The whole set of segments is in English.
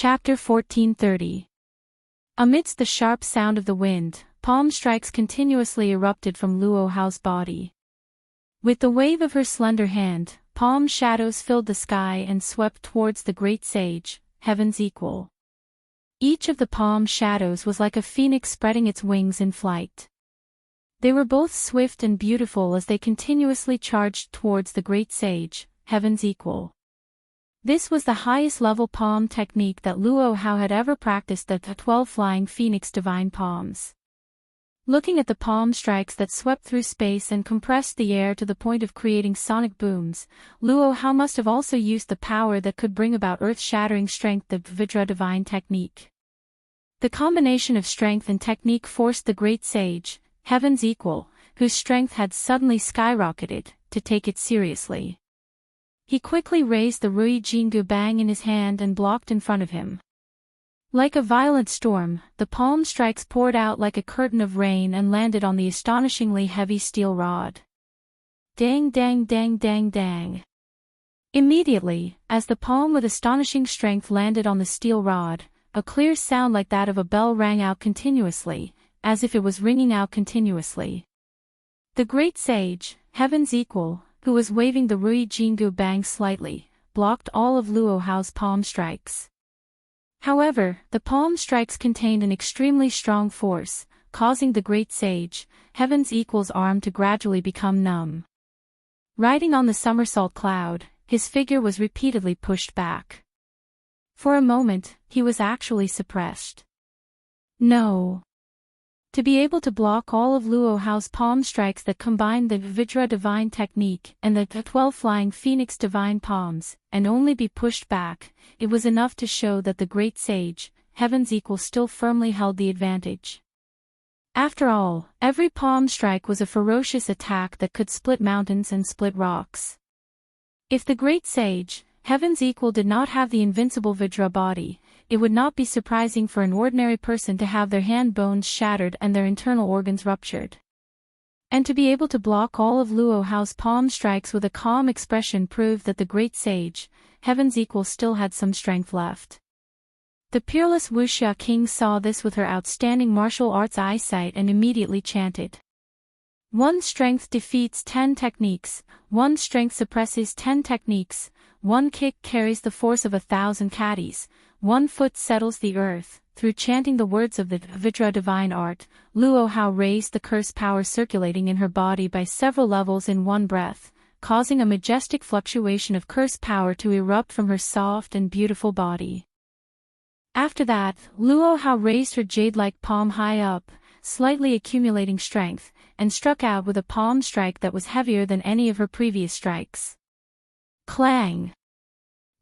Chapter 1430. Amidst the sharp sound of the wind, palm strikes continuously erupted from Luo Hao's body. With the wave of her slender hand, palm shadows filled the sky and swept towards the great sage, heaven's equal. Each of the palm shadows was like a phoenix spreading its wings in flight. They were both swift and beautiful as they continuously charged towards the great sage, heaven's equal. This was the highest level palm technique that Luo Hao had ever practiced, the 12 flying phoenix divine palms. Looking at the palm strikes that swept through space and compressed the air to the point of creating sonic booms, Luo Hao must have also used the power that could bring about earth-shattering strength, the Vajra divine technique. The combination of strength and technique forced the great sage, heaven's equal, whose strength had suddenly skyrocketed, to take it seriously. He quickly raised the Rui Jingu Bang in his hand and blocked in front of him. Like a violent storm, the palm strikes poured out like a curtain of rain and landed on the astonishingly heavy steel rod. Dang dang dang dang dang. Immediately, as the palm with astonishing strength landed on the steel rod, a clear sound like that of a bell rang out continuously, as if it was ringing out continuously. The great sage, heaven's equal, who was waving the Rui Jingu Bang slightly, blocked all of Luo Hao's palm strikes. However, the palm strikes contained an extremely strong force, causing the great sage, heaven's equal's arm to gradually become numb. Riding on the somersault cloud, his figure was repeatedly pushed back. For a moment, he was actually suppressed. No. To be able to block all of Luo Hao's palm strikes that combined the Vajra divine technique and the 12 flying phoenix divine palms, and only be pushed back, it was enough to show that the great sage, heaven's equal, still firmly held the advantage. After all, every palm strike was a ferocious attack that could split mountains and split rocks. If the great sage, heaven's equal, did not have the invincible Vajra body, it would not be surprising for an ordinary person to have their hand bones shattered and their internal organs ruptured. And to be able to block all of Luo Hao's palm strikes with a calm expression proved that the great sage, heaven's equal, still had some strength left. The peerless Wuxia king saw this with her outstanding martial arts eyesight and immediately chanted. One strength defeats 10 techniques, one strength suppresses 10 techniques, one kick carries the force of 1,000 caddies, one foot settles the earth. Through chanting the words of the Vajra divine art, Luo Hao raised the curse power circulating in her body by several levels in one breath, causing a majestic fluctuation of curse power to erupt from her soft and beautiful body. After that, Luo Hao raised her jade-like palm high up, slightly accumulating strength, and struck out with a palm strike that was heavier than any of her previous strikes. Clang!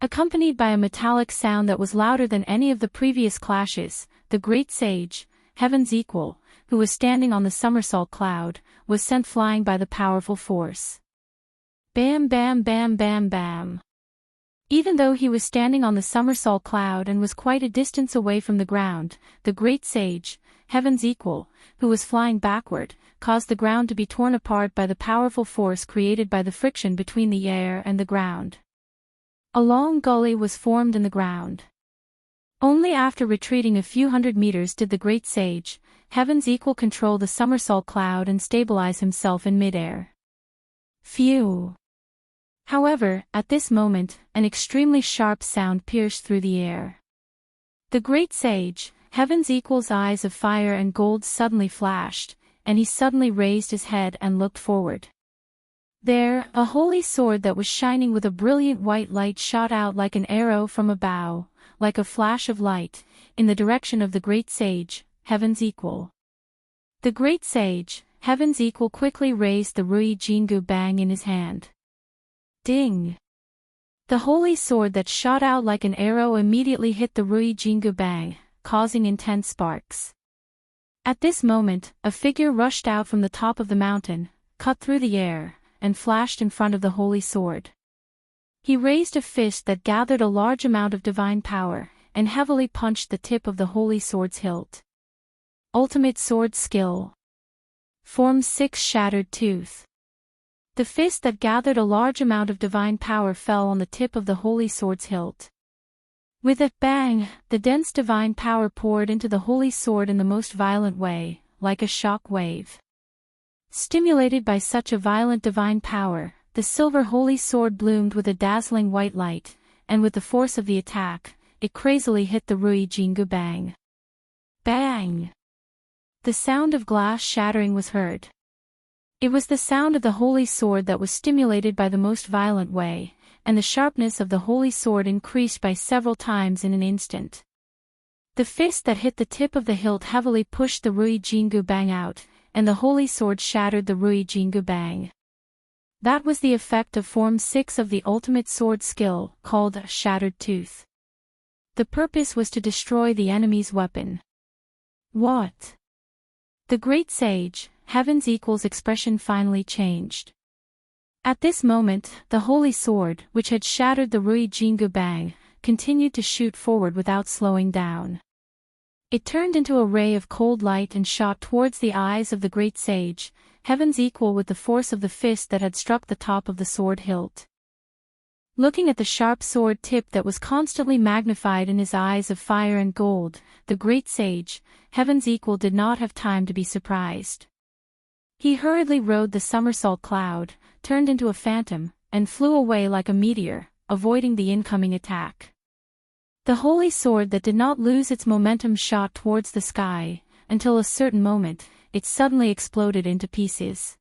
Accompanied by a metallic sound that was louder than any of the previous clashes, the great sage, heaven's equal, who was standing on the somersault cloud, was sent flying by the powerful force. Bam bam bam bam bam. Even though he was standing on the somersault cloud and was quite a distance away from the ground, the great sage, heaven's equal, who was flying backward, caused the ground to be torn apart by the powerful force created by the friction between the air and the ground. A long gully was formed in the ground. Only after retreating a few hundred meters did the great sage, heaven's equal, control the somersault cloud and stabilize himself in midair. Phew! However, at this moment, an extremely sharp sound pierced through the air. The great sage, heaven's equal's eyes of fire and gold suddenly flashed, and he suddenly raised his head and looked forward. There, a holy sword that was shining with a brilliant white light shot out like an arrow from a bow, like a flash of light, in the direction of the great sage, heaven's equal. The great sage, heaven's equal, quickly raised the Rui Jingu Bang in his hand. Ding! The holy sword that shot out like an arrow immediately hit the Rui Jingu Bang, causing intense sparks. At this moment, a figure rushed out from the top of the mountain, cut through the air, and flashed in front of the holy sword. He raised a fist that gathered a large amount of divine power, and heavily punched the tip of the holy sword's hilt. Ultimate sword skill. Form 6 shattered tooth. The fist that gathered a large amount of divine power fell on the tip of the holy sword's hilt. With a bang, the dense divine power poured into the holy sword in the most violent way, like a shock wave. Stimulated by such a violent divine power, the silver holy sword bloomed with a dazzling white light, and with the force of the attack, it crazily hit the Rui Jingu bang. Bang! The sound of glass shattering was heard. It was the sound of the holy sword that was stimulated by the most violent way, and the sharpness of the holy sword increased by several times in an instant. The fist that hit the tip of the hilt heavily pushed the Rui Jingu bang out, and the holy sword shattered the Rui Jingu bang. That was the effect of Form 6 of the ultimate sword skill, called a Shattered Tooth. The purpose was to destroy the enemy's weapon. What? The great sage, Heaven's Equal's expression finally changed. At this moment, the holy sword, which had shattered the Rui Jingu bang, continued to shoot forward without slowing down. It turned into a ray of cold light and shot towards the eyes of the great sage, Heaven's Equal with the force of the fist that had struck the top of the sword hilt. Looking at the sharp sword tip that was constantly magnified in his eyes of fire and gold, the great sage, Heaven's Equal did not have time to be surprised. He hurriedly rode the somersault cloud, turned into a phantom, and flew away like a meteor, avoiding the incoming attack. The holy sword that did not lose its momentum shot towards the sky, until a certain moment, it suddenly exploded into pieces.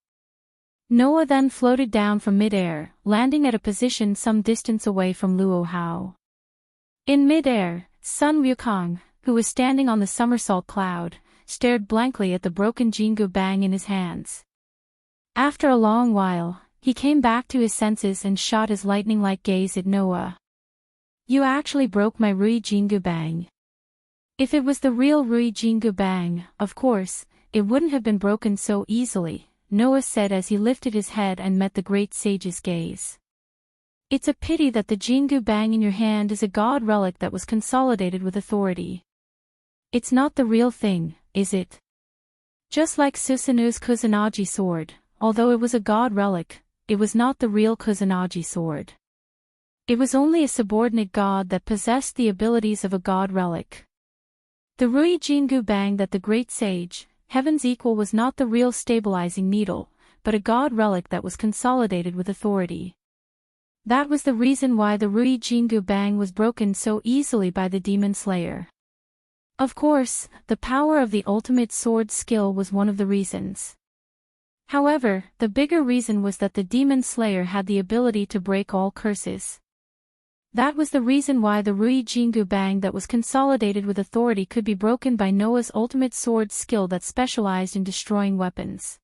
Noah then floated down from mid-air, landing at a position some distance away from Luo Hao. In mid-air, Sun Wukong, who was standing on the somersault cloud, stared blankly at the broken Jingu bang in his hands. After a long while, he came back to his senses and shot his lightning-like gaze at Noah. "You actually broke my Rui Jingu bang." If it was the real Rui Jingu bang, of course, it wouldn't have been broken so easily, Noah said as he lifted his head and met the great sage's gaze. "It's a pity that the Jingu bang in your hand is a god relic that was consolidated with authority. It's not the real thing, is it? Just like Susanu's Kusanagi sword, although it was a god relic, it was not the real Kusanagi sword. It was only a subordinate god that possessed the abilities of a god relic. The Rui Jingu bang that the great sage, Heaven's Equal, was not the real stabilizing needle, but a god relic that was consolidated with authority. That was the reason why the Rui Jingu bang was broken so easily by the demon slayer. Of course, the power of the ultimate sword skill was one of the reasons. However, the bigger reason was that the demon slayer had the ability to break all curses. That was the reason why the Rui Jingu bang that was consolidated with authority could be broken by Noah's ultimate sword skill that specialized in destroying weapons.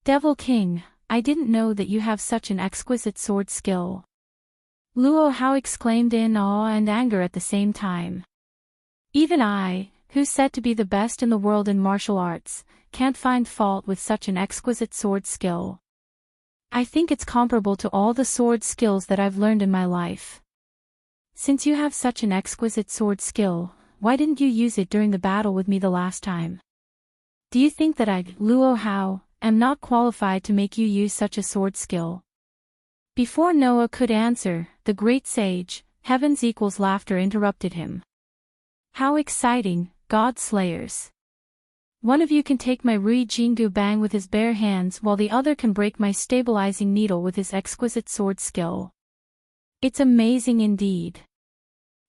Devil King, I didn't know that you have such an exquisite sword skill. Luo Hao exclaimed in awe and anger at the same time. Even I, who's said to be the best in the world in martial arts, can't find fault with such an exquisite sword skill. I think it's comparable to all the sword skills that I've learned in my life. Since you have such an exquisite sword skill, why didn't you use it during the battle with me the last time? Do you think that I, Luo Hao, am not qualified to make you use such a sword skill? Before Noah could answer, the great sage, Heaven's Equal's laughter interrupted him. How exciting, God Slayers! One of you can take my Rui Jingu bang with his bare hands while the other can break my stabilizing needle with his exquisite sword skill. It's amazing indeed.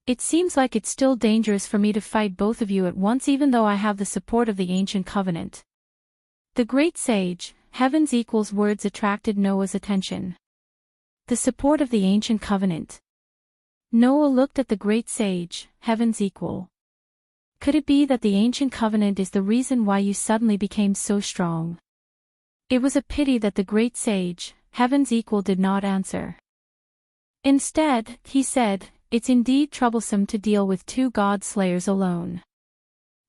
It seems like it's still dangerous for me to fight both of you at once even though I have the support of the ancient covenant. The great sage, Heaven's Equal's words attracted Noah's attention. The support of the ancient covenant. Noah looked at the great sage, Heaven's Equal. Could it be that the ancient covenant is the reason why you suddenly became so strong? It was a pity that the great sage, Heaven's Equal, did not answer. Instead, he said, "It's indeed troublesome to deal with two god slayers alone.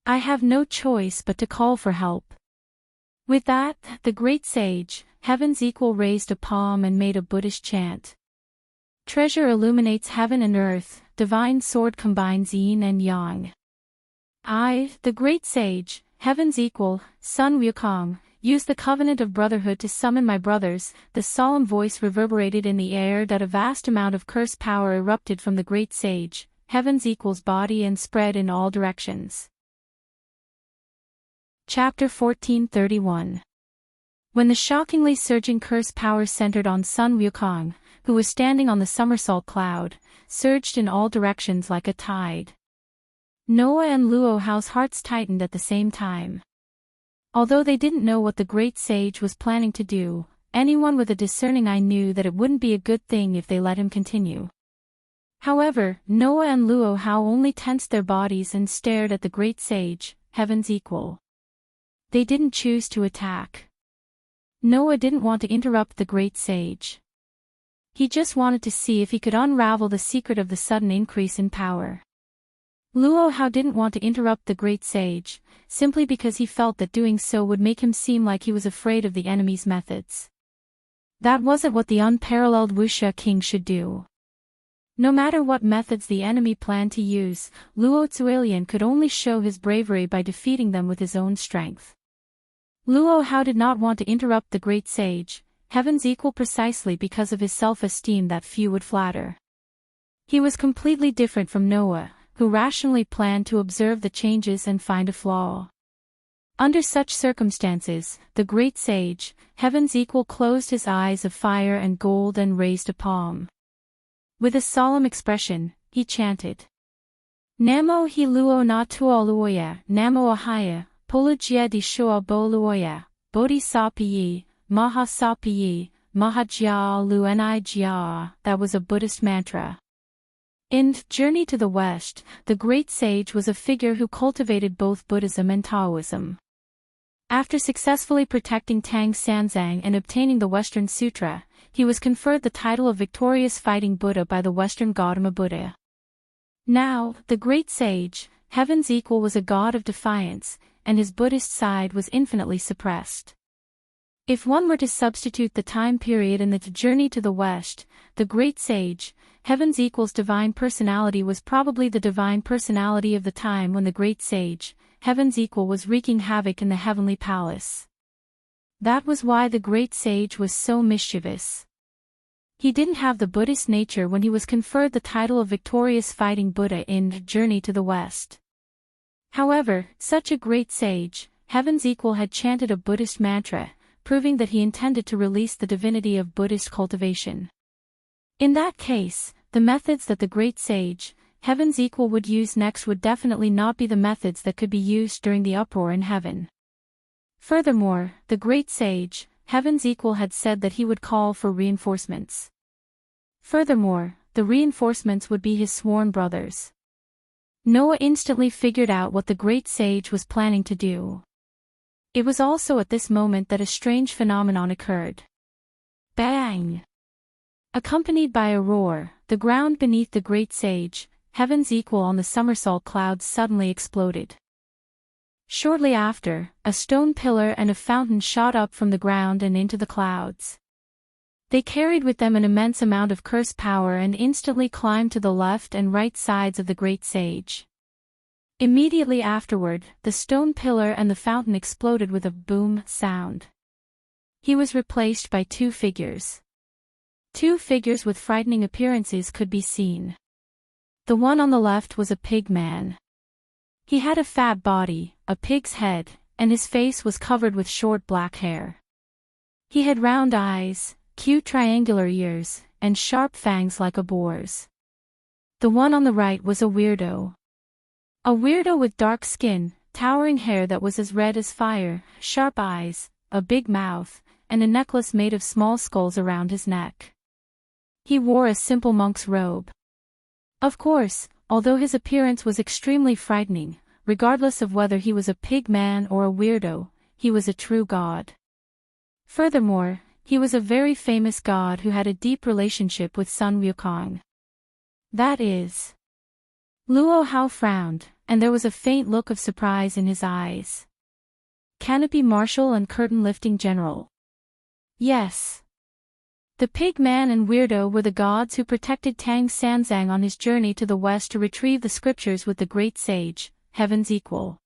I have no choice but to call for help." With that, the great sage, Heaven's Equal, raised a palm and made a Buddhist chant. Treasure illuminates heaven and earth, divine sword combines yin and yang. I, the great sage, Heaven's Equal, Sun Wukong, use the covenant of brotherhood to summon my brothers. The solemn voice reverberated in the air that a vast amount of curse power erupted from the great sage, heaven's equals body and spread in all directions. Chapter 1431. When the shockingly surging curse power centered on Sun Wukong, who was standing on the somersault cloud, surged in all directions like a tide. Noah and Luo Hao's hearts tightened at the same time. Although they didn't know what the great sage was planning to do, anyone with a discerning eye knew that it wouldn't be a good thing if they let him continue. However, Noah and Luo Hao only tensed their bodies and stared at the great sage, heaven's equal. They didn't choose to attack. Noah didn't want to interrupt the great sage. He just wanted to see if he could unravel the secret of the sudden increase in power. Luo Hao didn't want to interrupt the great sage, simply because he felt that doing so would make him seem like he was afraid of the enemy's methods. That wasn't what the unparalleled Wuxia king should do. No matter what methods the enemy planned to use, Luo Zuilian could only show his bravery by defeating them with his own strength. Luo Hao did not want to interrupt the great sage, heaven's equal, precisely because of his self-esteem that few would flatter. He was completely different from Noah, who rationally planned to observe the changes and find a flaw. Under such circumstances, the great sage, heaven's equal, closed his eyes of fire and gold and raised a palm. With a solemn expression, he chanted, Namo hi luo na tuo luoya, Namo ahaya, Polujia di shua bo luoya, Bodhisattva, Mahasattva, Mahajia lu ni jia. That was a Buddhist mantra. In Journey to the West, the great sage was a figure who cultivated both Buddhism and Taoism. After successfully protecting Tang Sanzang and obtaining the Western Sutra, he was conferred the title of Victorious Fighting Buddha by the Western Gautama Buddha. Now, the great sage, heaven's equal, was a god of defiance, and his Buddhist side was infinitely suppressed. If one were to substitute the time period in the Journey to the West, the great sage, heaven's equal's divine personality was probably the divine personality of the time when the great sage, heaven's equal, was wreaking havoc in the heavenly palace. That was why the great sage was so mischievous. He didn't have the Buddhist nature when he was conferred the title of Victorious Fighting Buddha in Journey to the West. However, such a great sage, heaven's equal, had chanted a Buddhist mantra, proving that he intended to release the divinity of Buddhist cultivation. In that case, the methods that the great sage, heaven's equal, would use next would definitely not be the methods that could be used during the uproar in heaven. Furthermore, the great sage, heaven's equal, had said that he would call for reinforcements. Furthermore, the reinforcements would be his sworn brothers. Noah instantly figured out what the great sage was planning to do. It was also at this moment that a strange phenomenon occurred. Bang! Accompanied by a roar, the ground beneath the great sage, heaven's equal, on the somersault clouds suddenly exploded. Shortly after, a stone pillar and a fountain shot up from the ground and into the clouds. They carried with them an immense amount of curse power and instantly climbed to the left and right sides of the great sage. Immediately afterward, the stone pillar and the fountain exploded with a boom sound. He was replaced by two figures. Two figures with frightening appearances could be seen. The one on the left was a pig man. He had a fat body, a pig's head, and his face was covered with short black hair. He had round eyes, cute triangular ears, and sharp fangs like a boar's. The one on the right was a weirdo. A weirdo with dark skin, towering hair that was as red as fire, sharp eyes, a big mouth, and a necklace made of small skulls around his neck. He wore a simple monk's robe. Of course, although his appearance was extremely frightening, regardless of whether he was a pig man or a weirdo, he was a true god. Furthermore, he was a very famous god who had a deep relationship with Sun Wukong. That is. Luo Hao frowned, and there was a faint look of surprise in his eyes. Canopy Marshal and Curtain Lifting General. Yes. The pig man and weirdo were the gods who protected Tang Sanzang on his journey to the west to retrieve the scriptures with the great sage, heaven's equal.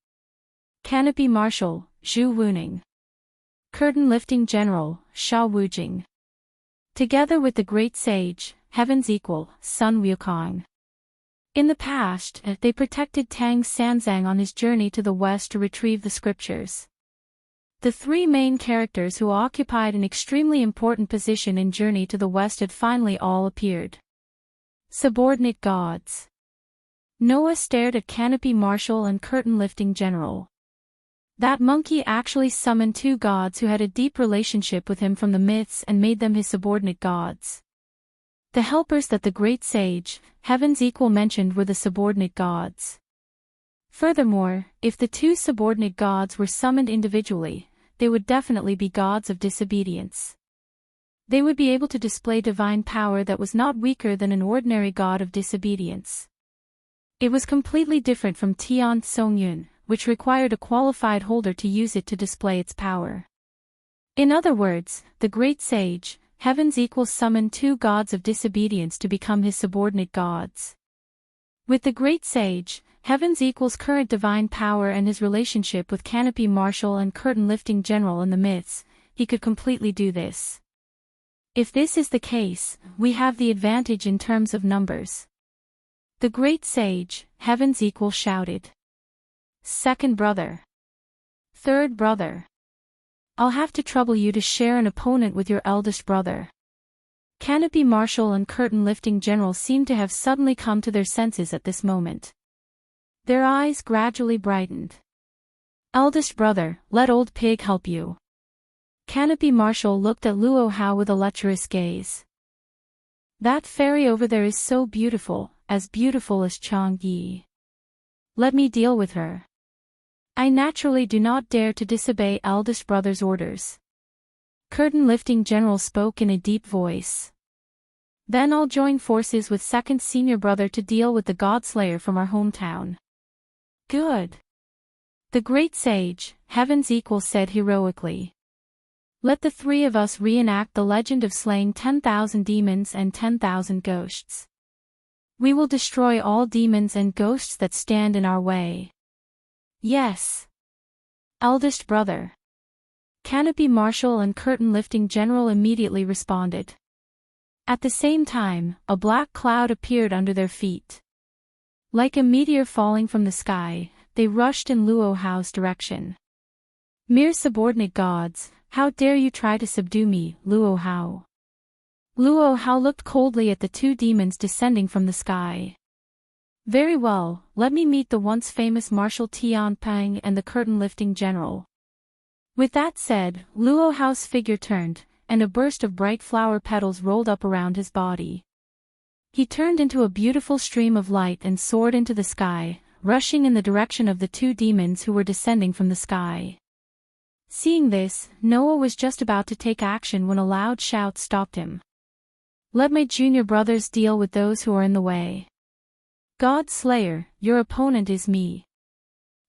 Canopy Marshal, Zhu Wuning. Curtain Lifting General, Sha Wujing. Together with the great sage, heaven's equal, Sun Wukong. In the past, they protected Tang Sanzang on his journey to the west to retrieve the scriptures. The three main characters who occupied an extremely important position in Journey to the West had finally all appeared. Subordinate gods. Noah stared at Canopy Marshal and curtain-lifting general. That monkey actually summoned two gods who had a deep relationship with him from the myths and made them his subordinate gods. The helpers that the great sage, Heaven's Equal, mentioned were the subordinate gods. Furthermore, if the two subordinate gods were summoned individually, they would definitely be gods of disobedience. They would be able to display divine power that was not weaker than an ordinary god of disobedience. It was completely different from Tian Songyun, which required a qualified holder to use it to display its power. In other words, the great sage, Heaven's Equal, summoned two gods of disobedience to become his subordinate gods. With the great sage, Heaven's Equal's current divine power and his relationship with Canopy Marshal and curtain-lifting general in the myths, he could completely do this. If this is the case, we have the advantage in terms of numbers. The great sage, Heaven's Equal, shouted. Second brother. Third brother. I'll have to trouble you to share an opponent with your eldest brother. Canopy Marshal and curtain-lifting general seemed to have suddenly come to their senses at this moment. Their eyes gradually brightened. Eldest brother, let old pig help you. Canopy Marshal looked at Luo Hao with a lecherous gaze. That fairy over there is so beautiful as Chang Yi. Let me deal with her. I naturally do not dare to disobey eldest brother's orders. Curtain-lifting general spoke in a deep voice. Then I'll join forces with second senior brother to deal with the godslayer from our hometown. Good. The great sage, Heaven's Equal, said heroically. Let the three of us reenact the legend of slaying 10,000 demons and 10,000 ghosts. We will destroy all demons and ghosts that stand in our way. Yes. Eldest brother. Canopy Marshal and curtain-lifting general immediately responded. At the same time, a black cloud appeared under their feet. Like a meteor falling from the sky, they rushed in Luo Hao's direction. Mere subordinate gods, how dare you try to subdue me, Luo Hao? Luo Hao looked coldly at the two demons descending from the sky. Very well, let me meet the once famous Marshal Tian Pang and the curtain-lifting general. With that said, Luo Hao's figure turned, and a burst of bright flower petals rolled up around his body. He turned into a beautiful stream of light and soared into the sky, rushing in the direction of the two demons who were descending from the sky. Seeing this, Noah was just about to take action when a loud shout stopped him. Let my junior brothers deal with those who are in the way. God Slayer, your opponent is me.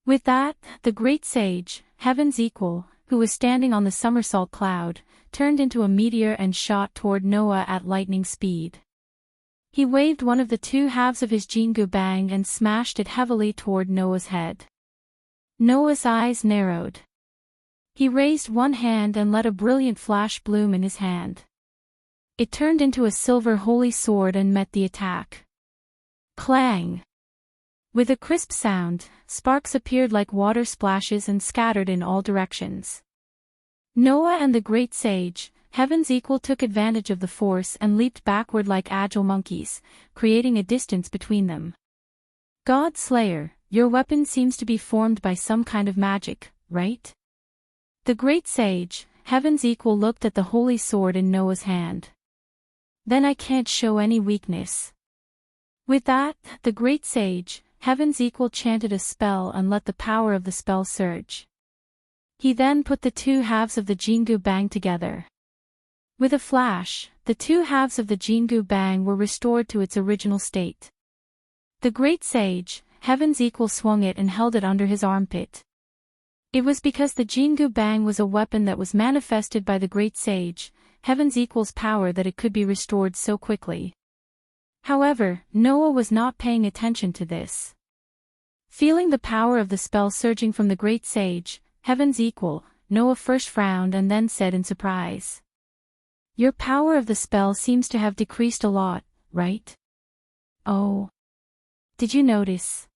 With that, the great sage, Heaven's Equal, who was standing on the somersault cloud, turned into a meteor and shot toward Noah at lightning speed. He waved one of the two halves of his Jingu Bang and smashed it heavily toward Noah's head. Noah's eyes narrowed. He raised one hand and let a brilliant flash bloom in his hand. It turned into a silver holy sword and met the attack. Clang! With a crisp sound, sparks appeared like water splashes and scattered in all directions. Noah and the great sage, Heaven's Equal, took advantage of the force and leaped backward like agile monkeys, creating a distance between them. God Slayer, your weapon seems to be formed by some kind of magic, right? The great sage, Heaven's Equal, looked at the holy sword in Noah's hand. Then I can't show any weakness. With that, the great sage, Heaven's Equal, chanted a spell and let the power of the spell surge. He then put the two halves of the Jingu Bang together. With a flash, the two halves of the Jingu Bang were restored to its original state. The great sage, Heaven's Equal, swung it and held it under his armpit. It was because the Jingu Bang was a weapon that was manifested by the great sage, Heaven's Equal's power, that it could be restored so quickly. However, Noah was not paying attention to this. Feeling the power of the spell surging from the great sage, Heaven's Equal, Noah first frowned and then said in surprise. Your power of the spell seems to have decreased a lot, right? Oh. Did you notice?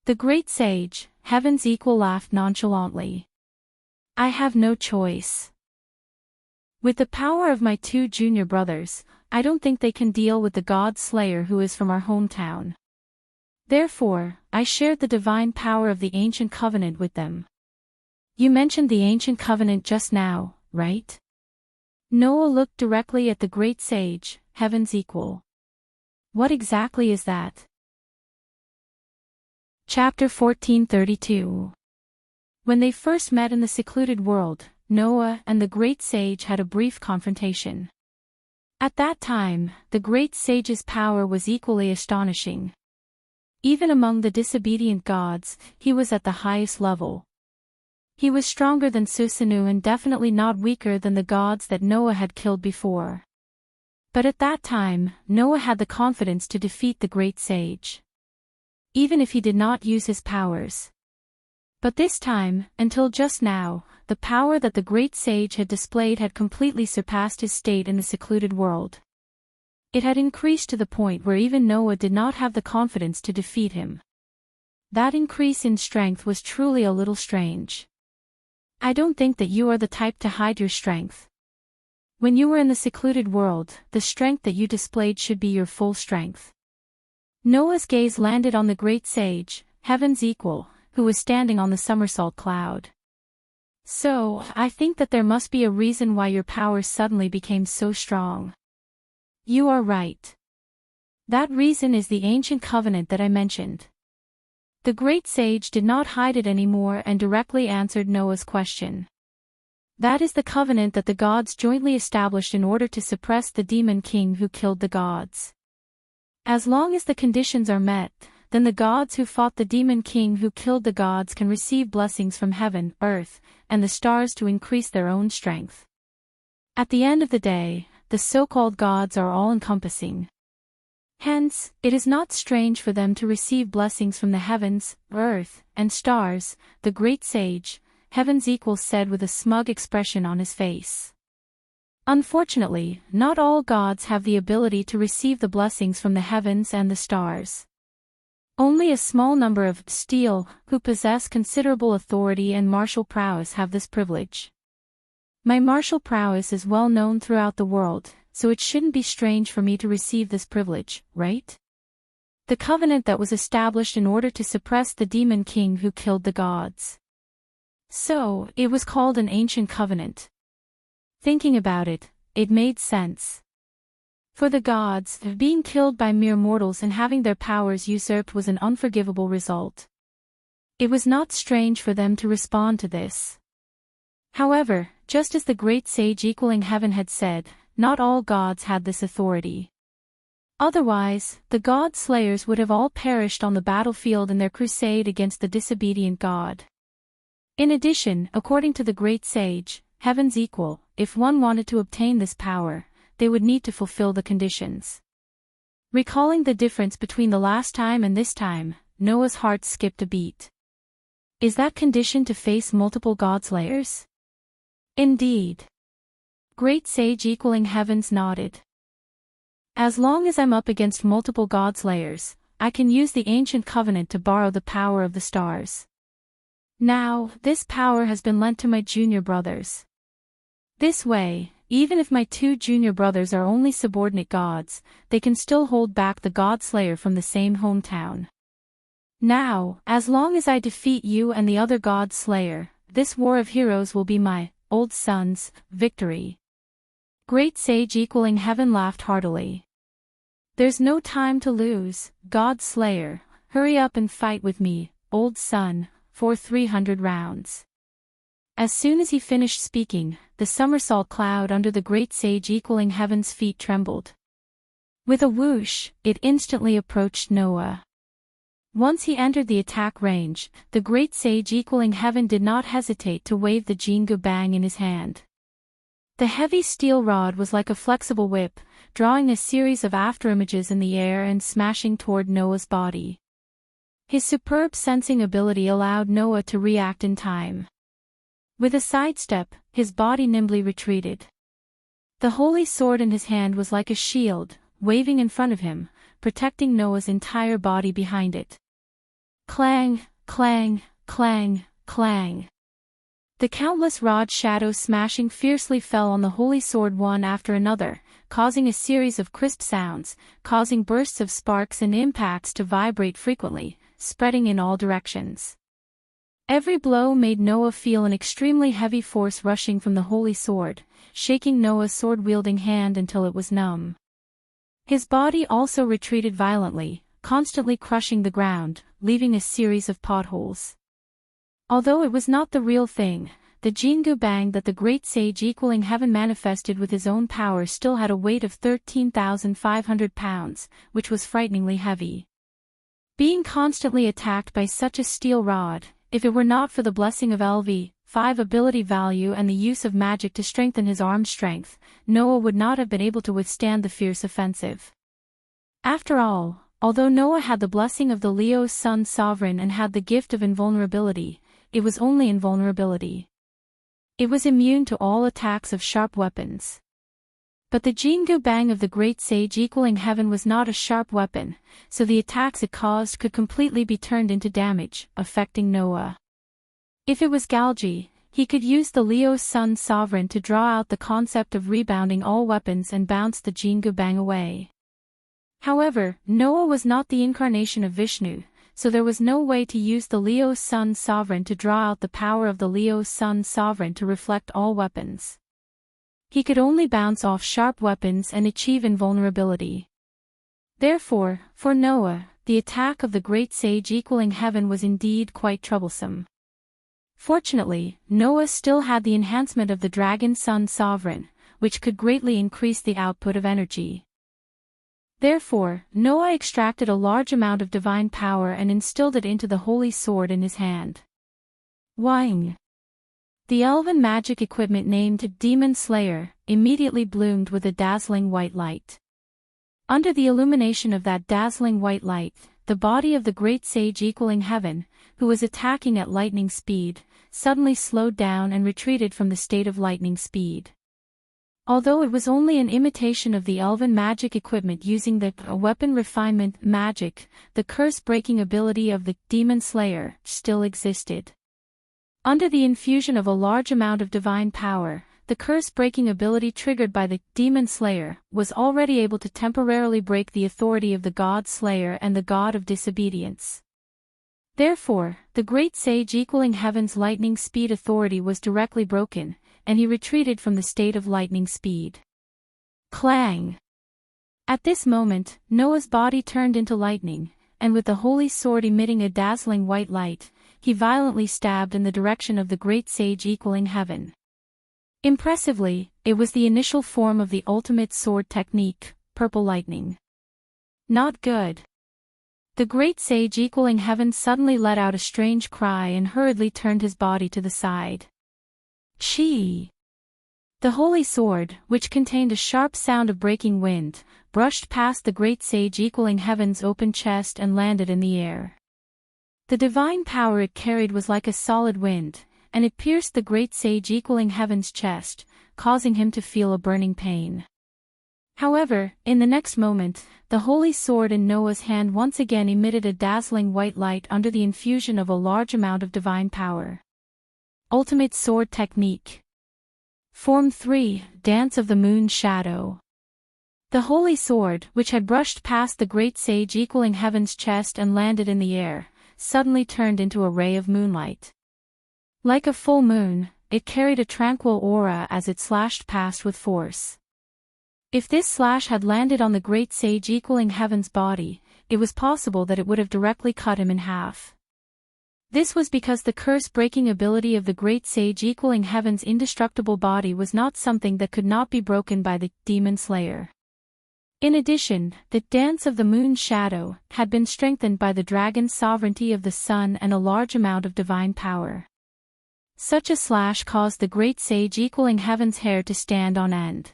The great sage, heaven's equal, laughed nonchalantly. I have no choice. With the power of my 2 junior brothers, I don't think they can deal with the god slayer who is from our hometown. Therefore, I shared the divine power of the ancient covenant with them. You mentioned the ancient covenant just now, right? Noah looked directly at the great sage, heaven's equal. What exactly is that? Chapter 1432. When they first met in the secluded world, Noah and the great sage had a brief confrontation. At that time, the great sage's power was equally astonishing. Even among the disobedient gods, he was at the highest level. He was stronger than Susanu and definitely not weaker than the gods that Noah had killed before. But at that time, Noah had the confidence to defeat the great sage, even if he did not use his powers. But this time, until just now, the power that the great sage had displayed had completely surpassed his state in the secluded world. It had increased to the point where even Noah did not have the confidence to defeat him. That increase in strength was truly a little strange. I don't think that you are the type to hide your strength. When you were in the secluded world, the strength that you displayed should be your full strength. Noah's gaze landed on the great sage, heaven's equal, who was standing on the somersault cloud. So, I think that there must be a reason why your powers suddenly became so strong. You are right. That reason is the ancient covenant that I mentioned. The great sage did not hide it anymore and directly answered Noah's question. That is the covenant that the gods jointly established in order to suppress the demon king who killed the gods. As long as the conditions are met, then the gods who fought the demon king who killed the gods can receive blessings from heaven, earth, and the stars to increase their own strength. At the end of the day, the so-called gods are all-encompassing. Hence, it is not strange for them to receive blessings from the heavens, earth, and stars, the great sage, heaven's equal, said with a smug expression on his face. Unfortunately, not all gods have the ability to receive the blessings from the heavens and the stars. Only a small number of steel, who possess considerable authority and martial prowess, have this privilege. My martial prowess is well known throughout the world, so it shouldn't be strange for me to receive this privilege, right? The covenant that was established in order to suppress the demon king who killed the gods. So, it was called an ancient covenant. Thinking about it, it made sense. For the gods, being killed by mere mortals and having their powers usurped was an unforgivable result. It was not strange for them to respond to this. However, just as the great sage equaling heaven had said, not all gods had this authority. Otherwise, the god slayers would have all perished on the battlefield in their crusade against the disobedient god. In addition, according to the great sage, heaven's equal, if one wanted to obtain this power, they would need to fulfill the conditions. Recalling the difference between the last time and this time, Noah's heart skipped a beat. Is that condition to face multiple god slayers? Indeed. Great sage equaling heavens nodded. As long as I'm up against multiple god slayers, I can use the ancient covenant to borrow the power of the stars. Now, this power has been lent to my junior brothers. This way, even if my 2 junior brothers are only subordinate gods, they can still hold back the god slayer from the same hometown. Now, as long as I defeat you and the other god slayer, this war of heroes will be my old son's victory. Great sage equaling heaven laughed heartily. There's no time to lose, god slayer, hurry up and fight with me, old son, for 300 rounds. As soon as he finished speaking, the somersault cloud under the great sage equaling heaven's feet trembled. With a whoosh, it instantly approached Noah. Once he entered the attack range, the great sage equaling heaven did not hesitate to wave the Jingu Bang in his hand. The heavy steel rod was like a flexible whip, drawing a series of afterimages in the air and smashing toward Noah's body. His superb sensing ability allowed Noah to react in time. With a sidestep, his body nimbly retreated. The holy sword in his hand was like a shield, waving in front of him, protecting Noah's entire body behind it. Clang, clang, clang, clang. The countless rod shadows smashing fiercely fell on the holy sword one after another, causing a series of crisp sounds, causing bursts of sparks and impacts to vibrate frequently, spreading in all directions. Every blow made Noah feel an extremely heavy force rushing from the holy sword, shaking Noah's sword-wielding hand until it was numb. His body also retreated violently, constantly crushing the ground, leaving a series of potholes. Although it was not the real thing, the Jingu Bang that the great sage equaling heaven manifested with his own power still had a weight of 13,500 pounds, which was frighteningly heavy. Being constantly attacked by such a steel rod, if it were not for the blessing of LV5 ability value and the use of magic to strengthen his arm strength, Noah would not have been able to withstand the fierce offensive. After all, although Noah had the blessing of the Leo's sun sovereign and had the gift of invulnerability, it was only invulnerability. It was immune to all attacks of sharp weapons. But the Jingu Bang of the great sage equaling heaven was not a sharp weapon, so the attacks it caused could completely be turned into damage, affecting Noah. If it was Galgi, he could use the Leo's sun sovereign to draw out the concept of rebounding all weapons and bounce the Jingu Bang away. However, Noah was not the incarnation of Vishnu, so there was no way to use the Leo's sun sovereign to draw out the power of the Leo's sun sovereign to reflect all weapons. He could only bounce off sharp weapons and achieve invulnerability. Therefore, for Noah, the attack of the great sage equaling heaven was indeed quite troublesome. Fortunately, Noah still had the enhancement of the dragon sun sovereign, which could greatly increase the output of energy. Therefore, Noah extracted a large amount of divine power and instilled it into the holy sword in his hand. Wang. The elven magic equipment named Demon Slayer immediately bloomed with a dazzling white light. Under the illumination of that dazzling white light, the body of the great sage equaling heaven, who was attacking at lightning speed, suddenly slowed down and retreated from the state of lightning speed. Although it was only an imitation of the elven magic equipment using the weapon refinement magic, the curse-breaking ability of the Demon Slayer still existed. Under the infusion of a large amount of divine power, the curse-breaking ability triggered by the Demon Slayer was already able to temporarily break the authority of the God Slayer and the God of Disobedience. Therefore, the great sage equaling heaven's lightning speed authority was directly broken, and he retreated from the state of lightning speed. Clang! At this moment, Noah's body turned into lightning, and with the holy sword emitting a dazzling white light, he violently stabbed in the direction of the great sage equaling heaven. Impressively, it was the initial form of the ultimate sword technique, purple lightning. Not good. The great sage equaling heaven suddenly let out a strange cry and hurriedly turned his body to the side. Chi! The holy sword, which contained a sharp sound of breaking wind, brushed past the great sage equaling heaven's open chest and landed in the air. The divine power it carried was like a solid wind, and it pierced the great sage equaling heaven's chest, causing him to feel a burning pain. However, in the next moment, the holy sword in Noah's hand once again emitted a dazzling white light under the infusion of a large amount of divine power. Ultimate Sword Technique. Form 3, Dance of the Moon Shadow. The holy sword, which had brushed past the great sage equaling heaven's chest and landed in the air, suddenly turned into a ray of moonlight. Like a full moon, it carried a tranquil aura as it slashed past with force. If this slash had landed on the great sage equaling heaven's body, it was possible that it would have directly cut him in half. This was because the curse-breaking ability of the great sage equaling heaven's indestructible body was not something that could not be broken by the Demon Slayer. In addition, the Dance of the Moon Shadow had been strengthened by the dragon's sovereignty of the sun and a large amount of divine power. Such a slash caused the great sage equaling heaven's hair to stand on end.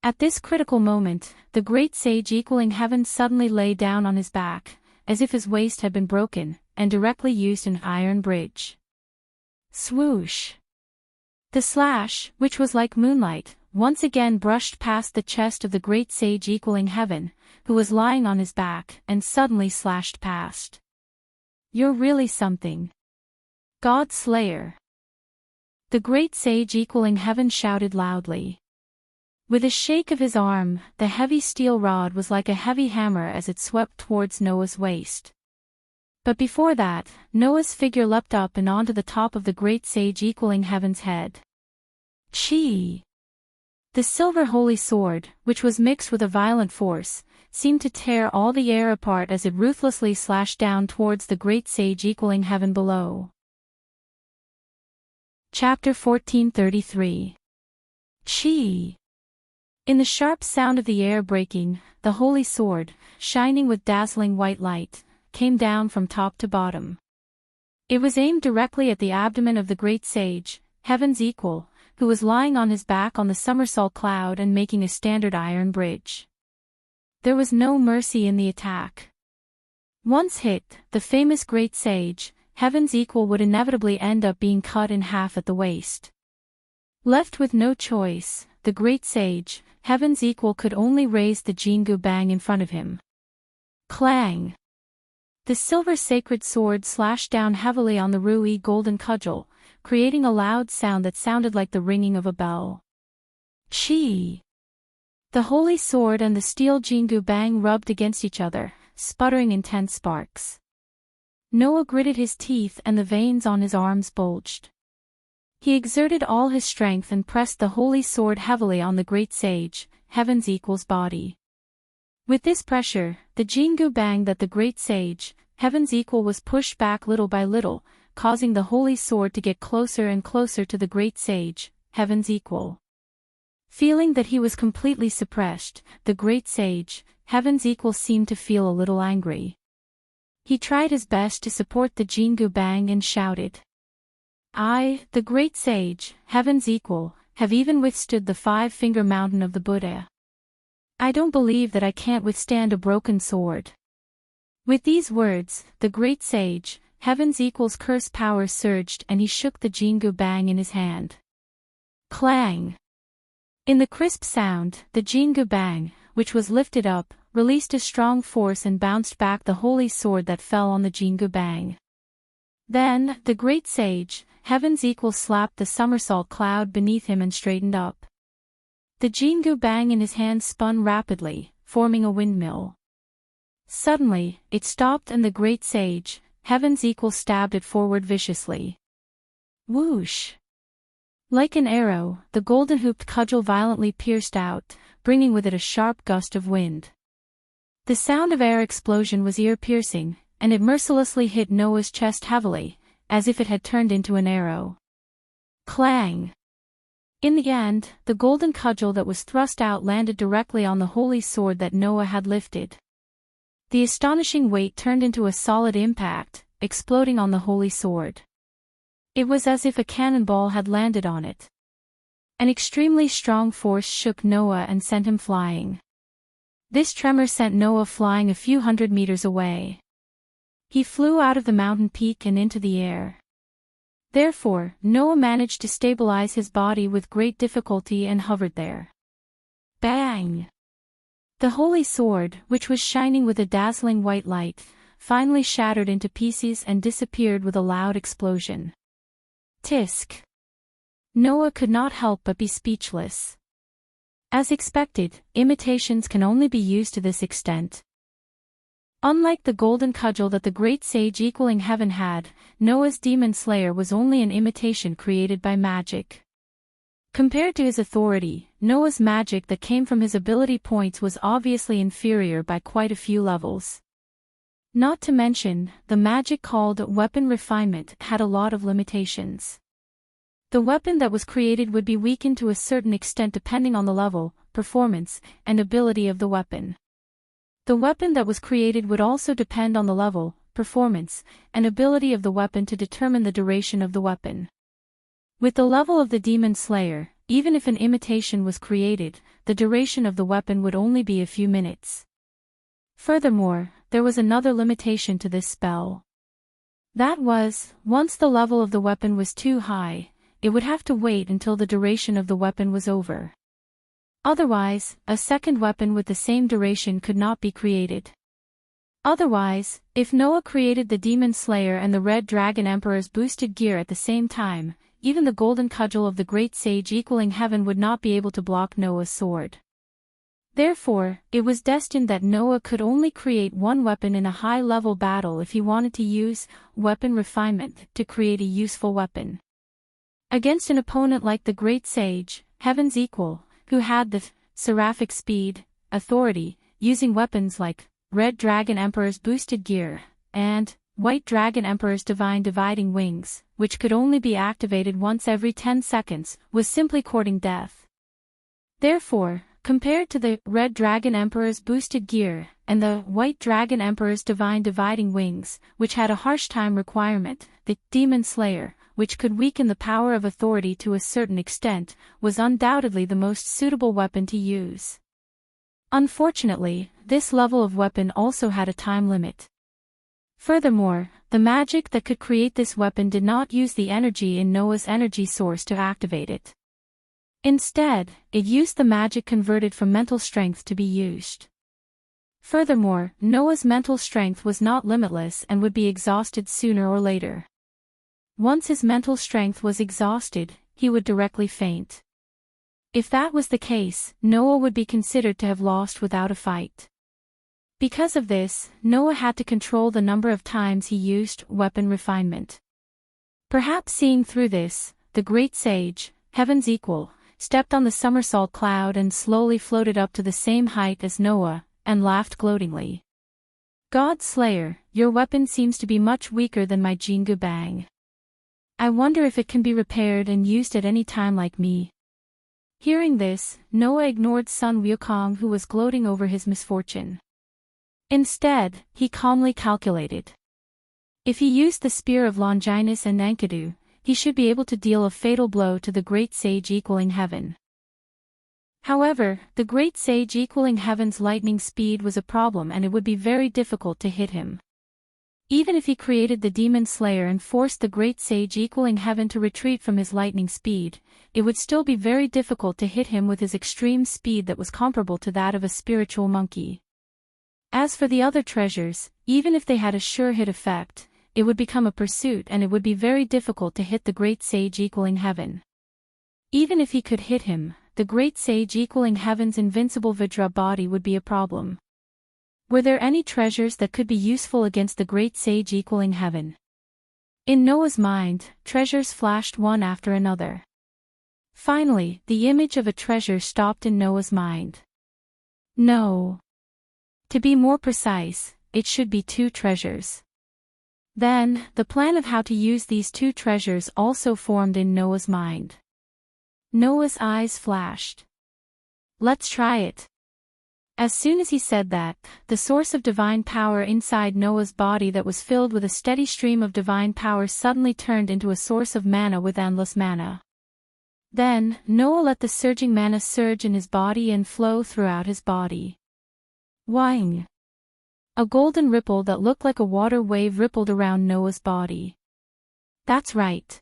At this critical moment, the great sage equaling heaven suddenly lay down on his back, as if his waist had been broken, and directly used an iron bridge. Swoosh! The slash, which was like moonlight, once again brushed past the chest of the great sage equaling heaven, who was lying on his back, and suddenly slashed past. "You're really something. God Slayer." The great sage equaling heaven shouted loudly. With a shake of his arm, the heavy steel rod was like a heavy hammer as it swept towards Noah's waist. But before that, Noah's figure leapt up and onto the top of the great sage equaling heaven's head. Chi! The silver holy sword, which was mixed with a violent force, seemed to tear all the air apart as it ruthlessly slashed down towards the great sage equaling heaven below. Chapter 1433. Chi! In the sharp sound of the air breaking, the holy sword, shining with dazzling white light, came down from top to bottom. It was aimed directly at the abdomen of the great sage, heaven's equal, who was lying on his back on the somersault cloud and making a standard iron bridge. There was no mercy in the attack. Once hit, the famous great sage, heaven's equal would inevitably end up being cut in half at the waist. Left with no choice, the great sage, heaven's equal could only raise the Jingu Bang in front of him. Clang! The silver sacred sword slashed down heavily on the Rui golden cudgel, creating a loud sound that sounded like the ringing of a bell. Chi! The holy sword and the steel Jingu Bang rubbed against each other, sputtering intense sparks. Noah gritted his teeth and the veins on his arms bulged. He exerted all his strength and pressed the holy sword heavily on the great sage, heaven's equal's body. With this pressure, the Jingu Bang that the great sage, heaven's equal was pushed back little by little, causing the holy sword to get closer and closer to the great sage, heaven's equal. Feeling that he was completely suppressed, the great sage, heaven's equal seemed to feel a little angry. He tried his best to support the Jingu Bang and shouted, "I, the great sage, heaven's equal, have even withstood the 5-finger mountain of the Buddha. I don't believe that I can't withstand a broken sword." With these words, the great sage, heaven's equal's curse power surged and he shook the Jingu Bang in his hand. Clang! In the crisp sound, the Jingu Bang, which was lifted up, released a strong force and bounced back the holy sword that fell on the Jingu Bang. Then, the great sage, heaven's equal slapped the somersault cloud beneath him and straightened up. The Jingu Bang in his hand spun rapidly, forming a windmill. Suddenly, it stopped and the great sage, heaven's equal stabbed it forward viciously. Whoosh! Like an arrow, the golden-hooped cudgel violently pierced out, bringing with it a sharp gust of wind. The sound of air explosion was ear-piercing, and it mercilessly hit Noah's chest heavily, as if it had turned into an arrow. Clang! In the end, the golden cudgel that was thrust out landed directly on the holy sword that Noah had lifted. The astonishing weight turned into a solid impact, exploding on the holy sword. It was as if a cannonball had landed on it. An extremely strong force shook Noah and sent him flying. This tremor sent Noah flying a few hundred meters away. He flew out of the mountain peak and into the air. Therefore, Noah managed to stabilize his body with great difficulty and hovered there. Bang! The holy sword, which was shining with a dazzling white light, finally shattered into pieces and disappeared with a loud explosion. Tisk! Noah could not help but be speechless. As expected, imitations can only be used to this extent. Unlike the golden cudgel that the great sage equaling heaven had, Noah's demon slayer was only an imitation created by magic. Compared to his authority, Noah's magic that came from his ability points was obviously inferior by quite a few levels. Not to mention, the magic called weapon refinement had a lot of limitations. The weapon that was created would be weakened to a certain extent depending on the level, performance, and ability of the weapon. The weapon that was created would also depend on the level, performance, and ability of the weapon to determine the duration of the weapon. With the level of the demon slayer, even if an imitation was created, the duration of the weapon would only be a few minutes. Furthermore, there was another limitation to this spell. That was, once the level of the weapon was too high, it would have to wait until the duration of the weapon was over. Otherwise, a second weapon with the same duration could not be created. Otherwise, if Noah created the demon slayer and the red dragon emperor's boosted gear at the same time, even the golden cudgel of the great sage equaling heaven would not be able to block Noah's sword. Therefore, it was destined that Noah could only create one weapon in a high-level battle if he wanted to use weapon refinement to create a useful weapon. Against an opponent like the great sage, heaven's equal, who had the seraphic speed, authority, using weapons like Red Dragon Emperor's boosted gear, and White Dragon Emperor's divine dividing wings, which could only be activated once every 10 seconds, was simply courting death. Therefore, compared to the Red Dragon Emperor's boosted gear, and the White Dragon Emperor's divine dividing wings, which had a harsh time requirement, the Demon Slayer, which could weaken the power of authority to a certain extent, was undoubtedly the most suitable weapon to use. Unfortunately, this level of weapon also had a time limit. Furthermore, the magic that could create this weapon did not use the energy in Noah's energy source to activate it. Instead, it used the magic converted from mental strength to be used. Furthermore, Noah's mental strength was not limitless and would be exhausted sooner or later. Once his mental strength was exhausted, he would directly faint. If that was the case, Noah would be considered to have lost without a fight. Because of this, Noah had to control the number of times he used weapon refinement. Perhaps seeing through this, the great sage, heaven's equal, stepped on the somersault cloud and slowly floated up to the same height as Noah, and laughed gloatingly. God Slayer, your weapon seems to be much weaker than my Jingu Bang. I wonder if it can be repaired and used at any time like me. Hearing this, Noah ignored Sun Wukong, who was gloating over his misfortune. Instead, he calmly calculated. If he used the spear of Longinus and Enkidu, he should be able to deal a fatal blow to the great sage equaling heaven. However, the great sage equaling heaven's lightning speed was a problem and it would be very difficult to hit him. Even if he created the demon slayer and forced the great sage equaling heaven to retreat from his lightning speed, it would still be very difficult to hit him with his extreme speed that was comparable to that of a spiritual monkey. As for the other treasures, even if they had a sure hit effect, it would become a pursuit and it would be very difficult to hit the great sage equaling heaven. Even if he could hit him, the great sage equaling heaven's invincible Vajra body would be a problem. Were there any treasures that could be useful against the great sage equaling heaven? In Noah's mind, treasures flashed one after another. Finally, the image of a treasure stopped in Noah's mind. No. To be more precise, it should be 2 treasures. Then, the plan of how to use these 2 treasures also formed in Noah's mind. Noah's eyes flashed. Let's try it. As soon as he said that, the source of divine power inside Noah's body that was filled with a steady stream of divine power suddenly turned into a source of mana with endless mana. Then, Noah let the surging mana surge in his body and flow throughout his body. Wang! A golden ripple that looked like a water wave rippled around Noah's body. That's right.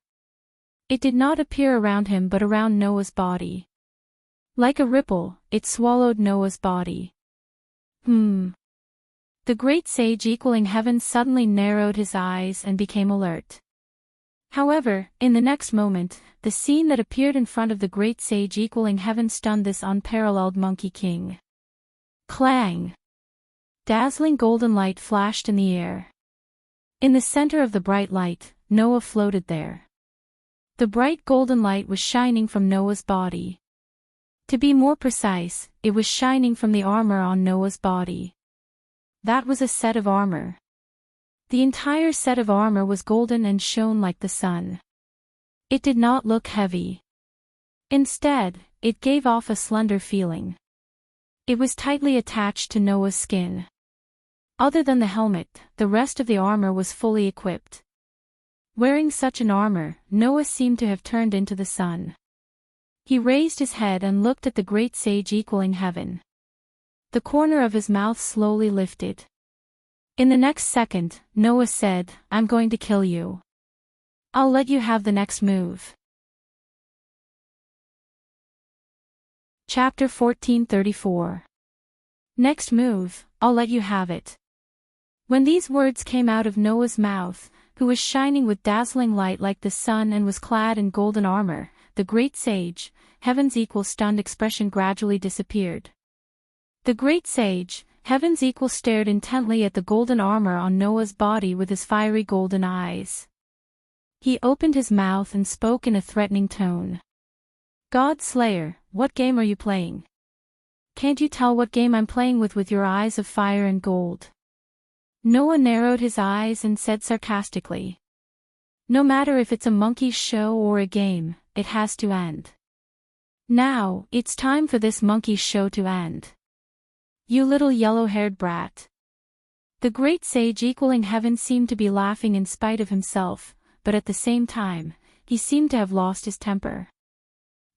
It did not appear around him but around Noah's body. Like a ripple, it swallowed Noah's body. The great sage equaling heaven suddenly narrowed his eyes and became alert. However, in the next moment, the scene that appeared in front of the great sage equaling heaven stunned this unparalleled monkey king. Clang! Dazzling golden light flashed in the air. In the center of the bright light, Noah floated there. The bright golden light was shining from Noah's body. To be more precise, it was shining from the armor on Noah's body. That was a set of armor. The entire set of armor was golden and shone like the sun. It did not look heavy. Instead, it gave off a slender feeling. It was tightly attached to Noah's skin. Other than the helmet, the rest of the armor was fully equipped. Wearing such an armor, Noah seemed to have turned into the sun. He raised his head and looked at the great sage equaling heaven. The corner of his mouth slowly lifted. In the next second, Noah said, "I'm going to kill you. I'll let you have the next move." Chapter 1434. Next move, I'll let you have it. When these words came out of Noah's mouth, who was shining with dazzling light like the sun and was clad in golden armor, the great sage, heaven's equal stunned expression gradually disappeared. The great sage, heaven's equal stared intently at the golden armor on Noah's body with his fiery golden eyes. He opened his mouth and spoke in a threatening tone. God Slayer, what game are you playing? Can't you tell what game I'm playing with your eyes of fire and gold? Noah narrowed his eyes and said sarcastically. No matter if it's a monkey's show or a game, it has to end. Now, it's time for this monkey's show to end. You little yellow-haired brat. The great sage equaling heaven seemed to be laughing in spite of himself, but at the same time, he seemed to have lost his temper.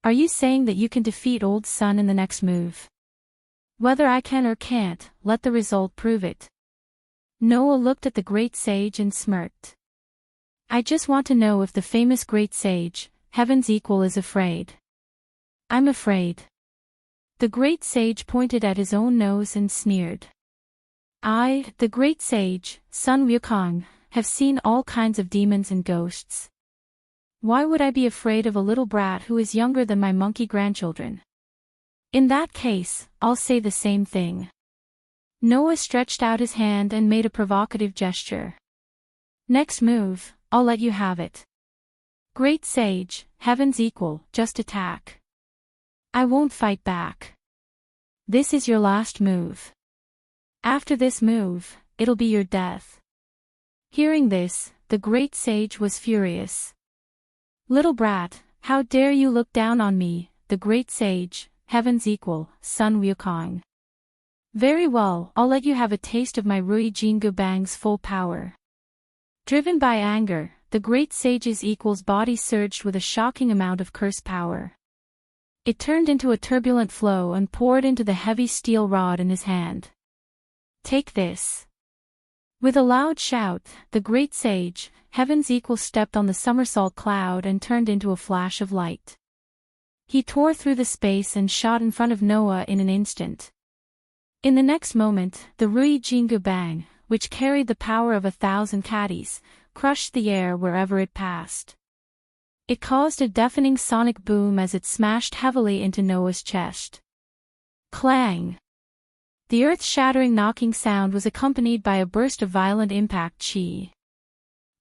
Are you saying that you can defeat old sun in the next move? Whether I can or can't, let the result prove it. Noah looked at the great sage and smirked. I just want to know if the famous great sage, heaven's equal, is afraid. I'm afraid. The great sage pointed at his own nose and sneered. I, the great sage, Sun Wukong, have seen all kinds of demons and ghosts. Why would I be afraid of a little brat who is younger than my monkey grandchildren? In that case, I'll say the same thing. Noah stretched out his hand and made a provocative gesture. Next move, I'll let you have it. Great sage, heaven's equal, just attack. I won't fight back. This is your last move. After this move, it'll be your death. Hearing this, the great sage was furious. Little brat, how dare you look down on me, the great sage, heaven's equal, Sun Wukong. Very well, I'll let you have a taste of my Rui Jingu Bang's full power. Driven by anger, the great sage's equal's body surged with a shocking amount of curse power. It turned into a turbulent flow and poured into the heavy steel rod in his hand. Take this. With a loud shout, the great sage, heaven's equal, stepped on the somersault cloud and turned into a flash of light. He tore through the space and shot in front of Noah in an instant. In the next moment, the Rui Jingu Bang, which carried the power of 1,000 caddies, crushed the air wherever it passed. It caused a deafening sonic boom as it smashed heavily into Noah's chest. Clang! The earth-shattering knocking sound was accompanied by a burst of violent impact chi.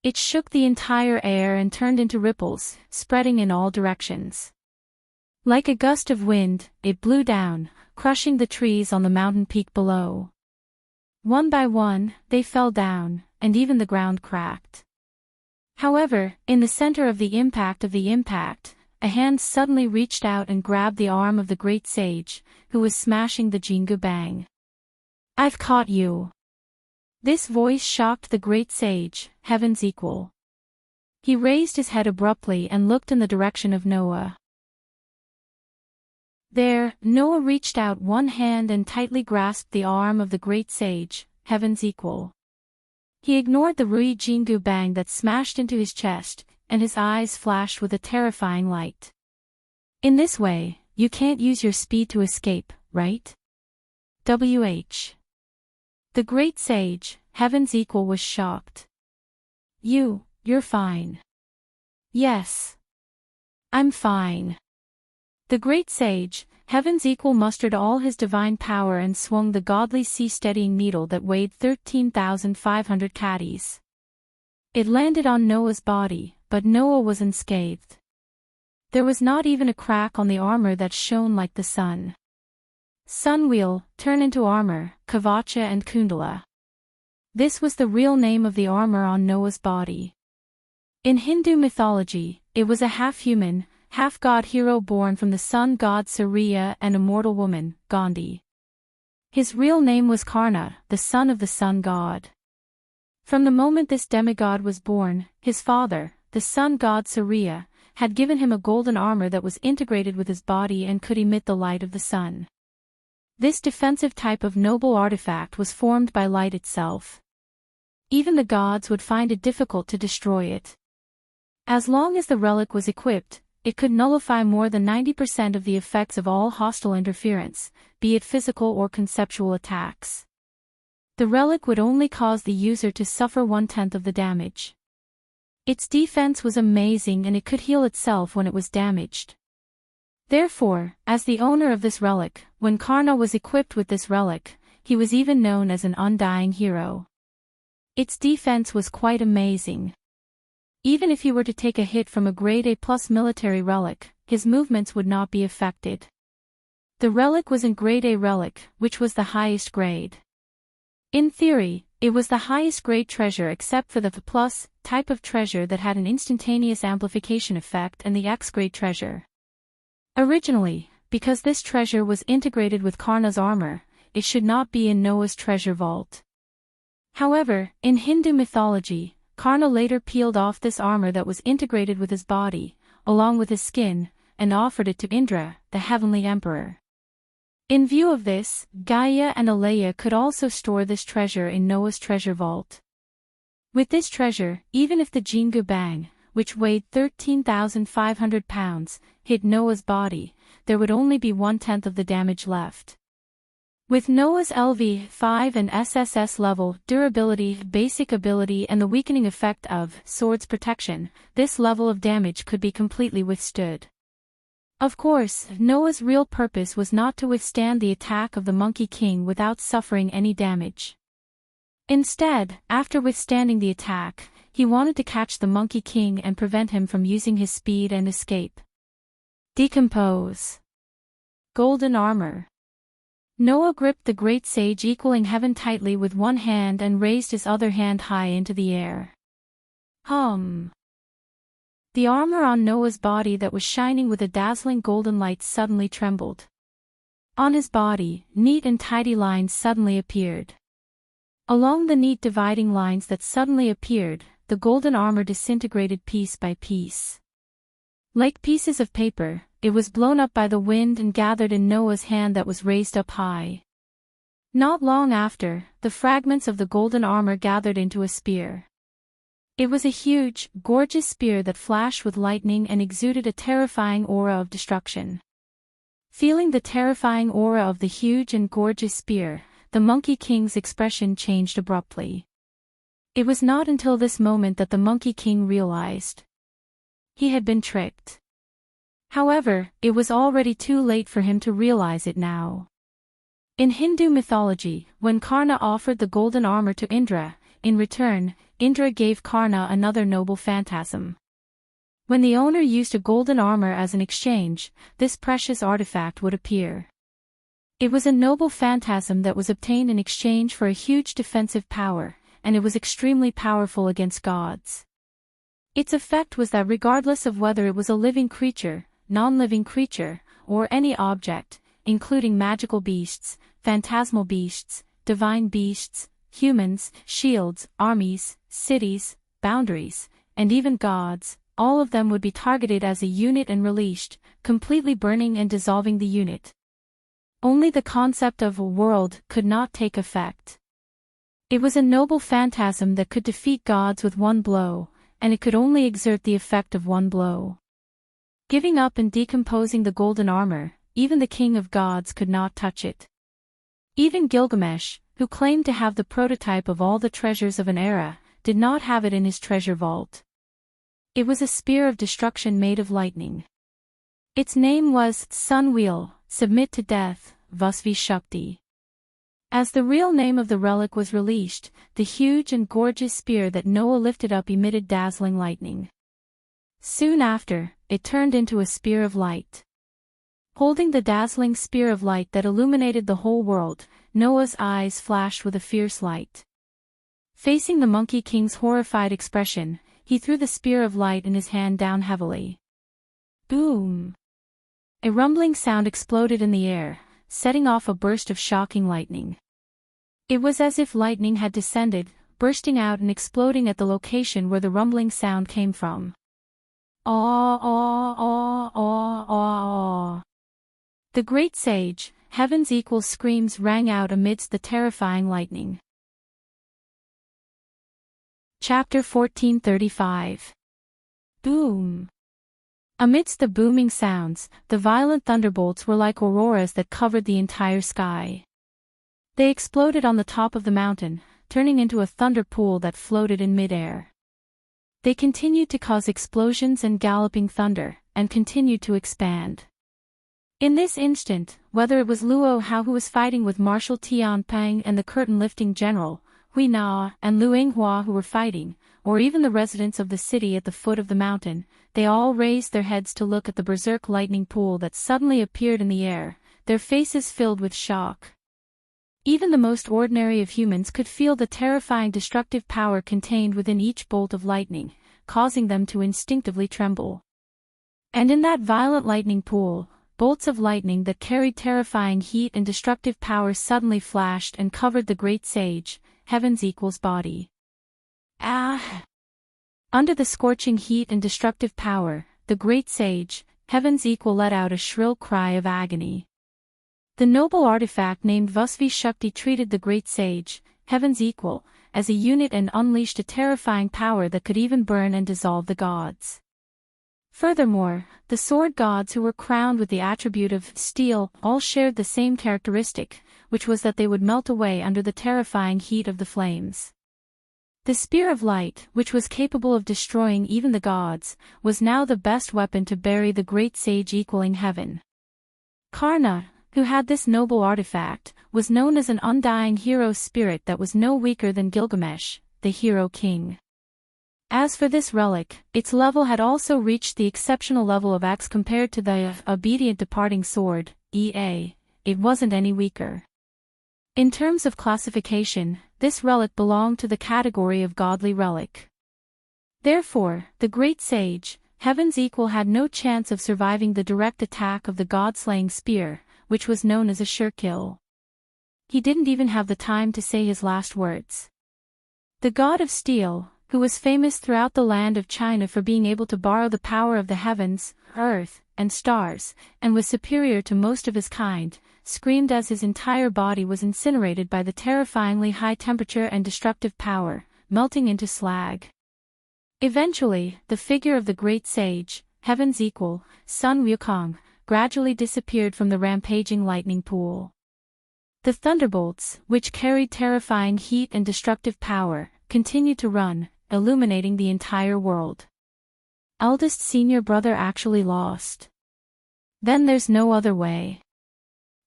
It shook the entire air and turned into ripples, spreading in all directions. Like a gust of wind, it blew down, crushing the trees on the mountain peak below. One by one, they fell down, and even the ground cracked. However, in the center of the impact, a hand suddenly reached out and grabbed the arm of the great sage, who was smashing the Jingu Bang. I've caught you. This voice shocked the great sage, heaven's equal. He raised his head abruptly and looked in the direction of Noah. There, Noah reached out one hand and tightly grasped the arm of the great sage, heaven's equal. He ignored the Rui Jingu Bang that smashed into his chest, and his eyes flashed with a terrifying light. In this way, you can't use your speed to escape, right? WH. The great sage, heaven's equal, was shocked. You're fine. Yes. I'm fine. The great sage, heaven's equal, mustered all his divine power and swung the godly sea-steadying needle that weighed 13,500 caddies. It landed on Noah's body, but Noah was unscathed. There was not even a crack on the armor that shone like the sun. Sunwheel, turn into armor, Kavacha and Kundala. This was the real name of the armor on Noah's body. In Hindu mythology, it was a half-human, half-god hero born from the sun god Surya and a mortal woman, Gandhi. His real name was Karna, the son of the sun god. From the moment this demigod was born, his father, the sun god Surya, had given him a golden armor that was integrated with his body and could emit the light of the sun. This defensive type of noble artifact was formed by light itself. Even the gods would find it difficult to destroy it. As long as the relic was equipped, it could nullify more than 90% of the effects of all hostile interference, be it physical or conceptual attacks. The relic would only cause the user to suffer 1/10 of the damage. Its defense was amazing and it could heal itself when it was damaged. Therefore, as the owner of this relic, when Karna was equipped with this relic, he was even known as an undying hero. Its defense was quite amazing. Even if he were to take a hit from a grade A+ military relic, his movements would not be affected. The relic was in grade A relic, which was the highest grade. In theory, it was the highest grade treasure except for the F+ type of treasure that had an instantaneous amplification effect and the X grade treasure. Originally, because this treasure was integrated with Karna's armor, it should not be in Noah's treasure vault. However, in Hindu mythology, Karna later peeled off this armor that was integrated with his body, along with his skin, and offered it to Indra, the heavenly emperor. In view of this, Gaia and Alaya could also store this treasure in Noah's treasure vault. With this treasure, even if the Jingu Bang, which weighed 13,500 pounds, hit Noah's body, there would only be 1/10 of the damage left. With Noah's LV5 and SSS level durability, basic ability and the weakening effect of sword's protection, this level of damage could be completely withstood. Of course, Noah's real purpose was not to withstand the attack of the Monkey King without suffering any damage. Instead, after withstanding the attack, he wanted to catch the Monkey King and prevent him from using his speed and escape. Decompose. Golden armor. Noah gripped the great sage equaling heaven tightly with one hand and raised his other hand high into the air. The armor on Noah's body that was shining with a dazzling golden light suddenly trembled. On his body, neat and tidy lines suddenly appeared. Along the neat dividing lines that suddenly appeared, the golden armor disintegrated piece by piece. Like pieces of paper, it was blown up by the wind and gathered in Noah's hand that was raised up high. Not long after, the fragments of the golden armor gathered into a spear. It was a huge, gorgeous spear that flashed with lightning and exuded a terrifying aura of destruction. Feeling the terrifying aura of the huge and gorgeous spear, the Monkey King's expression changed abruptly. It was not until this moment that the Monkey King realized he had been tricked. However, it was already too late for him to realize it now. In Hindu mythology, when Karna offered the golden armor to Indra, in return, Indra gave Karna another noble phantasm. When the owner used a golden armor as an exchange, this precious artifact would appear. It was a noble phantasm that was obtained in exchange for a huge defensive power, and it was extremely powerful against gods. Its effect was that regardless of whether it was a living creature, non-living creature, or any object, including magical beasts, phantasmal beasts, divine beasts, humans, shields, armies, cities, boundaries, and even gods, all of them would be targeted as a unit and released, completely burning and dissolving the unit. Only the concept of a world could not take effect. It was a noble phantasm that could defeat gods with one blow, and it could only exert the effect of one blow. Giving up and decomposing the golden armor, even the king of gods could not touch it. Even Gilgamesh, who claimed to have the prototype of all the treasures of an era, did not have it in his treasure vault. It was a spear of destruction made of lightning. Its name was Sun Wheel, Submit to Death, Vasvi Shakti. As the real name of the relic was released, the huge and gorgeous spear that Noah lifted up emitted dazzling lightning. Soon after, it turned into a spear of light. Holding the dazzling spear of light that illuminated the whole world, Noah's eyes flashed with a fierce light. Facing the Monkey King's horrified expression, he threw the spear of light in his hand down heavily. Boom! A rumbling sound exploded in the air, setting off a burst of shocking lightning. It was as if lightning had descended, bursting out and exploding at the location where the rumbling sound came from. Aw, aw, aw, aw, aw, aw. The great sage, heaven's equal screams rang out amidst the terrifying lightning. Chapter 1435. Boom! Amidst the booming sounds, the violent thunderbolts were like auroras that covered the entire sky. They exploded on the top of the mountain, turning into a thunder pool that floated in midair. They continued to cause explosions and galloping thunder, and continued to expand. In this instant, whether it was Luo Hao who was fighting with Marshal Tian Peng and the curtain-lifting general, Hui Na and Lu Yinghua who were fighting, or even the residents of the city at the foot of the mountain, they all raised their heads to look at the berserk lightning pool that suddenly appeared in the air, their faces filled with shock. Even the most ordinary of humans could feel the terrifying destructive power contained within each bolt of lightning, causing them to instinctively tremble. And in that violent lightning pool, bolts of lightning that carried terrifying heat and destructive power suddenly flashed and covered the great sage, Heaven's Equal's body. Ah! Under the scorching heat and destructive power, the great sage, Heaven's Equal let out a shrill cry of agony. The noble artifact named Vasvi Shakti treated the great sage, Heaven's Equal, as a unit and unleashed a terrifying power that could even burn and dissolve the gods. Furthermore, the sword gods who were crowned with the attribute of steel all shared the same characteristic, which was that they would melt away under the terrifying heat of the flames. The spear of light, which was capable of destroying even the gods, was now the best weapon to bury the great sage equaling heaven. Karna, who had this noble artifact, was known as an undying hero spirit that was no weaker than Gilgamesh, the hero king. As for this relic, its level had also reached the exceptional level of X compared to the obedient departing sword, EA. It wasn't any weaker. In terms of classification, this relic belonged to the category of godly relic. Therefore, the great sage, Heaven's Equal, had no chance of surviving the direct attack of the god-slaying spear, which was known as a sure kill. He didn't even have the time to say his last words. The god of steel, who was famous throughout the land of China for being able to borrow the power of the heavens, earth, and stars, and was superior to most of his kind, screamed as his entire body was incinerated by the terrifyingly high temperature and destructive power, melting into slag. Eventually, the figure of the great sage, Heaven's Equal, Sun Wukong, gradually disappeared from the rampaging lightning pool. The thunderbolts, which carried terrifying heat and destructive power, continued to run, illuminating the entire world. Eldest senior brother actually lost. Then there's no other way.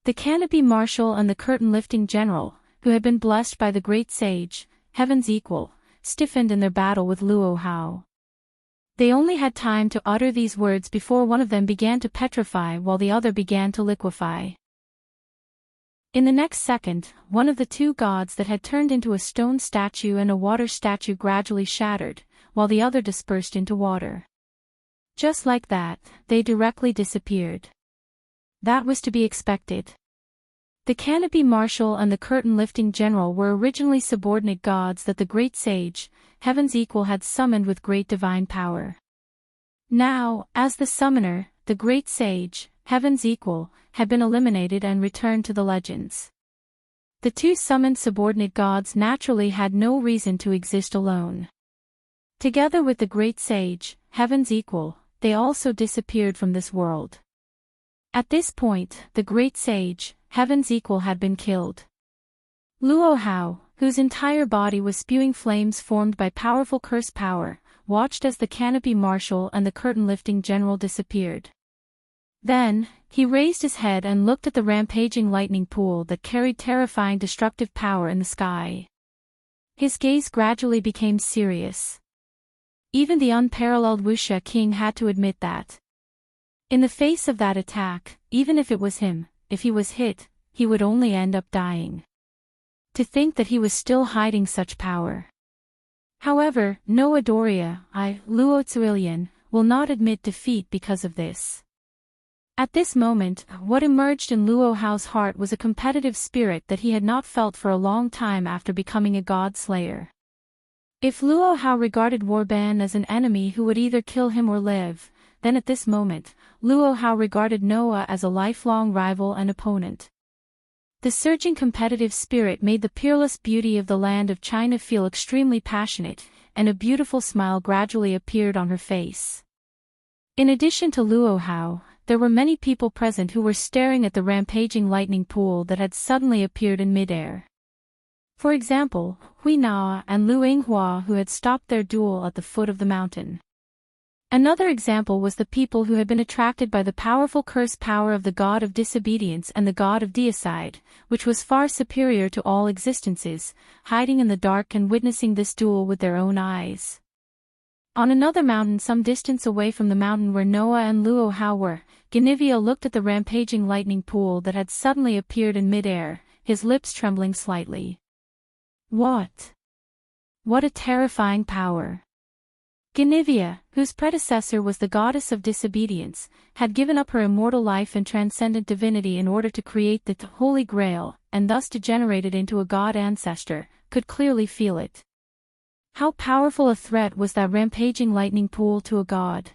The canopy marshal and the curtain-lifting general, who had been blessed by the great sage, Heaven's Equal, stiffened in their battle with Luo Hao. They only had time to utter these words before one of them began to petrify while the other began to liquefy. In the next second, one of the two gods that had turned into a stone statue and a water statue gradually shattered, while the other dispersed into water. Just like that, they directly disappeared. That was to be expected. The canopy marshal and the curtain-lifting general were originally subordinate gods that the great sage, Heaven's Equal, had summoned with great divine power. Now, as the summoner, the great sage, Heaven's Equal, had been eliminated and returned to the legends. The two summoned subordinate gods naturally had no reason to exist alone. Together with the great sage, Heaven's Equal, they also disappeared from this world. At this point, the great sage, Heaven's Equal, had been killed. Luo Hao, whose entire body was spewing flames formed by powerful curse power, watched as the canopy marshal and the curtain-lifting general disappeared. Then, he raised his head and looked at the rampaging lightning pool that carried terrifying destructive power in the sky. His gaze gradually became serious. Even the unparalleled Wuxia king had to admit that. In the face of that attack, even if it was him, if he was hit, he would only end up dying. To think that he was still hiding such power. However, no Adoria, Luo Zuilian, will not admit defeat because of this. At this moment, what emerged in Luo Hao's heart was a competitive spirit that he had not felt for a long time after becoming a god slayer. If Luo Hao regarded Warban as an enemy who would either kill him or live, then at this moment, Luo Hao regarded Noah as a lifelong rival and opponent. The surging competitive spirit made the peerless beauty of the land of China feel extremely passionate, and a beautiful smile gradually appeared on her face. In addition to Luo Hao, there were many people present who were staring at the rampaging lightning pool that had suddenly appeared in midair. For example, Hui Na and Lu Yinghua, who had stopped their duel at the foot of the mountain. Another example was the people who had been attracted by the powerful curse power of the god of disobedience and the god of deicide, which was far superior to all existences, hiding in the dark and witnessing this duel with their own eyes. On another mountain some distance away from the mountain where Noah and Luo Hao were, Ganivia looked at the rampaging lightning pool that had suddenly appeared in midair, his lips trembling slightly. What? What a terrifying power! Ganivia, whose predecessor was the goddess of disobedience, had given up her immortal life and transcendent divinity in order to create the Holy Grail, and thus degenerated into a god ancestor, could clearly feel it. How powerful a threat was that rampaging lightning pool to a god?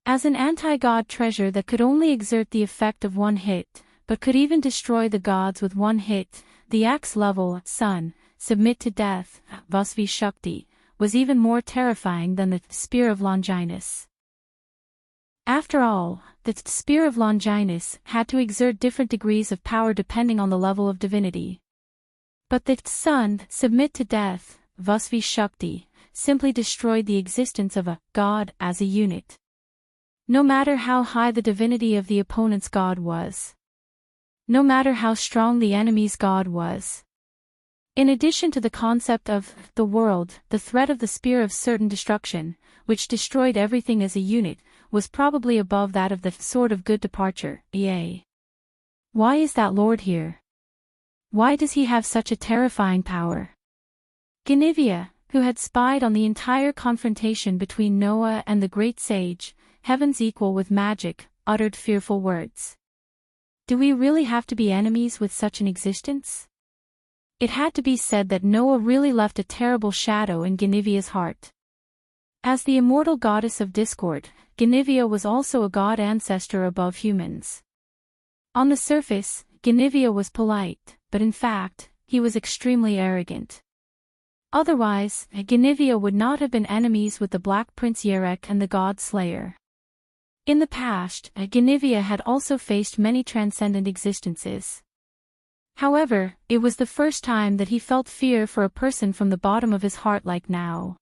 As an anti-god treasure that could only exert the effect of one hit, but could even destroy the gods with one hit, the axe-level sun, submit to death, Vasvi Shakti, was even more terrifying than the spear of Longinus. After all, the spear of Longinus had to exert different degrees of power depending on the level of divinity. But the sun, submit to death, Vasvi Shakti, simply destroyed the existence of a god as a unit. No matter how high the divinity of the opponent's god was. No matter how strong the enemy's god was. In addition to the concept of the world, the threat of the spear of certain destruction, which destroyed everything as a unit, was probably above that of the sword of good departure, e.a. Why is that Lord here? Why does he have such a terrifying power? Ganivia, who had spied on the entire confrontation between Noah and the great sage, heaven's equal with magic, uttered fearful words. Do we really have to be enemies with such an existence? It had to be said that Noah really left a terrible shadow in Genivia's heart. As the immortal goddess of discord, Genivia was also a god ancestor above humans. On the surface, Genivia was polite, but in fact, he was extremely arrogant. Otherwise, Genivia would not have been enemies with the Black Prince Yerek and the God Slayer. In the past, Genivia had also faced many transcendent existences. However, it was the first time that he felt fear for a person from the bottom of his heart like now.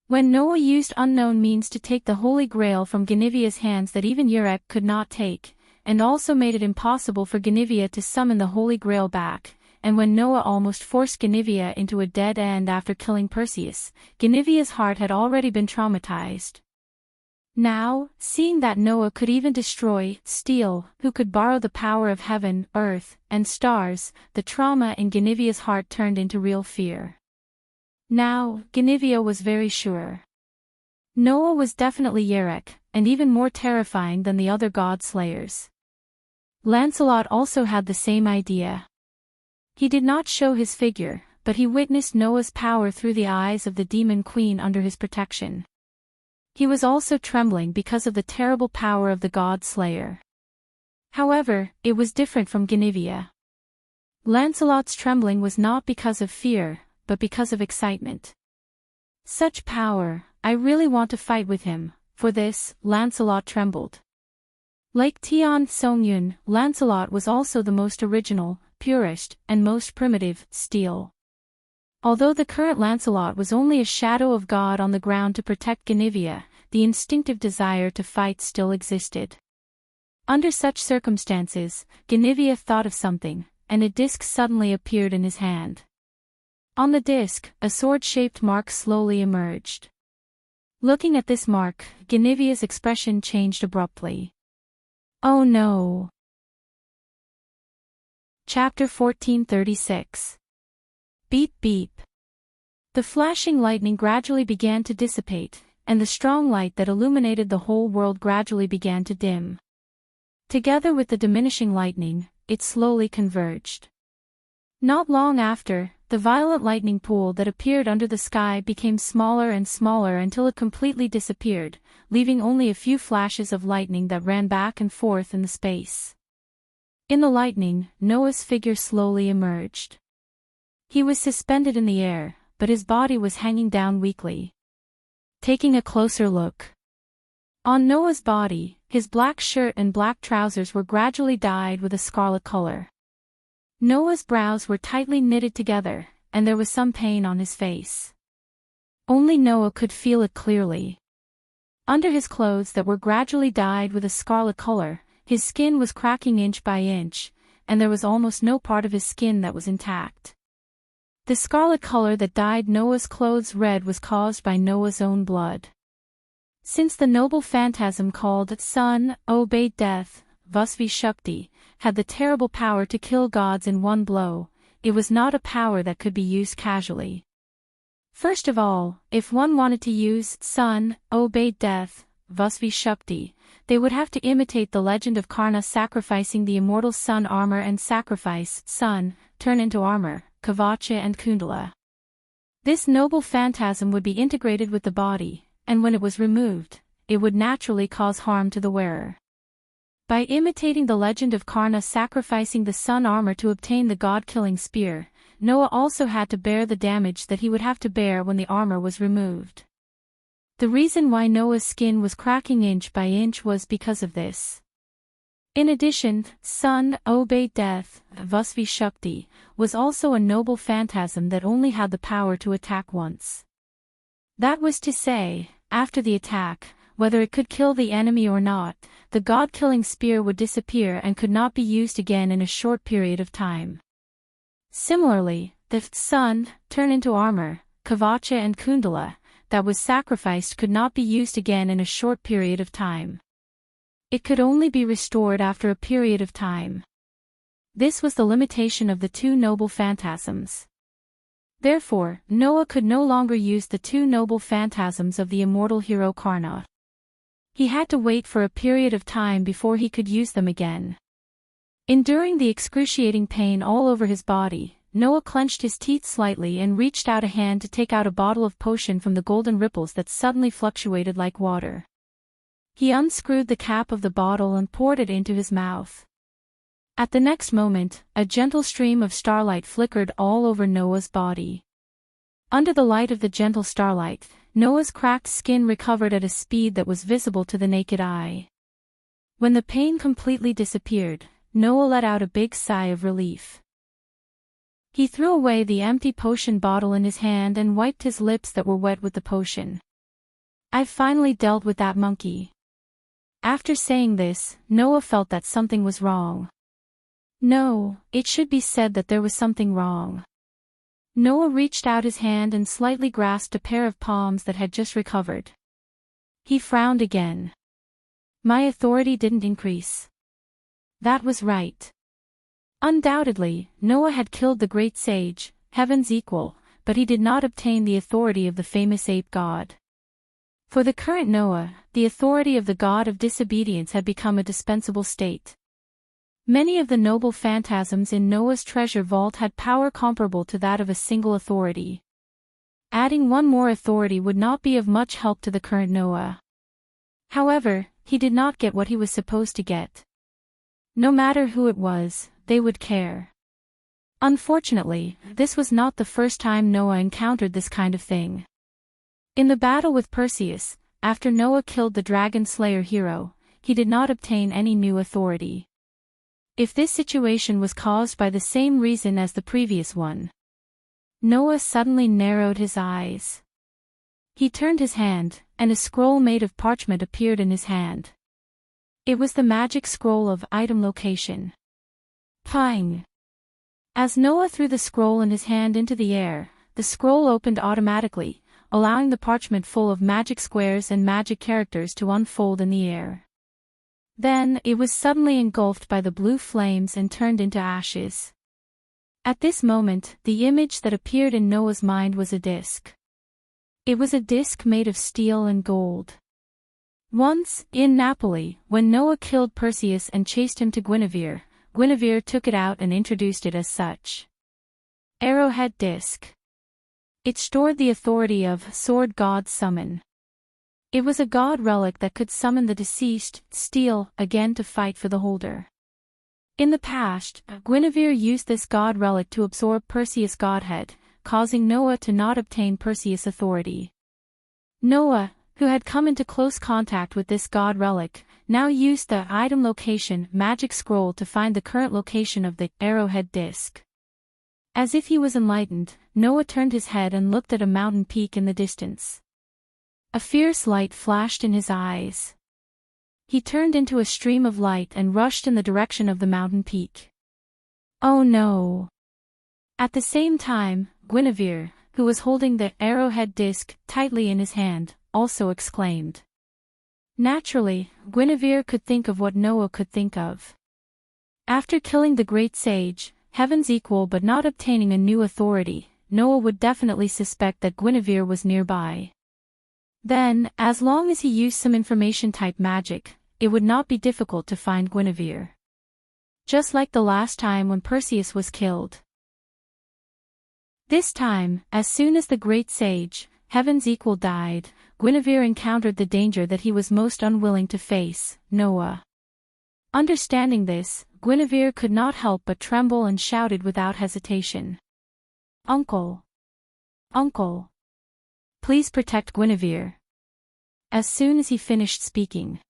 When Noah used unknown means to take the Holy Grail from Genivia's hands that even Yerek could not take, and also made it impossible for Genivia to summon the Holy Grail back, and when Noah almost forced Genivia into a dead end after killing Perseus, Genivia's heart had already been traumatized. Now, seeing that Noah could even destroy, steal, who could borrow the power of heaven, earth, and stars, the trauma in Genivia's heart turned into real fear. Now, Genivia was very sure. Noah was definitely Yerek, and even more terrifying than the other god slayers. Lancelot also had the same idea. He did not show his figure, but he witnessed Noah's power through the eyes of the demon queen under his protection. He was also trembling because of the terrible power of the god slayer. However, it was different from Genivia. Lancelot's trembling was not because of fear, but because of excitement. Such power, I really want to fight with him. For this, Lancelot trembled. Like Tian Songyun, Lancelot was also the most original, purest, and most primitive, steel. Although the current Lancelot was only a shadow of God on the ground to protect Genivia, the instinctive desire to fight still existed. Under such circumstances, Genivia thought of something, and a disc suddenly appeared in his hand. On the disc, a sword-shaped mark slowly emerged. Looking at this mark, Genivia's expression changed abruptly. Oh no! Chapter 1436. Beep beep. The flashing lightning gradually began to dissipate, and the strong light that illuminated the whole world gradually began to dim. Together with the diminishing lightning, it slowly converged. Not long after, the violet lightning pool that appeared under the sky became smaller and smaller until it completely disappeared, leaving only a few flashes of lightning that ran back and forth in the space. In the lightning, Noah's figure slowly emerged. He was suspended in the air, but his body was hanging down weakly. Taking a closer look, On Noah's body, his black shirt and black trousers were gradually dyed with a scarlet color. Noah's brows were tightly knitted together, and there was some pain on his face. Only Noah could feel it clearly. Under his clothes that were gradually dyed with a scarlet color, his skin was cracking inch by inch, and there was almost no part of his skin that was intact. The scarlet color that dyed Noah's clothes red was caused by Noah's own blood. Since the noble phantasm called Sun, obeyed death, Vasvi Shakti, had the terrible power to kill gods in one blow, it was not a power that could be used casually. First of all, if one wanted to use Sun, obeyed death, Vasvi Shakti, they would have to imitate the legend of Karna sacrificing the immortal sun armor and sacrifice Sun, turn into armor, Kavacha and Kundala. This noble phantasm would be integrated with the body, and when it was removed, it would naturally cause harm to the wearer. By imitating the legend of Karna sacrificing the sun armor to obtain the god-killing spear, Noah also had to bear the damage that he would have to bear when the armor was removed. The reason why Noah's skin was cracking inch by inch was because of this. In addition, Sun, obeyed death, Vasvi Shakti, was also a noble phantasm that only had the power to attack once. That was to say, after the attack, whether it could kill the enemy or not, the god-killing spear would disappear and could not be used again in a short period of time. Similarly, the Sun, turn into armor, Kavacha and Kundala, that was sacrificed could not be used again in a short period of time. It could only be restored after a period of time. This was the limitation of the two noble phantasms. Therefore, Noah could no longer use the two noble phantasms of the immortal hero Karna. He had to wait for a period of time before he could use them again. Enduring the excruciating pain all over his body, Noah clenched his teeth slightly and reached out a hand to take out a bottle of potion from the golden ripples that suddenly fluctuated like water. He unscrewed the cap of the bottle and poured it into his mouth. At the next moment, a gentle stream of starlight flickered all over Noah's body. Under the light of the gentle starlight, Noah's cracked skin recovered at a speed that was visible to the naked eye. When the pain completely disappeared, Noah let out a big sigh of relief. He threw away the empty potion bottle in his hand and wiped his lips that were wet with the potion. "I've finally dealt with that monkey." After saying this, Noah felt that something was wrong. No, it should be said that there was something wrong. Noah reached out his hand and slightly grasped a pair of palms that had just recovered. He frowned again. My authority didn't increase. That was right. Undoubtedly, Noah had killed the great sage, heaven's equal, but he did not obtain the authority of the famous ape god. For the current Noah, the authority of the god of disobedience had become a dispensable state. Many of the noble phantasms in Noah's treasure vault had power comparable to that of a single authority. Adding one more authority would not be of much help to the current Noah. However, he did not get what he was supposed to get. No matter who it was, they would care. Unfortunately, this was not the first time Noah encountered this kind of thing. In the battle with Perseus, after Noah killed the dragon slayer hero, he did not obtain any new authority. If this situation was caused by the same reason as the previous one. Noah suddenly narrowed his eyes. He turned his hand, and a scroll made of parchment appeared in his hand. It was the magic scroll of item location. Ping! As Noah threw the scroll in his hand into the air, the scroll opened automatically, allowing the parchment full of magic squares and magic characters to unfold in the air. Then, it was suddenly engulfed by the blue flames and turned into ashes. At this moment, the image that appeared in Noah's mind was a disc. It was a disc made of steel and gold. Once, in Napoli, when Noah killed Perseus and chased him to Guinevere, Guinevere took it out and introduced it as such. Arrowhead disc. It stored the authority of sword god summon. It was a god relic that could summon the deceased, still, again to fight for the holder. In the past, Guinevere used this god relic to absorb Perseus' godhead, causing Noah to not obtain Perseus' authority. Noah, who had come into close contact with this god relic, now used the item location magic scroll to find the current location of the arrowhead disc. As if he was enlightened, Noah turned his head and looked at a mountain peak in the distance. A fierce light flashed in his eyes. He turned into a stream of light and rushed in the direction of the mountain peak. Oh no! At the same time, Guinevere, who was holding the arrowhead disc tightly in his hand, also exclaimed. Naturally, Guinevere could think of what Noah could think of. After killing the great sage, heaven's equal but not obtaining a new authority, Noah would definitely suspect that Guinevere was nearby. Then, as long as he used some information-type magic, it would not be difficult to find Guinevere. Just like the last time when Perseus was killed. This time, as soon as the great sage, heaven's equal, died, Guinevere encountered the danger that he was most unwilling to face, Noah. Understanding this, Guinevere could not help but tremble and shouted without hesitation. Uncle! Uncle! Please protect Guinevere. As soon as he finished speaking.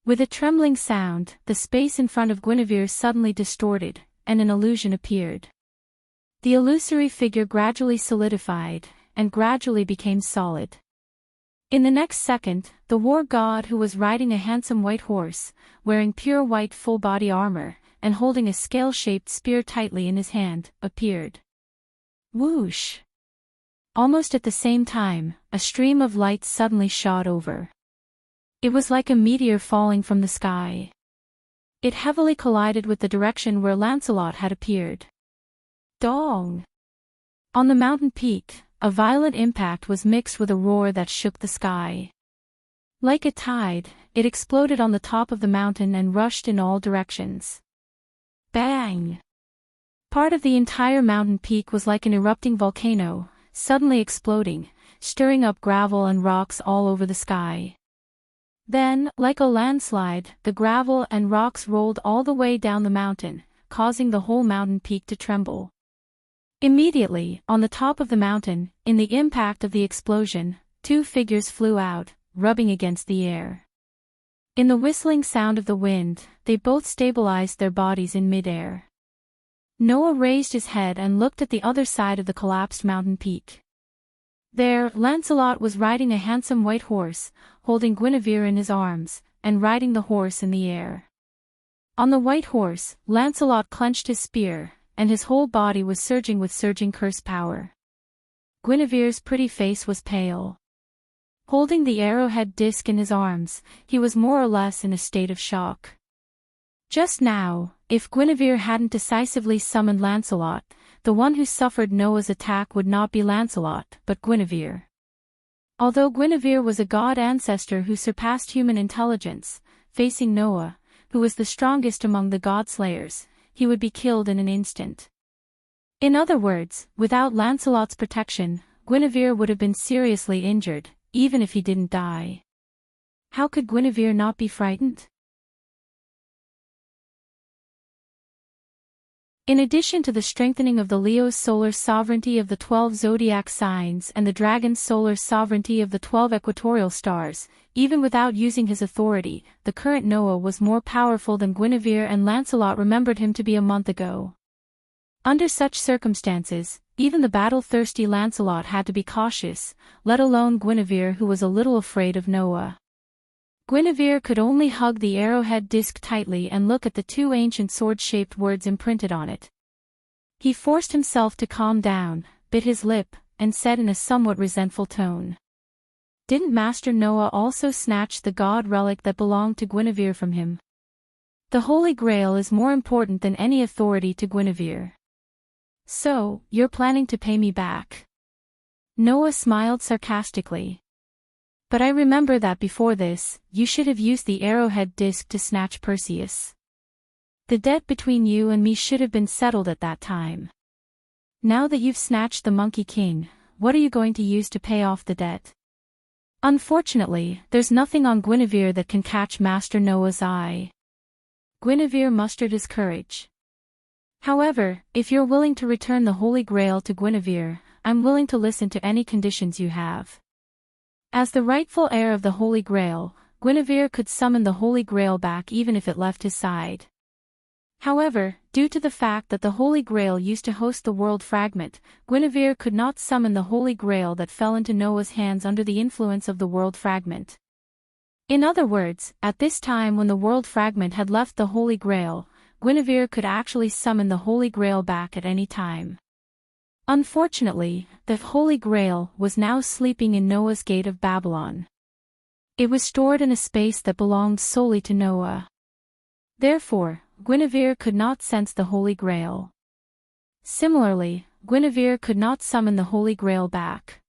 With a trembling sound, the space in front of Guinevere suddenly distorted, and an illusion appeared. The illusory figure gradually solidified, and gradually became solid. In the next second, the war god who was riding a handsome white horse, wearing pure white full-body armor, and holding a scale-shaped spear tightly in his hand, appeared. Whoosh! Almost at the same time, a stream of light suddenly shot over. It was like a meteor falling from the sky. It heavily collided with the direction where Lancelot had appeared. Dong! On the mountain peak, a violent impact was mixed with a roar that shook the sky. Like a tide, it exploded on the top of the mountain and rushed in all directions. Bang! Part of the entire mountain peak was like an erupting volcano, suddenly exploding, stirring up gravel and rocks all over the sky. Then, like a landslide, the gravel and rocks rolled all the way down the mountain, causing the whole mountain peak to tremble. Immediately, on the top of the mountain, in the impact of the explosion, two figures flew out, rubbing against the air. In the whistling sound of the wind, they both stabilized their bodies in mid-air. Noah raised his head and looked at the other side of the collapsed mountain peak. There, Lancelot was riding a handsome white horse, holding Guinevere in his arms, and riding the horse in the air. On the white horse, Lancelot clenched his spear, and his whole body was surging with surging curse power. Guinevere's pretty face was pale. Holding the arrowhead disc in his arms, he was more or less in a state of shock. Just now, if Guinevere hadn't decisively summoned Lancelot, the one who suffered Noah's attack would not be Lancelot, but Guinevere. Although Guinevere was a god ancestor who surpassed human intelligence, facing Noah, who was the strongest among the god-slayers, he would be killed in an instant. In other words, without Lancelot's protection, Guinevere would have been seriously injured, even if he didn't die. How could Guinevere not be frightened? In addition to the strengthening of the Leo's solar sovereignty of the 12 zodiac signs and the dragon's solar sovereignty of the 12 equatorial stars, even without using his authority, the current Noah was more powerful than Guinevere, and Lancelot remembered him to be a month ago. Under such circumstances, even the battle-thirsty Lancelot had to be cautious, let alone Guinevere, who was a little afraid of Noah. Guinevere could only hug the arrowhead disc tightly and look at the two ancient sword-shaped words imprinted on it. He forced himself to calm down, bit his lip, and said in a somewhat resentful tone. Didn't Master Noah also snatch the god relic that belonged to Guinevere from him? The Holy Grail is more important than any authority to Guinevere. So, you're planning to pay me back? Noah smiled sarcastically. But I remember that before this, you should have used the arrowhead disc to snatch Perseus. The debt between you and me should have been settled at that time. Now that you've snatched the Monkey King, what are you going to use to pay off the debt? Unfortunately, there's nothing on Guinevere that can catch Master Noah's eye. Guinevere mustered his courage. However, if you're willing to return the Holy Grail to Guinevere, I'm willing to listen to any conditions you have. As the rightful heir of the Holy Grail, Guinevere could summon the Holy Grail back even if it left his side. However, due to the fact that the Holy Grail used to host the world fragment, Guinevere could not summon the Holy Grail that fell into Noah's hands under the influence of the world fragment. In other words, at this time when the world fragment had left the Holy Grail, Guinevere could actually summon the Holy Grail back at any time. Unfortunately, the Holy Grail was now sleeping in Noah's Gate of Babylon. It was stored in a space that belonged solely to Noah. Therefore, Guinevere could not sense the Holy Grail. Similarly, Guinevere could not summon the Holy Grail back.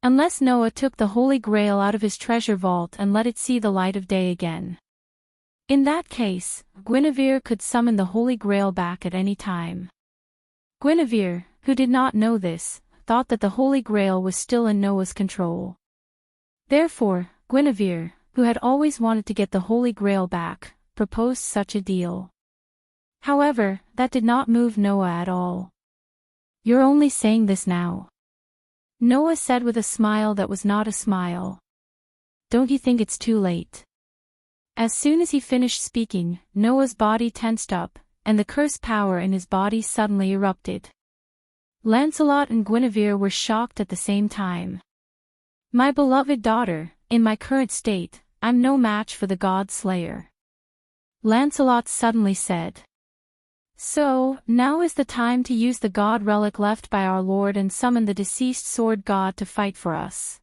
Unless Noah took the Holy Grail out of his treasure vault and let it see the light of day again. In that case, Guinevere could summon the Holy Grail back at any time. Guinevere, who did not know this, thought that the Holy Grail was still in Noah's control. Therefore, Guinevere, who had always wanted to get the Holy Grail back, proposed such a deal. However, that did not move Noah at all. "You're only saying this now," Noah said with a smile that was not a smile. "Don't you think it's too late?" As soon as he finished speaking, Noah's body tensed up, and the curse power in his body suddenly erupted. Lancelot and Guinevere were shocked at the same time. "My beloved daughter, in my current state, I'm no match for the God Slayer," Lancelot suddenly said. "So, now is the time to use the god relic left by our Lord and summon the deceased sword god to fight for us."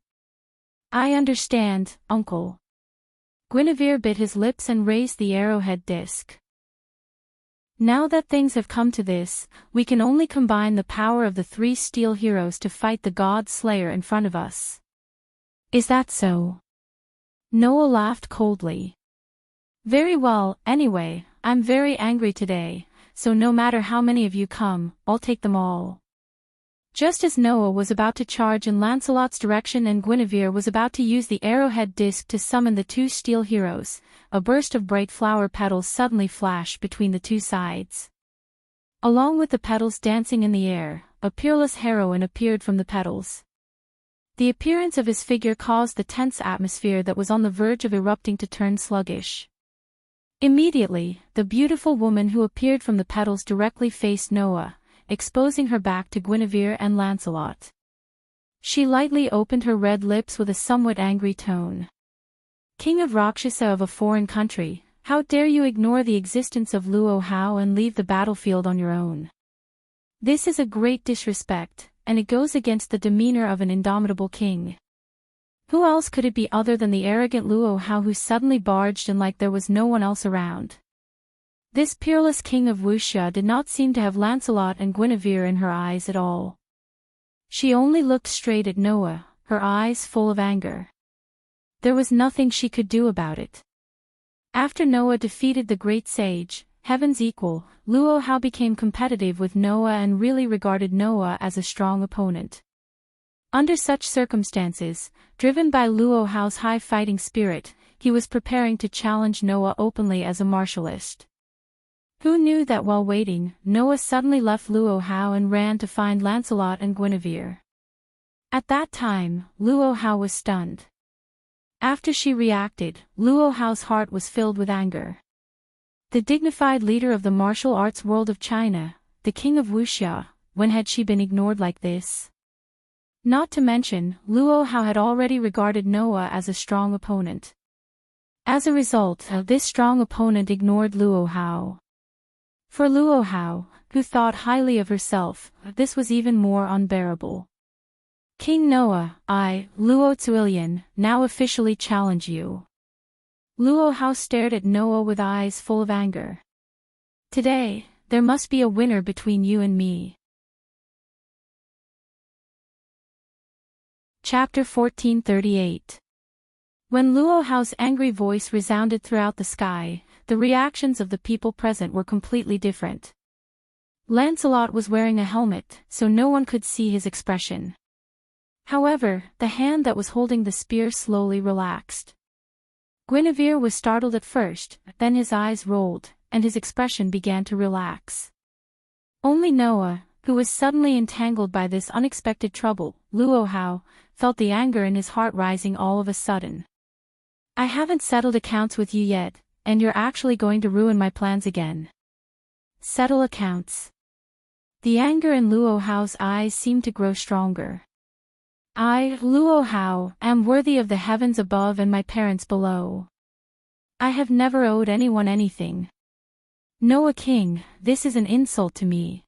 "I understand, uncle." Guinevere bit his lips and raised the arrowhead disc. "Now that things have come to this, we can only combine the power of the three steel heroes to fight the god Slayer in front of us." "Is that so?" Noah laughed coldly. "Very well, anyway, I'm very angry today, so no matter how many of you come, I'll take them all." Just as Noah was about to charge in Lancelot's direction and Guinevere was about to use the arrowhead disc to summon the two steel heroes, a burst of bright flower petals suddenly flashed between the two sides. Along with the petals dancing in the air, a peerless heroine appeared from the petals. The appearance of his figure caused the tense atmosphere that was on the verge of erupting to turn sluggish. Immediately, the beautiful woman who appeared from the petals directly faced Noah, exposing her back to Guinevere and Lancelot. She lightly opened her red lips with a somewhat angry tone. "King of Rakshasa of a foreign country, how dare you ignore the existence of Luo Hao and leave the battlefield on your own? This is a great disrespect, and it goes against the demeanor of an indomitable king." Who else could it be other than the arrogant Luo Hao who suddenly barged in like there was no one else around? This peerless king of Wuxia did not seem to have Lancelot and Guinevere in her eyes at all. She only looked straight at Noah, her eyes full of anger. There was nothing she could do about it. After Noah defeated the great sage, heaven's equal, Luo Hao became competitive with Noah and really regarded Noah as a strong opponent. Under such circumstances, driven by Luo Hao's high fighting spirit, he was preparing to challenge Noah openly as a martialist. Who knew that while waiting, Noah suddenly left Luo Hao and ran to find Lancelot and Guinevere. At that time, Luo Hao was stunned. After she reacted, Luo Hao's heart was filled with anger. The dignified leader of the martial arts world of China, the king of Wuxia, when had she been ignored like this? Not to mention, Luo Hao had already regarded Noah as a strong opponent. As a result, this strong opponent ignored Luo Hao. For Luo Hao, who thought highly of herself, this was even more unbearable. "King Noah, I, Luo Zuilian, now officially challenge you." Luo Hao stared at Noah with eyes full of anger. "Today, there must be a winner between you and me." Chapter 1438. When Luo Hao's angry voice resounded throughout the sky, the reactions of the people present were completely different. Lancelot was wearing a helmet, so no one could see his expression. However, the hand that was holding the spear slowly relaxed. Guinevere was startled at first, then his eyes rolled, and his expression began to relax. Only Noah, who was suddenly entangled by this unexpected trouble, Luo Hao, felt the anger in his heart rising all of a sudden. I haven't settled accounts with you yet, and you're actually going to ruin my plans again. Settle accounts. The anger in Luo Hao's eyes seemed to grow stronger. I, Luo Hao, am worthy of the heavens above and my parents below. I have never owed anyone anything. Noah King, this is an insult to me.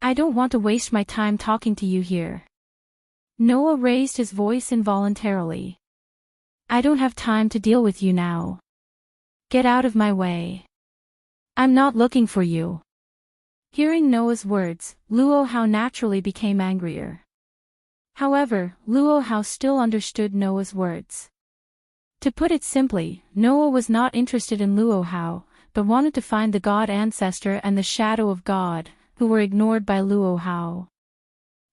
I don't want to waste my time talking to you here. Noah raised his voice involuntarily. I don't have time to deal with you now. Get out of my way. I'm not looking for you. Hearing Noah's words, Luo Hao naturally became angrier. However, Luo Hao still understood Noah's words. To put it simply, Noah was not interested in Luo Hao, but wanted to find the God ancestor and the shadow of God, who were ignored by Luo Hao.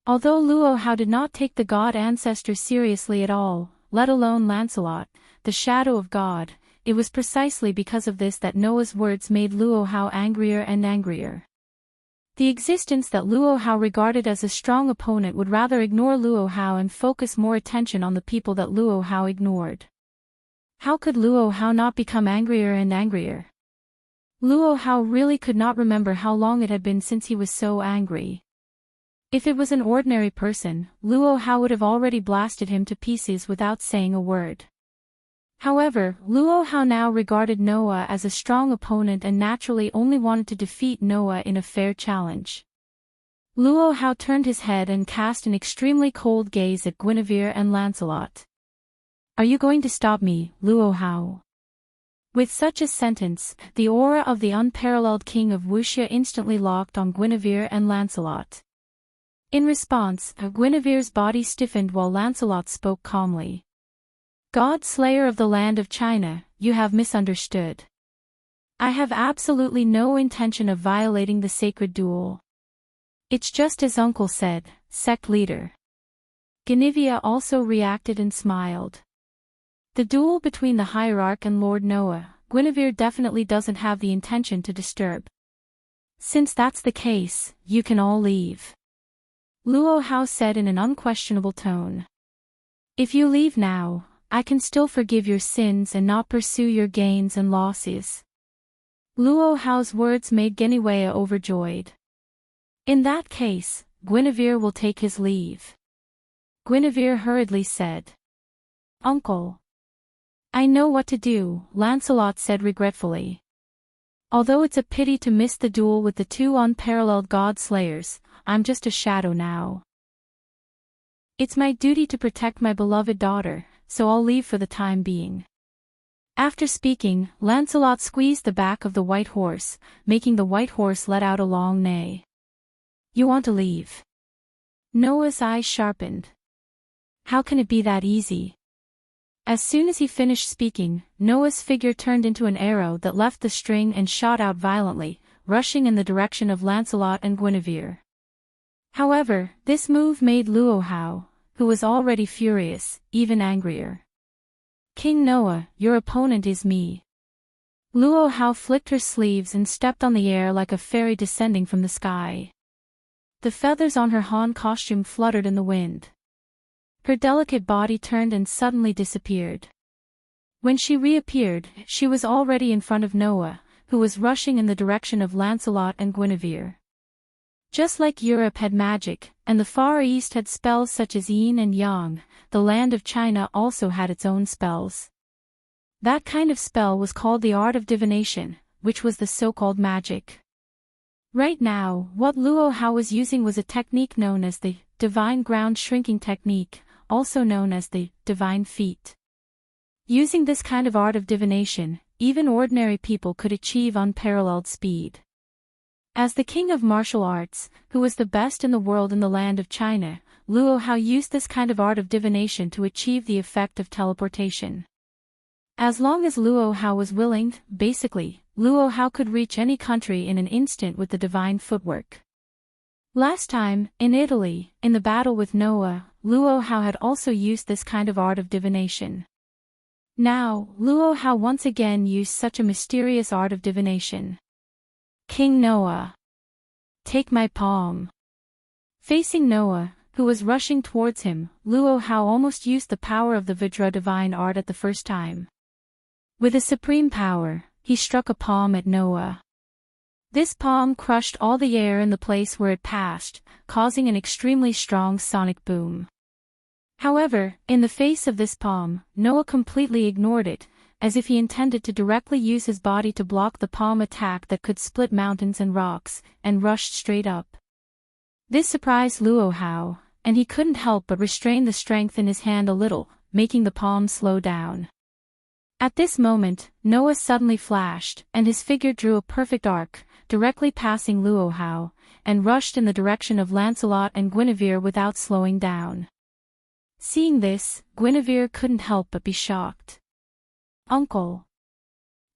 Although Luo Hao did not take the God ancestor seriously at all, let alone Lancelot, the shadow of God, it was precisely because of this that Noah's words made Luo Hao angrier and angrier. The existence that Luo Hao regarded as a strong opponent would rather ignore Luo Hao and focus more attention on the people that Luo Hao ignored. How could Luo Hao not become angrier and angrier? Luo Hao really could not remember how long it had been since he was so angry. If it was an ordinary person, Luo Hao would have already blasted him to pieces without saying a word. However, Luo Hao now regarded Noah as a strong opponent and naturally only wanted to defeat Noah in a fair challenge. Luo Hao turned his head and cast an extremely cold gaze at Guinevere and Lancelot. Are you going to stop me, Luo Hao? With such a sentence, the aura of the unparalleled king of Wuxia instantly locked on Guinevere and Lancelot. In response, Guinevere's body stiffened while Lancelot spoke calmly. God Slayer of the land of China, you have misunderstood. I have absolutely no intention of violating the sacred duel. It's just as Uncle said, sect leader. Guinevere also reacted and smiled. The duel between the hierarch and Lord Noah, Guinevere definitely doesn't have the intention to disturb. Since that's the case, you can all leave. Luo Hao said in an unquestionable tone. If you leave now, I can still forgive your sins and not pursue your gains and losses. Luo Hao's words made Guinevere overjoyed. In that case, Guinevere will take his leave. Guinevere hurriedly said. Uncle. I know what to do, Lancelot said regretfully. Although it's a pity to miss the duel with the two unparalleled god slayers, I'm just a shadow now. It's my duty to protect my beloved daughter, so I'll leave for the time being. After speaking, Lancelot squeezed the back of the white horse, making the white horse let out a long neigh. You want to leave? Noah's eyes sharpened. How can it be that easy? As soon as he finished speaking, Noah's figure turned into an arrow that left the string and shot out violently, rushing in the direction of Lancelot and Guinevere. However, this move made Luo Hao, who was already furious, even angrier. King Noah, your opponent is me. Luo Hao flicked her sleeves and stepped on the air like a fairy descending from the sky. The feathers on her Han costume fluttered in the wind. Her delicate body turned and suddenly disappeared. When she reappeared, she was already in front of Noah, who was rushing in the direction of Lancelot and Guinevere. Just like Europe had magic, and the Far East had spells such as yin and yang, the land of China also had its own spells. That kind of spell was called the art of divination, which was the so-called magic. Right now, what Luo Hao was using was a technique known as the divine ground shrinking technique, also known as the divine feat. Using this kind of art of divination, even ordinary people could achieve unparalleled speed. As the king of martial arts, who was the best in the world in the land of China, Luo Hao used this kind of art of divination to achieve the effect of teleportation. As long as Luo Hao was willing, basically, Luo Hao could reach any country in an instant with the divine footwork. Last time, in Italy, in the battle with Noah, Luo Hao had also used this kind of art of divination. Now, Luo Hao once again used such a mysterious art of divination. King Noah. Take my palm. Facing Noah, who was rushing towards him, Luo Hao almost used the power of the Vajra divine art at the first time. With a supreme power, he struck a palm at Noah. This palm crushed all the air in the place where it passed, causing an extremely strong sonic boom. However, in the face of this palm, Noah completely ignored it, as if he intended to directly use his body to block the palm attack that could split mountains and rocks, and rushed straight up. This surprised Luo Hao, and he couldn't help but restrain the strength in his hand a little, making the palm slow down. At this moment, Noah suddenly flashed, and his figure drew a perfect arc, directly passing Luo Hao, and rushed in the direction of Lancelot and Guinevere without slowing down. Seeing this, Guinevere couldn't help but be shocked. "Uncle!"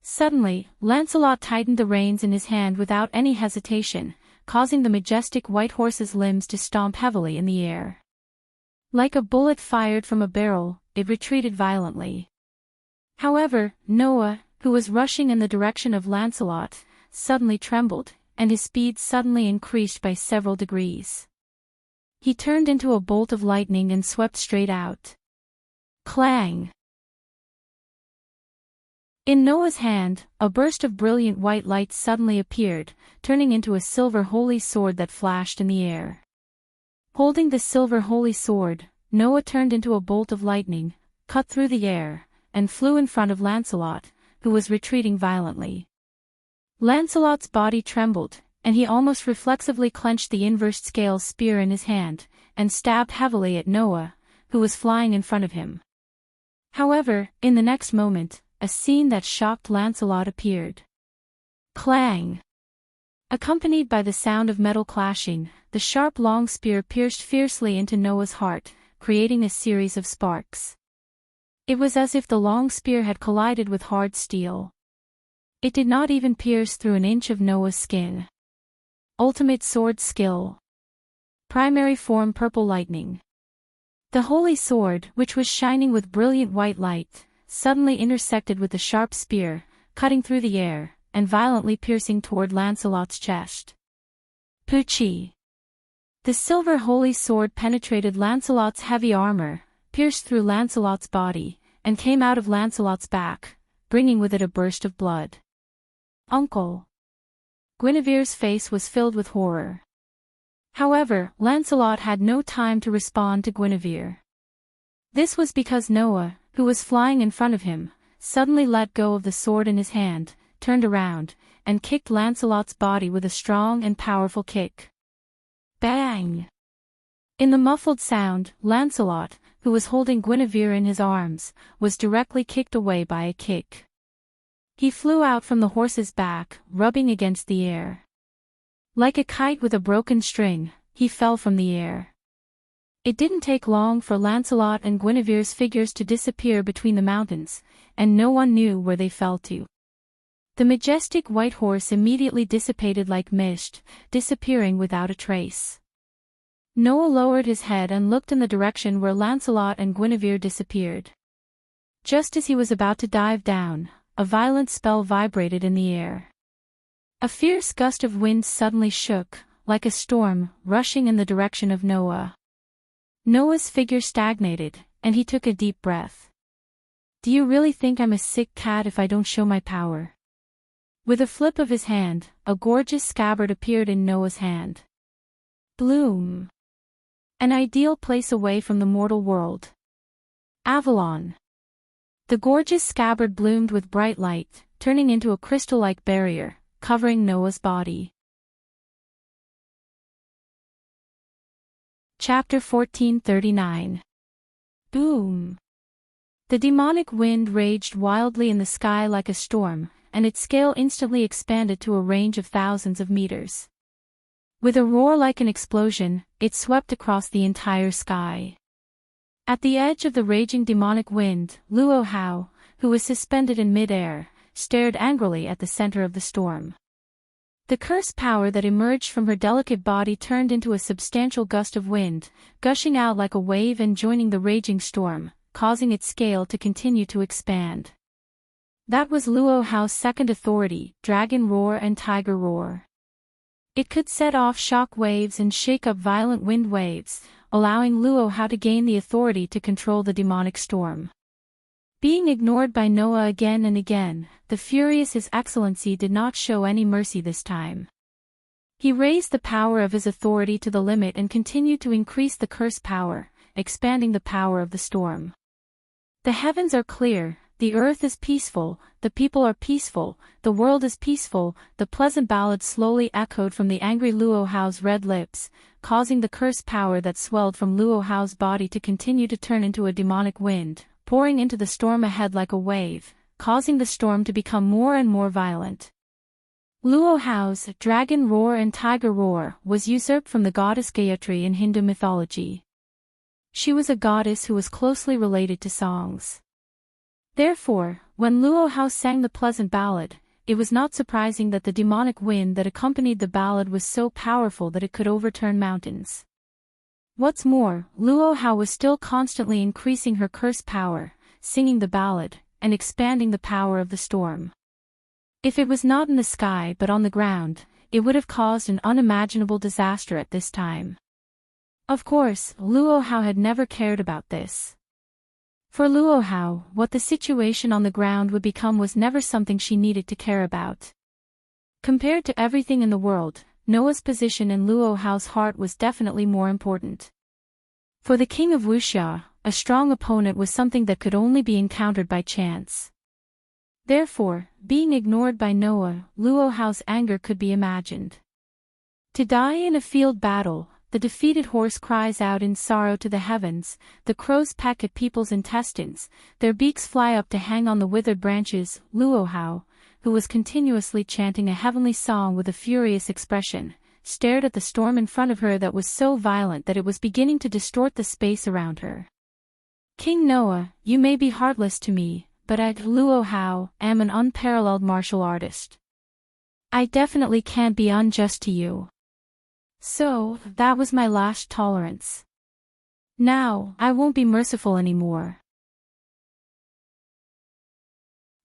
Suddenly, Lancelot tightened the reins in his hand without any hesitation, causing the majestic white horse's limbs to stomp heavily in the air. Like a bullet fired from a barrel, it retreated violently. However, Noah, who was rushing in the direction of Lancelot, suddenly trembled, and his speed suddenly increased by several degrees. He turned into a bolt of lightning and swept straight out. Clang! In Noah's hand, a burst of brilliant white light suddenly appeared, turning into a silver holy sword that flashed in the air. Holding the silver holy sword, Noah turned into a bolt of lightning, cut through the air, and flew in front of Lancelot, who was retreating violently. Lancelot's body trembled, and he almost reflexively clenched the inversed scale spear in his hand, and stabbed heavily at Noah, who was flying in front of him. However, in the next moment, a scene that shocked Lancelot appeared. Clang! Accompanied by the sound of metal clashing, the sharp long spear pierced fiercely into Noah's heart, creating a series of sparks. It was as if the long spear had collided with hard steel. It did not even pierce through an inch of Noah's skin. Ultimate sword skill. Primary form purple lightning. The holy sword, which was shining with brilliant white light, suddenly intersected with the sharp spear, cutting through the air, and violently piercing toward Lancelot's chest. Poochie! The silver holy sword penetrated Lancelot's heavy armor, pierced through Lancelot's body, and came out of Lancelot's back, bringing with it a burst of blood. Uncle! Guinevere's face was filled with horror. However, Lancelot had no time to respond to Guinevere. This was because Noah, who was flying in front of him, suddenly let go of the sword in his hand, turned around, and kicked Lancelot's body with a strong and powerful kick. Bang! In the muffled sound, Lancelot, who was holding Guinevere in his arms, was directly kicked away by a kick. He flew out from the horse's back, rubbing against the air. Like a kite with a broken string, he fell from the air. It didn't take long for Lancelot and Guinevere's figures to disappear between the mountains, and no one knew where they fell to. The majestic white horse immediately dissipated like mist, disappearing without a trace. Noah lowered his head and looked in the direction where Lancelot and Guinevere disappeared. Just as he was about to dive down, a violent spell vibrated in the air. A fierce gust of wind suddenly shook, like a storm, rushing in the direction of Noah. Noah's figure stagnated, and he took a deep breath. "Do you really think I'm a sick cat if I don't show my power?" With a flip of his hand, a gorgeous scabbard appeared in Noah's hand. Bloom! An ideal place away from the mortal world. Avalon! The gorgeous scabbard bloomed with bright light, turning into a crystal-like barrier, covering Noah's body. Chapter 1439. Boom! The demonic wind raged wildly in the sky like a storm, and its scale instantly expanded to a range of thousands of meters. With a roar like an explosion, it swept across the entire sky. At the edge of the raging demonic wind, Luo Hao, who was suspended in mid-air, stared angrily at the center of the storm. The cursed power that emerged from her delicate body turned into a substantial gust of wind, gushing out like a wave and joining the raging storm, causing its scale to continue to expand. That was Luo Hao's second authority, Dragon Roar and Tiger Roar. It could set off shock waves and shake up violent wind waves, allowing Luo Hao to gain the authority to control the demonic storm. Being ignored by Noah again and again, the furious His Excellency did not show any mercy this time. He raised the power of his authority to the limit and continued to increase the curse power, expanding the power of the storm. The heavens are clear, the earth is peaceful, the people are peaceful, the world is peaceful. The pleasant ballad slowly echoed from the angry Luo Hao's red lips, causing the curse power that swelled from Luo Hao's body to continue to turn into a demonic wind, pouring into the storm ahead like a wave, causing the storm to become more and more violent. Luo Hao's dragon roar and tiger roar was usurped from the goddess Gayatri in Hindu mythology. She was a goddess who was closely related to songs. Therefore, when Luo Hao sang the pleasant ballad, it was not surprising that the demonic wind that accompanied the ballad was so powerful that it could overturn mountains. What's more, Luo Hao was still constantly increasing her curse power, singing the ballad, and expanding the power of the storm. If it was not in the sky but on the ground, it would have caused an unimaginable disaster at this time. Of course, Luo Hao had never cared about this. For Luo Hao, what the situation on the ground would become was never something she needed to care about. Compared to everything in the world, Noah's position in Luo Hao's heart was definitely more important. For the king of Wuxia, a strong opponent was something that could only be encountered by chance. Therefore, being ignored by Noah, Luo Hao's anger could be imagined. To die in a field battle, the defeated horse cries out in sorrow to the heavens, the crows peck at people's intestines, their beaks fly up to hang on the withered branches. Luo Hao, who was continuously chanting a heavenly song with a furious expression, stared at the storm in front of her that was so violent that it was beginning to distort the space around her. King Noah, you may be heartless to me, but I, Luo Hao, am an unparalleled martial artist. I definitely can't be unjust to you. So, that was my last tolerance. Now, I won't be merciful anymore.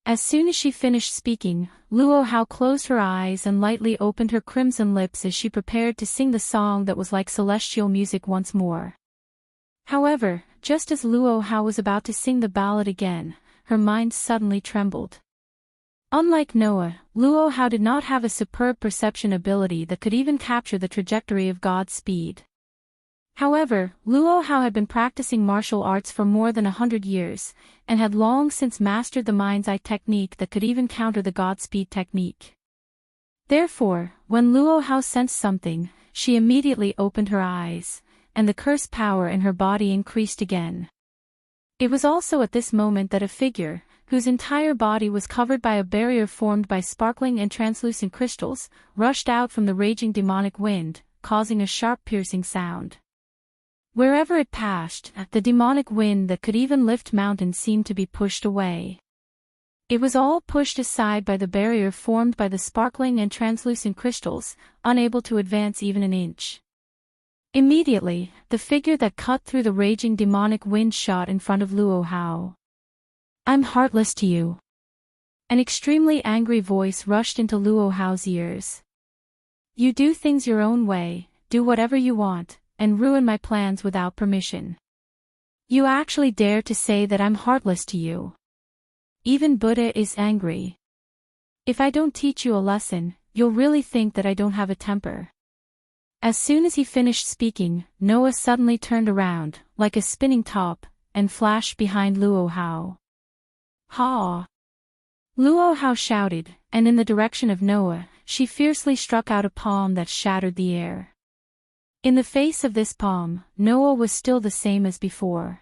As soon as she finished speaking, Luo Hao closed her eyes and lightly opened her crimson lips as she prepared to sing the song that was like celestial music once more. However, just as Luo Hao was about to sing the ballad again, her mind suddenly trembled. Unlike Noah, Luo Hao did not have a superb perception ability that could even capture the trajectory of God's speed. However, Luo Hao had been practicing martial arts for more than 100 years, and had long since mastered the mind's eye technique that could even counter the Godspeed technique. Therefore, when Luo Hao sensed something, she immediately opened her eyes, and the curse power in her body increased again. It was also at this moment that a figure, whose entire body was covered by a barrier formed by sparkling and translucent crystals, rushed out from the raging demonic wind, causing a sharp piercing sound. Wherever it passed, the demonic wind that could even lift mountains seemed to be pushed away. It was all pushed aside by the barrier formed by the sparkling and translucent crystals, unable to advance even an inch. Immediately, the figure that cut through the raging demonic wind shot in front of Luo Hao. I'm heartless to you. An extremely angry voice rushed into Luo Hao's ears. You do things your own way, do whatever you want, and ruin my plans without permission. You actually dare to say that I'm heartless to you. Even Buddha is angry. If I don't teach you a lesson, you'll really think that I don't have a temper. As soon as he finished speaking, Noah suddenly turned around, like a spinning top, and flashed behind Luo Hao. Ha! Luo Hao shouted, and in the direction of Noah, she fiercely struck out a palm that shattered the air. In the face of this palm, Noah was still the same as before.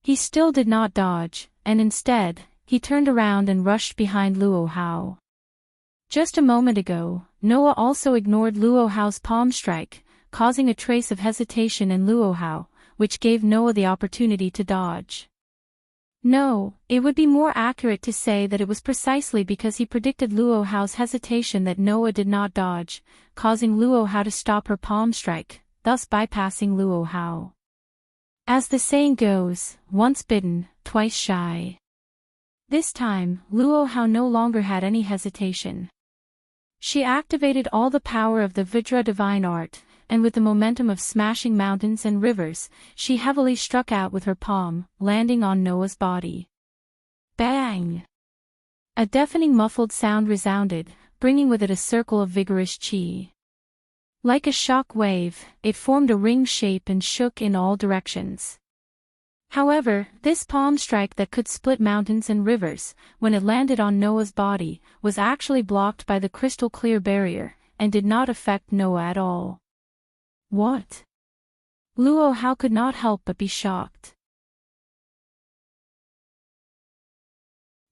He still did not dodge, and instead, he turned around and rushed behind Luo Hao. Just a moment ago, Noah also ignored Luo Hao's palm strike, causing a trace of hesitation in Luo Hao, which gave Noah the opportunity to dodge. No, it would be more accurate to say that it was precisely because he predicted Luo Hao's hesitation that Noah did not dodge, causing Luo Hao to stop her palm strike, thus bypassing Luo Hao. As the saying goes, once bitten, twice shy. This time, Luo Hao no longer had any hesitation. She activated all the power of the Vajra divine art, and with the momentum of smashing mountains and rivers, she heavily struck out with her palm, landing on Noah's body. Bang! A deafening muffled sound resounded, bringing with it a circle of vigorous chi. Like a shock wave, it formed a ring shape and shook in all directions. However, this palm strike that could split mountains and rivers, when it landed on Noah's body, was actually blocked by the crystal-clear barrier, and did not affect Noah at all. What? Luo Hao could not help but be shocked.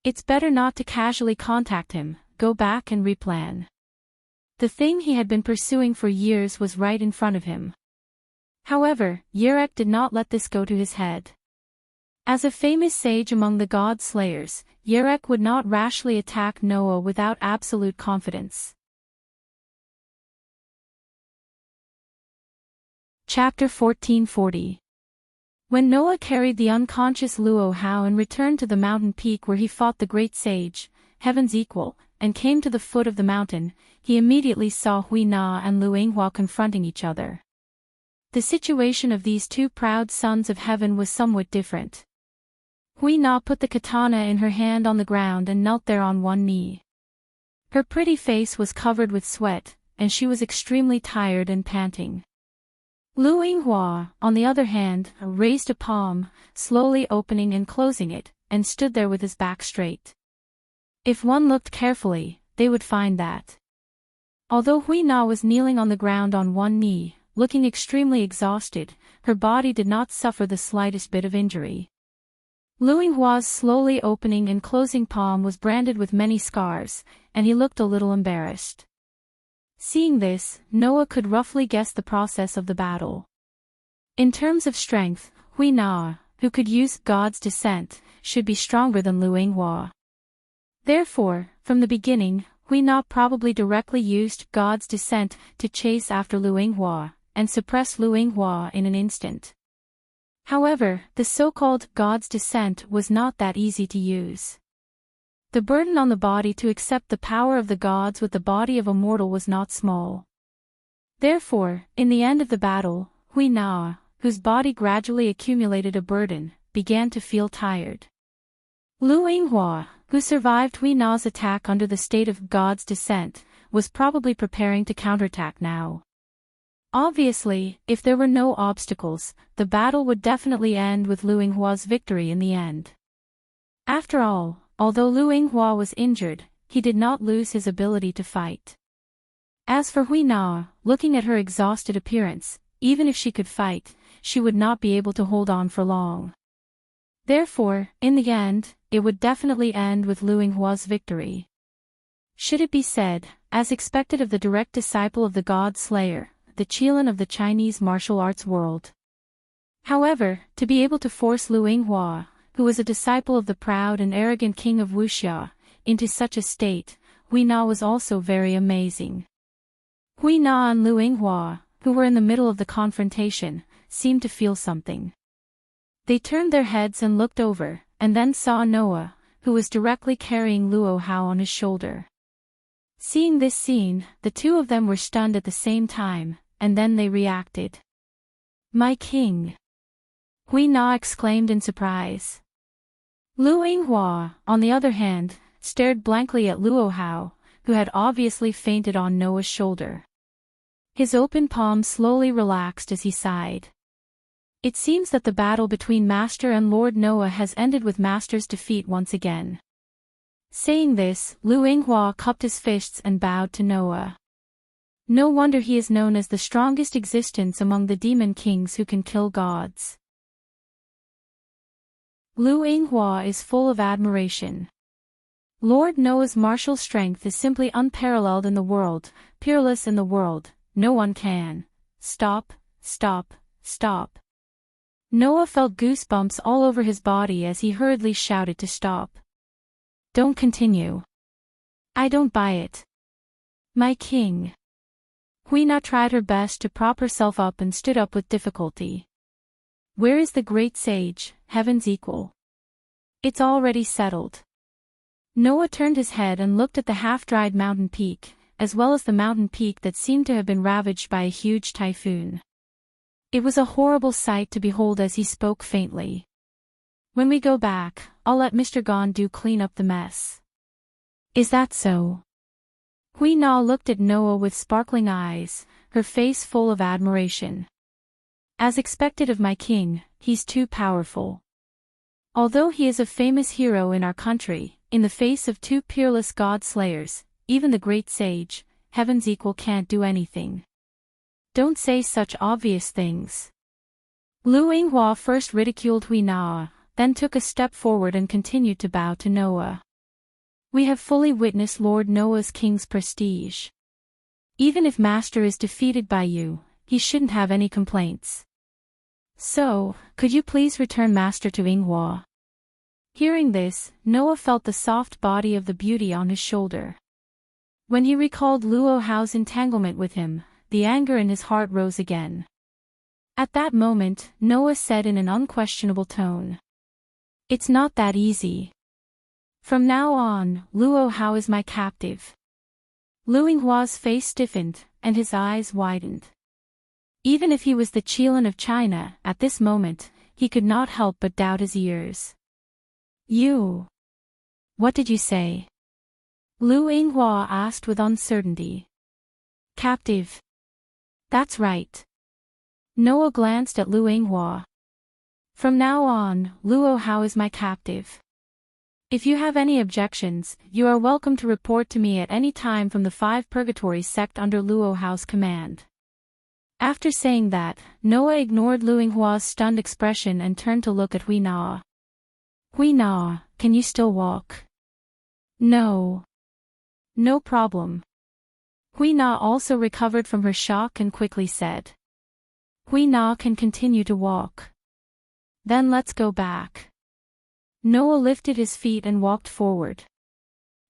It's better not to casually contact him, go back and replan. The thing he had been pursuing for years was right in front of him. However, Yerek did not let this go to his head. As a famous sage among the god slayers, Yerek would not rashly attack Noah without absolute confidence. Chapter 1440. When Noah carried the unconscious Luo Hao and returned to the mountain peak where he fought the great sage, heaven's equal, and came to the foot of the mountain, he immediately saw Hui Na and Lu Yinghua confronting each other. The situation of these two proud sons of heaven was somewhat different. Hui Na put the katana in her hand on the ground and knelt there on one knee. Her pretty face was covered with sweat, and she was extremely tired and panting. Lu Yinghua, on the other hand, raised a palm, slowly opening and closing it, and stood there with his back straight. If one looked carefully, they would find that, although Hui Na was kneeling on the ground on one knee, looking extremely exhausted, her body did not suffer the slightest bit of injury. Lu Yinghua's slowly opening and closing palm was branded with many scars, and he looked a little embarrassed. Seeing this, Noah could roughly guess the process of the battle. In terms of strength, Hui Na, who could use God's descent, should be stronger than Lu Yinghua. Therefore, from the beginning, Hui Na probably directly used God's descent to chase after Lu Yinghua, and suppress Lu Yinghua in an instant. However, the so-called God's descent was not that easy to use. The burden on the body to accept the power of the gods with the body of a mortal was not small. Therefore, in the end of the battle, Hui Na, whose body gradually accumulated a burden, began to feel tired. Lu Yinghua, who survived Hui Na's attack under the state of God's descent, was probably preparing to counterattack now. Obviously, if there were no obstacles, the battle would definitely end with Lu Yinghua's victory in the end. After all, although Lu Yinghua was injured, he did not lose his ability to fight. As for Hui Na, looking at her exhausted appearance, even if she could fight, she would not be able to hold on for long. Therefore, in the end, it would definitely end with Lu Yinghua's victory. Should it be said, as expected of the direct disciple of the God Slayer, the Qilin of the Chinese martial arts world. However, to be able to force Lu Yinghua, who was a disciple of the proud and arrogant king of Wuxia, into such a state, Hui Na was also very amazing. Hui Na and Lu Yinghua, who were in the middle of the confrontation, seemed to feel something. They turned their heads and looked over, and then saw Noah, who was directly carrying Luo Hao on his shoulder. Seeing this scene, the two of them were stunned at the same time, and then they reacted. "My king!" Hui Na exclaimed in surprise. Lu Yinghua, on the other hand, stared blankly at Luo Hao, who had obviously fainted on Noah's shoulder. His open palm slowly relaxed as he sighed. It seems that the battle between Master and Lord Noah has ended with Master's defeat once again. Saying this, Lu Yinghua cupped his fists and bowed to Noah. No wonder he is known as the strongest existence among the demon kings who can kill gods. Lu Yinghua is full of admiration. Lord Noah's martial strength is simply unparalleled in the world, peerless in the world, no one can. Stop, stop, stop. Noah felt goosebumps all over his body as he hurriedly shouted to stop. Don't continue. I don't buy it. My king. Hui Na tried her best to prop herself up and stood up with difficulty. Where is the great sage, heaven's equal? It's already settled. Noah turned his head and looked at the half-dried mountain peak, as well as the mountain peak that seemed to have been ravaged by a huge typhoon. It was a horrible sight to behold as he spoke faintly. When we go back, I'll let Mr. Gondu clean up the mess. Is that so? Hui Na looked at Noah with sparkling eyes, her face full of admiration. As expected of my king, he's too powerful. Although he is a famous hero in our country, in the face of two peerless god-slayers, even the great sage, heaven's equal can't do anything. Don't say such obvious things. Lu Yinghua first ridiculed Hui Na, then took a step forward and continued to bow to Noah. We have fully witnessed Lord Noah's king's prestige. Even if Master is defeated by you, he shouldn't have any complaints. So, could you please return Master to Yinghua? Hearing this, Noah felt the soft body of the beauty on his shoulder. When he recalled Luo Hao's entanglement with him, the anger in his heart rose again. At that moment, Noah said in an unquestionable tone, "It's not that easy. From now on, Luo Hao is my captive." Lu Yinghua's face stiffened, and his eyes widened. Even if he was the Qilin of China, at this moment, he could not help but doubt his ears. You? What did you say? Lu Yinghua asked with uncertainty. Captive. That's right. Noah glanced at Lu Yinghua. From now on, Luo Hao is my captive. If you have any objections, you are welcome to report to me at any time from the 5 Purgatory sect under Luo Hao's command. After saying that, Noah ignored Lu Yinghua's stunned expression and turned to look at Hui Na. Hui Na, can you still walk? No. No problem. Hui Na also recovered from her shock and quickly said. Hui Na can continue to walk. Then let's go back. Noah lifted his feet and walked forward.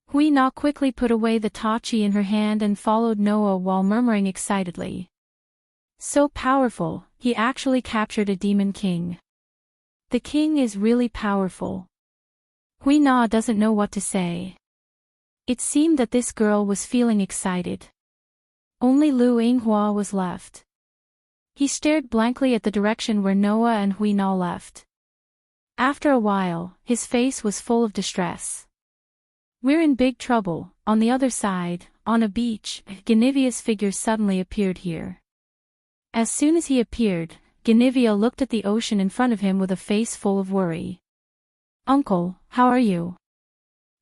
Hui Na quickly put away the tachi in her hand and followed Noah while murmuring excitedly. So powerful, he actually captured a demon king. The king is really powerful. Hui Na doesn't know what to say. It seemed that this girl was feeling excited. Only Lu Yinghua was left. He stared blankly at the direction where Noah and Hui Na left. After a while, his face was full of distress. We're in big trouble. On the other side, on a beach, Genivia's figure suddenly appeared here. As soon as he appeared, Genivia looked at the ocean in front of him with a face full of worry. Uncle, how are you?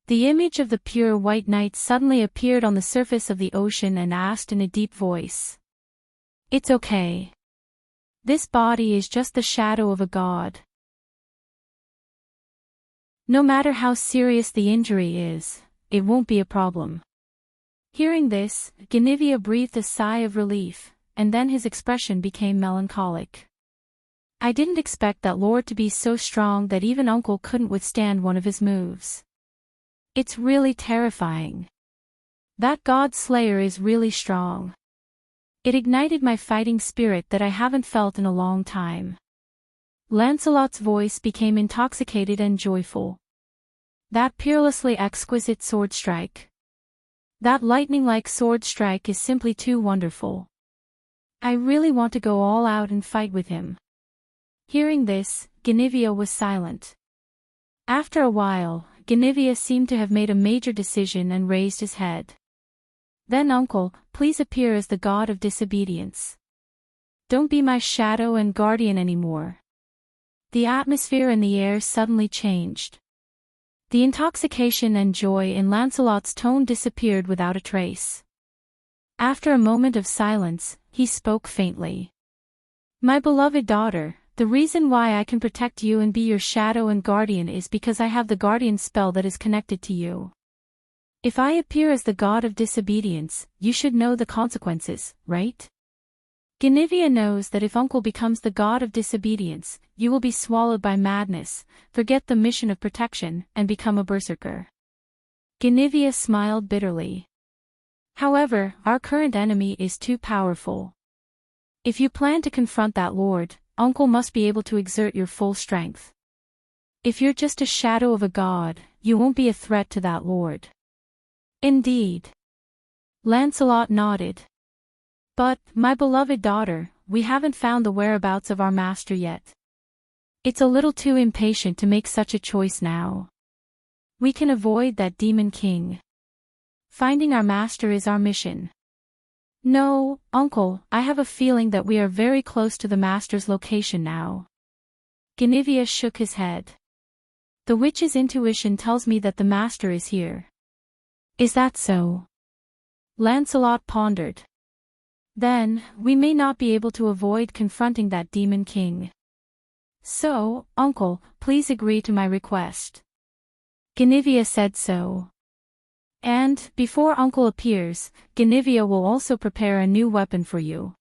The image of the pure white knight suddenly appeared on the surface of the ocean and asked in a deep voice. It's okay. This body is just the shadow of a god. No matter how serious the injury is, it won't be a problem. Hearing this, Genivia breathed a sigh of relief, and then his expression became melancholic. I didn't expect that lord to be so strong that even uncle couldn't withstand one of his moves. It's really terrifying. That god slayer is really strong. It ignited my fighting spirit that I haven't felt in a long time. Lancelot's voice became intoxicated and joyful. That peerlessly exquisite sword strike. That lightning-like sword strike is simply too wonderful. I really want to go all out and fight with him. Hearing this, Genivia was silent. After a while, Genivia seemed to have made a major decision and raised his head. Then uncle, please appear as the god of disobedience. Don't be my shadow and guardian anymore. The atmosphere in the air suddenly changed. The intoxication and joy in Lancelot's tone disappeared without a trace. After a moment of silence, he spoke faintly. My beloved daughter, the reason why I can protect you and be your shadow and guardian is because I have the guardian spell that is connected to you. If I appear as the god of disobedience, you should know the consequences, right? Genivia knows that if uncle becomes the god of disobedience, you will be swallowed by madness, forget the mission of protection, and become a berserker. Genivia smiled bitterly. However, our current enemy is too powerful. If you plan to confront that lord, uncle must be able to exert your full strength. If you're just a shadow of a god, you won't be a threat to that lord. Indeed. Lancelot nodded. But, my beloved daughter, we haven't found the whereabouts of our master yet. It's a little too impatient to make such a choice now. We can avoid that demon king. Finding our master is our mission. No, uncle, I have a feeling that we are very close to the master's location now. Guinevere shook his head. The witch's intuition tells me that the master is here. Is that so? Lancelot pondered. Then, we may not be able to avoid confronting that demon king. So, uncle, please agree to my request. Guinevere said so. And, before uncle appears, Guinevere will also prepare a new weapon for you.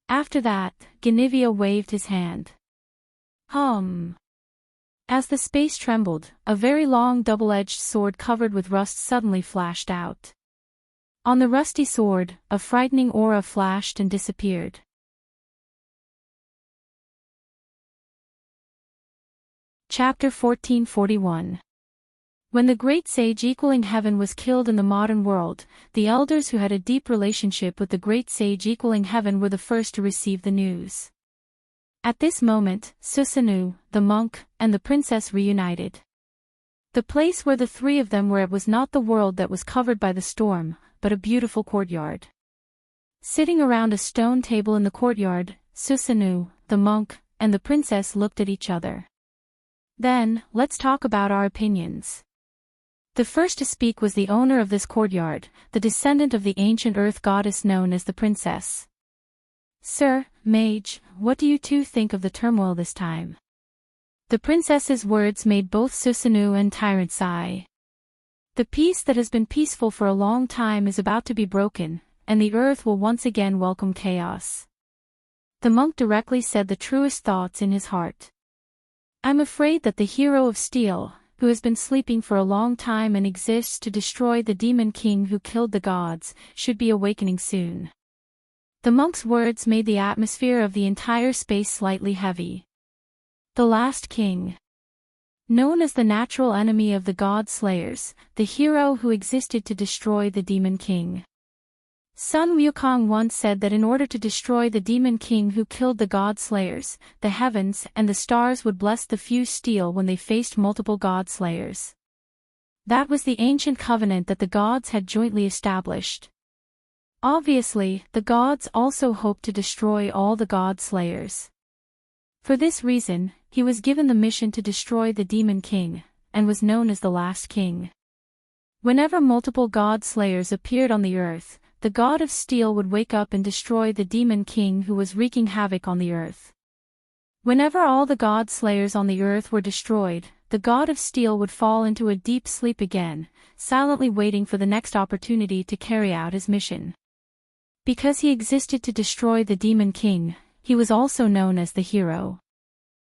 After that, Guinevere waved his hand. As the space trembled, a very long double-edged sword covered with rust suddenly flashed out. On the rusty sword, a frightening aura flashed and disappeared. Chapter 1441. When the great sage equaling heaven was killed in the modern world, the elders who had a deep relationship with the great sage equaling heaven were the first to receive the news. At this moment, Susanoo, the monk, and the princess reunited. The place where the three of them were was not the world that was covered by the storm, but a beautiful courtyard. Sitting around a stone table in the courtyard, Susanoo, the monk, and the princess looked at each other. Then, let's talk about our opinions. The first to speak was the owner of this courtyard, the descendant of the ancient earth goddess known as the princess. Sir, mage, what do you two think of the turmoil this time? The princess's words made both Susanoo and Tyrant sigh. The peace that has been peaceful for a long time is about to be broken, and the earth will once again welcome chaos. The monk directly said the truest thoughts in his heart. I'm afraid that the hero of steel, who has been sleeping for a long time and exists to destroy the demon king who killed the gods, should be awakening soon. The monk's words made the atmosphere of the entire space slightly heavy. The last king. Known as the natural enemy of the god slayers, the hero who existed to destroy the demon king. Sun Wukong once said that in order to destroy the demon king who killed the god slayers, the heavens and the stars would bless the fused steel when they faced multiple god slayers. That was the ancient covenant that the gods had jointly established. Obviously, the gods also hoped to destroy all the god slayers. For this reason, he was given the mission to destroy the demon king, and was known as the last king. Whenever multiple god slayers appeared on the earth, the god of steel would wake up and destroy the demon king who was wreaking havoc on the earth. Whenever all the god slayers on the earth were destroyed, the god of steel would fall into a deep sleep again, silently waiting for the next opportunity to carry out his mission. Because he existed to destroy the demon king, he was also known as the hero.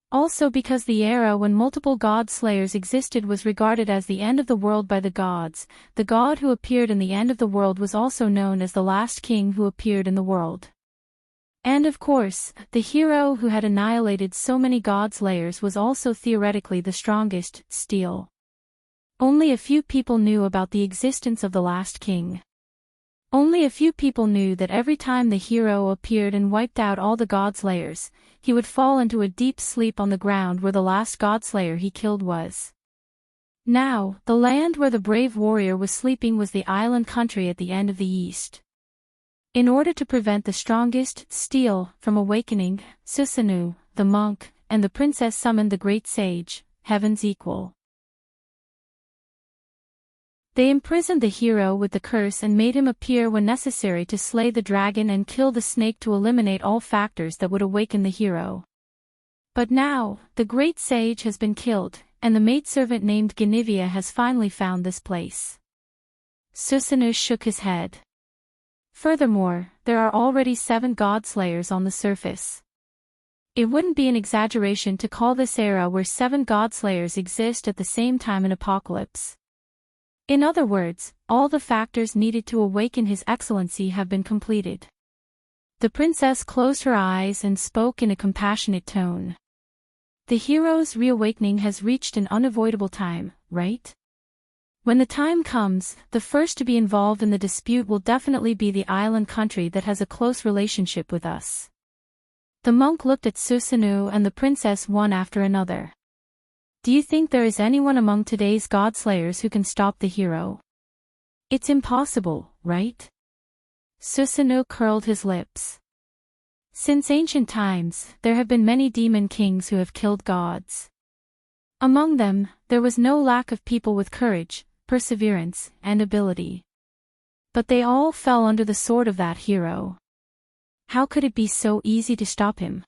Also because the era when multiple god slayers existed was regarded as the end of the world by the gods, the god who appeared in the end of the world was also known as the last king who appeared in the world. And of course, the hero who had annihilated so many god slayers was also theoretically the strongest, steel. Only a few people knew about the existence of the last king. Only a few people knew that every time the hero appeared and wiped out all the godslayers, he would fall into a deep sleep on the ground where the last godslayer he killed was. Now, the land where the brave warrior was sleeping was the island country at the end of the east. In order to prevent the strongest, steel, from awakening, Susanoo, the monk, and the princess summoned the great sage, heaven's equal. They imprisoned the hero with the curse and made him appear when necessary to slay the dragon and kill the snake to eliminate all factors that would awaken the hero. But now, the great sage has been killed, and the maidservant named Guinevere has finally found this place. Susanoo shook his head. Furthermore, there are already 7 godslayers on the surface. It wouldn't be an exaggeration to call this era where 7 godslayers exist at the same time an apocalypse. In other words, all the factors needed to awaken His Excellency have been completed. The princess closed her eyes and spoke in a compassionate tone. The hero's reawakening has reached an unavoidable time, right? When the time comes, the first to be involved in the dispute will definitely be the island country that has a close relationship with us. The monk looked at Susanoo and the princess one after another. Do you think there is anyone among today's godslayers who can stop the hero? It's impossible, right? Susanoo curled his lips. Since ancient times, there have been many demon kings who have killed gods. Among them, there was no lack of people with courage, perseverance, and ability. But they all fell under the sword of that hero. How could it be so easy to stop him?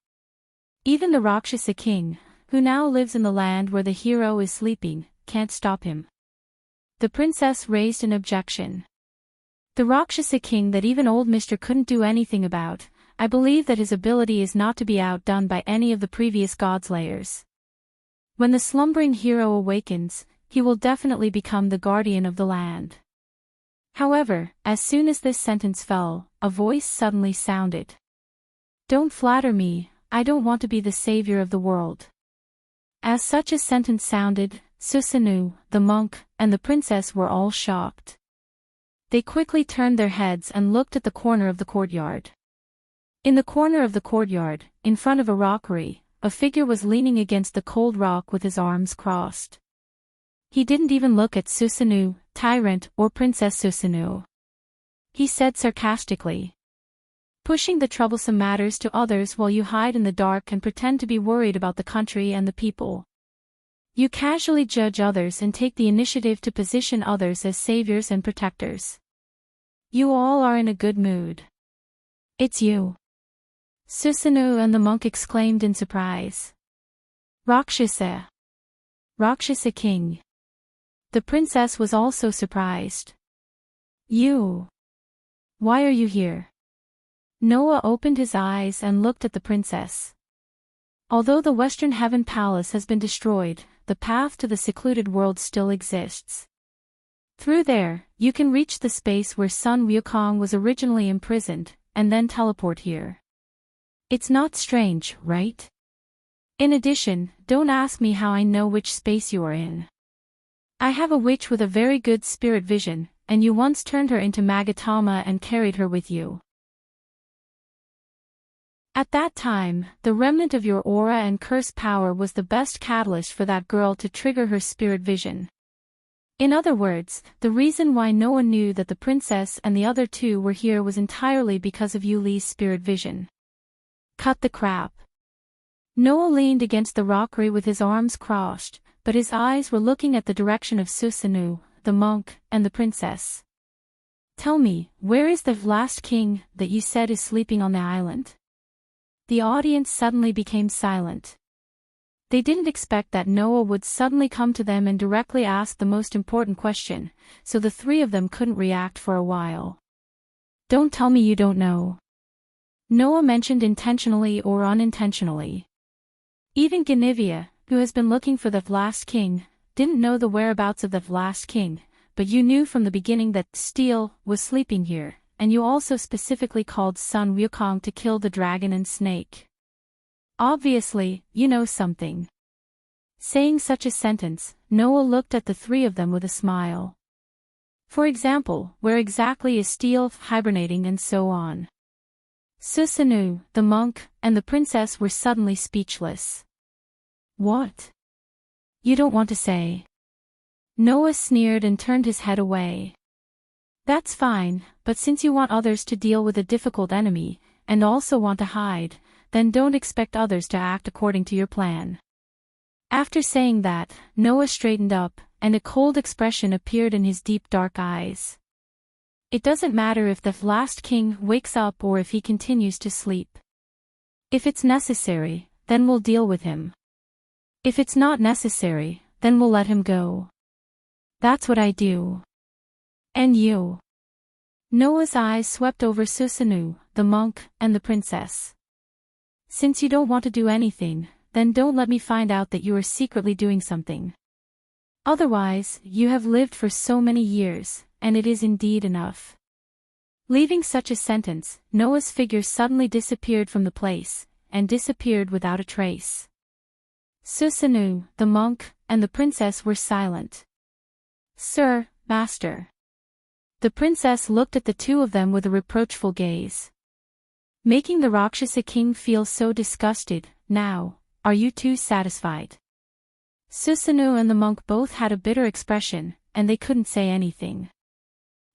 Even the Rakshasa king, who now lives in the land where the hero is sleeping, can't stop him. The princess raised an objection. The Rakshasa king that even old Mr. couldn't do anything about, I believe that his ability is not to be outdone by any of the previous godslayers. When the slumbering hero awakens, he will definitely become the guardian of the land. However, as soon as this sentence fell, a voice suddenly sounded. Don't flatter me, I don't want to be the savior of the world. As such a sentence sounded, Susanoo, the monk, and the princess were all shocked. They quickly turned their heads and looked at the corner of the courtyard. In the corner of the courtyard, in front of a rockery, a figure was leaning against the cold rock with his arms crossed. He didn't even look at Susanoo, tyrant, or Princess Susanoo. He said sarcastically, "Pushing the troublesome matters to others while you hide in the dark and pretend to be worried about the country and the people. You casually judge others and take the initiative to position others as saviors and protectors. You all are in a good mood. It's you." Susanoo and the monk exclaimed in surprise. Rakshasa. Rakshasa king. The princess was also surprised. You. Why are you here? Noah opened his eyes and looked at the princess. Although the Western Heaven Palace has been destroyed, the path to the secluded world still exists. Through there, you can reach the space where Sun Wukong was originally imprisoned, and then teleport here. It's not strange, right? In addition, don't ask me how I know which space you are in. I have a witch with a very good spirit vision, and you once turned her into Magatama and carried her with you. At that time, the remnant of your aura and curse power was the best catalyst for that girl to trigger her spirit vision. In other words, the reason why no one knew that the princess and the other two were here was entirely because of Yuli's spirit vision. Cut the crap. Noah leaned against the rockery with his arms crossed, but his eyes were looking at the direction of Susanoo, the monk, and the princess. Tell me, where is the last king that you said is sleeping on the island? The audience suddenly became silent. They didn't expect that Noah would suddenly come to them and directly ask the most important question, so the three of them couldn't react for a while. Don't tell me you don't know. Noah mentioned intentionally or unintentionally. Even Guinevere, who has been looking for the last king, didn't know the whereabouts of the last king, but you knew from the beginning that Steel was sleeping here, and you also specifically called Sun Wukong to kill the dragon and snake. Obviously, you know something. Saying such a sentence, Noah looked at the three of them with a smile. For example, where exactly is Steel hibernating and so on. Susanoo, the monk, and the princess were suddenly speechless. What? You don't want to say? Noah sneered and turned his head away. That's fine, but since you want others to deal with a difficult enemy, and also want to hide, then don't expect others to act according to your plan. After saying that, Noah straightened up, and a cold expression appeared in his deep dark eyes. It doesn't matter if the last king wakes up or if he continues to sleep. If it's necessary, then we'll deal with him. If it's not necessary, then we'll let him go. That's what I do. And you? Noah's eyes swept over Susanoo, the monk, and the princess. Since you don't want to do anything, then don't let me find out that you are secretly doing something. Otherwise, you have lived for so many years, and it is indeed enough. Leaving such a sentence, Noah's figure suddenly disappeared from the place, and disappeared without a trace. Susanoo, the monk, and the princess were silent. Sir, master. The princess looked at the two of them with a reproachful gaze, making the Rakshasa king feel so disgusted. Now, are you two satisfied? Susanu and the monk both had a bitter expression, and they couldn't say anything.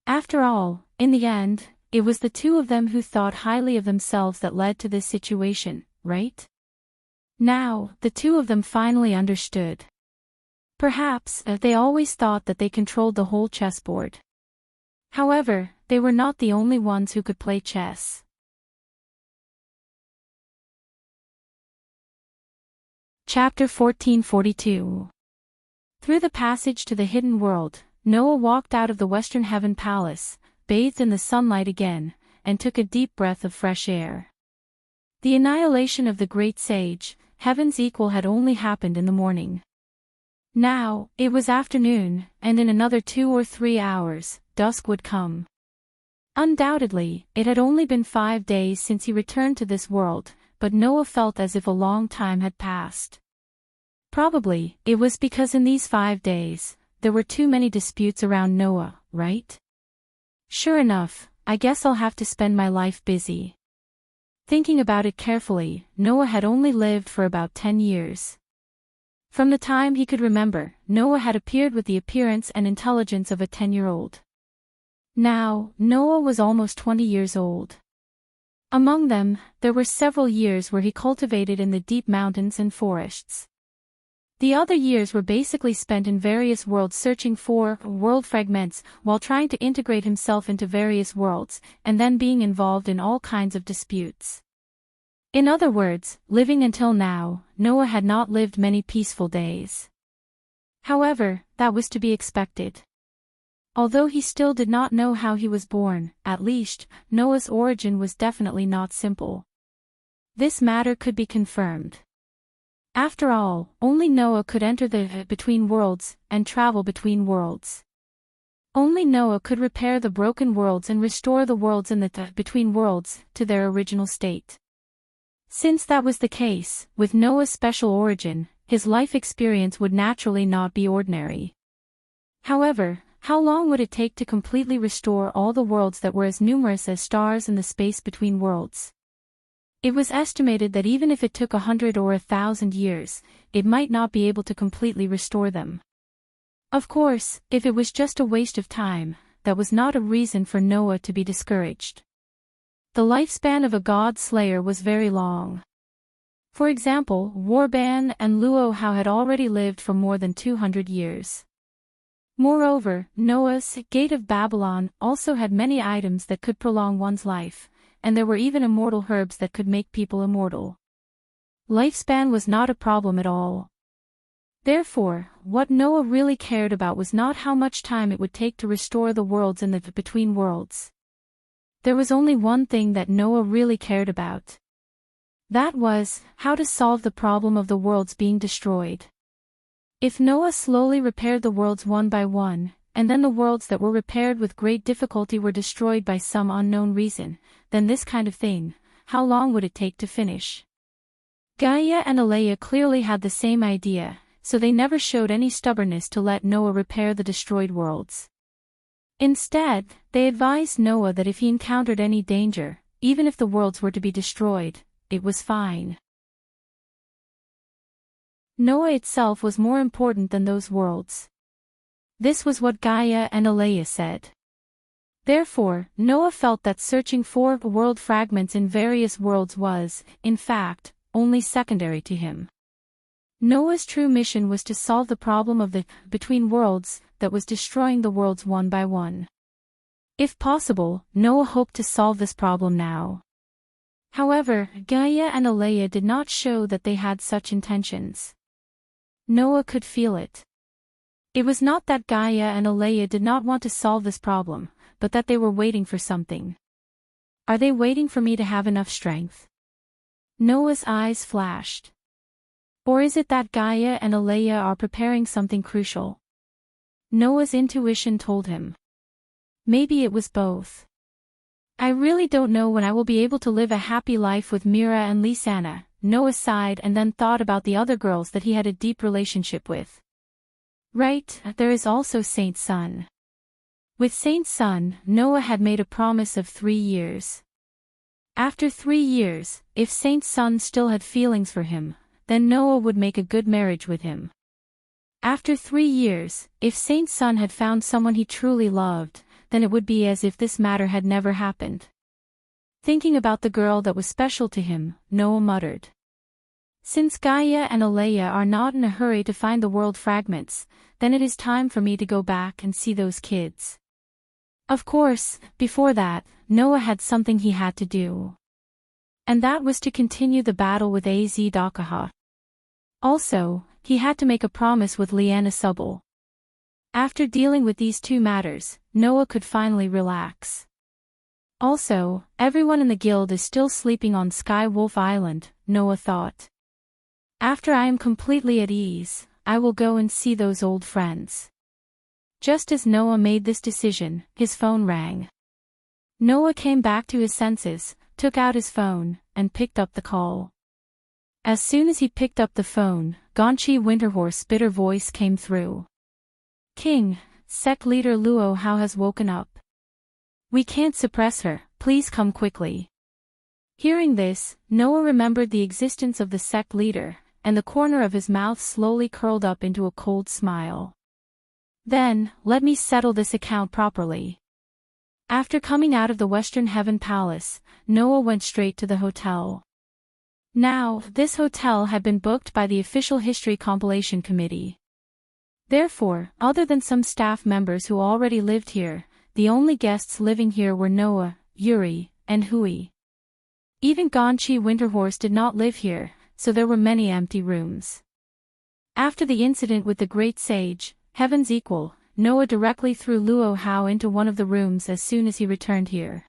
After all, in the end, it was the two of them who thought highly of themselves that led to this situation, right? Now, the two of them finally understood. Perhaps, they always thought that they controlled the whole chessboard. However, they were not the only ones who could play chess. Chapter 1442. Through the passage to the hidden world, Noah walked out of the Western Heaven Palace, bathed in the sunlight again, and took a deep breath of fresh air. The annihilation of the great sage, heaven's equal, had only happened in the morning. Now, it was afternoon, and in another 2 or 3 hours, dusk would come. Undoubtedly, it had only been 5 days since he returned to this world, but Noah felt as if a long time had passed. Probably, it was because in these 5 days, there were too many disputes around Noah, right? Sure enough, I guess I'll have to spend my life busy. Thinking about it carefully, Noah had only lived for about 10 years. From the time he could remember, Noah had appeared with the appearance and intelligence of a 10-year-old. Now, Noah was almost 20 years old. Among them, there were several years where he cultivated in the deep mountains and forests. The other years were basically spent in various worlds searching for world fragments while trying to integrate himself into various worlds, and then being involved in all kinds of disputes. In other words, living until now, Noah had not lived many peaceful days. However, that was to be expected. Although he still did not know how he was born, at least, Noah's origin was definitely not simple. This matter could be confirmed. After all, only Noah could enter the between worlds and travel between worlds. Only Noah could repair the broken worlds and restore the worlds in the between worlds to their original state. Since that was the case, with Noah's special origin, his life experience would naturally not be ordinary. However, how long would it take to completely restore all the worlds that were as numerous as stars in the space between worlds? It was estimated that even if it took 100 or 1,000 years, it might not be able to completely restore them. Of course, if it was just a waste of time, that was not a reason for Noah to be discouraged. The lifespan of a god-slayer was very long. For example, Warban and Luohao had already lived for more than 200 years. Moreover, Noah's Gate of Babylon also had many items that could prolong one's life, and there were even immortal herbs that could make people immortal. Lifespan was not a problem at all. Therefore, what Noah really cared about was not how much time it would take to restore the worlds in the between worlds. There was only one thing that Noah really cared about. That was, how to solve the problem of the worlds being destroyed. If Noah slowly repaired the worlds one by one, and then the worlds that were repaired with great difficulty were destroyed by some unknown reason, then this kind of thing, how long would it take to finish? Gaia and Alea clearly had the same idea, so they never showed any stubbornness to let Noah repair the destroyed worlds. Instead, they advised Noah that if he encountered any danger, even if the worlds were to be destroyed, it was fine. Noah itself was more important than those worlds. This was what Gaia and Alea said. Therefore, Noah felt that searching for world fragments in various worlds was, in fact, only secondary to him. Noah's true mission was to solve the problem of the between worlds that was destroying the worlds one by one. If possible, Noah hoped to solve this problem now. However, Gaia and Alea did not show that they had such intentions. Noah could feel it. It was not that Gaia and Alea did not want to solve this problem, but that they were waiting for something. Are they waiting for me to have enough strength? Noah's eyes flashed. Or is it that Gaia and Alea are preparing something crucial? Noah's intuition told him. Maybe it was both. I really don't know when I will be able to live a happy life with Mira and Lisanna. Noah sighed and then thought about the other girls that he had a deep relationship with. Right, there is also Saint Sun. With Saint Sun, Noah had made a promise of 3 years. After 3 years, if Saint Sun still had feelings for him, then Noah would make a good marriage with him. After 3 years, if Saint Sun had found someone he truly loved, then it would be as if this matter had never happened. Thinking about the girl that was special to him, Noah muttered. Since Gaia and Alea are not in a hurry to find the world fragments, then it is time for me to go back and see those kids. Of course, before that, Noah had something he had to do. And that was to continue the battle with Az-Dakaha. Also, he had to make a promise with Liana Subal. After dealing with these 2 matters, Noah could finally relax. Also, everyone in the guild is still sleeping on Sky Wolf Island, Noah thought. After I am completely at ease, I will go and see those old friends. Just as Noah made this decision, his phone rang. Noah came back to his senses, took out his phone, and picked up the call. As soon as he picked up the phone, Gonchi Winterhorse's bitter voice came through. King, sect leader Luo Hao has woken up. We can't suppress her, please come quickly. Hearing this, Noah remembered the existence of the sect leader, and the corner of his mouth slowly curled up into a cold smile. Then, let me settle this account properly. After coming out of the Western Heaven Palace, Noah went straight to the hotel. Now, this hotel had been booked by the Official History Compilation Committee. Therefore, other than some staff members who already lived here, the only guests living here were Noah, Yuri, and Hui. Even Gonchi Winterhorse did not live here, so there were many empty rooms. After the incident with the great sage, Heaven's Equal, Noah directly threw Luo Hao into one of the rooms as soon as he returned here.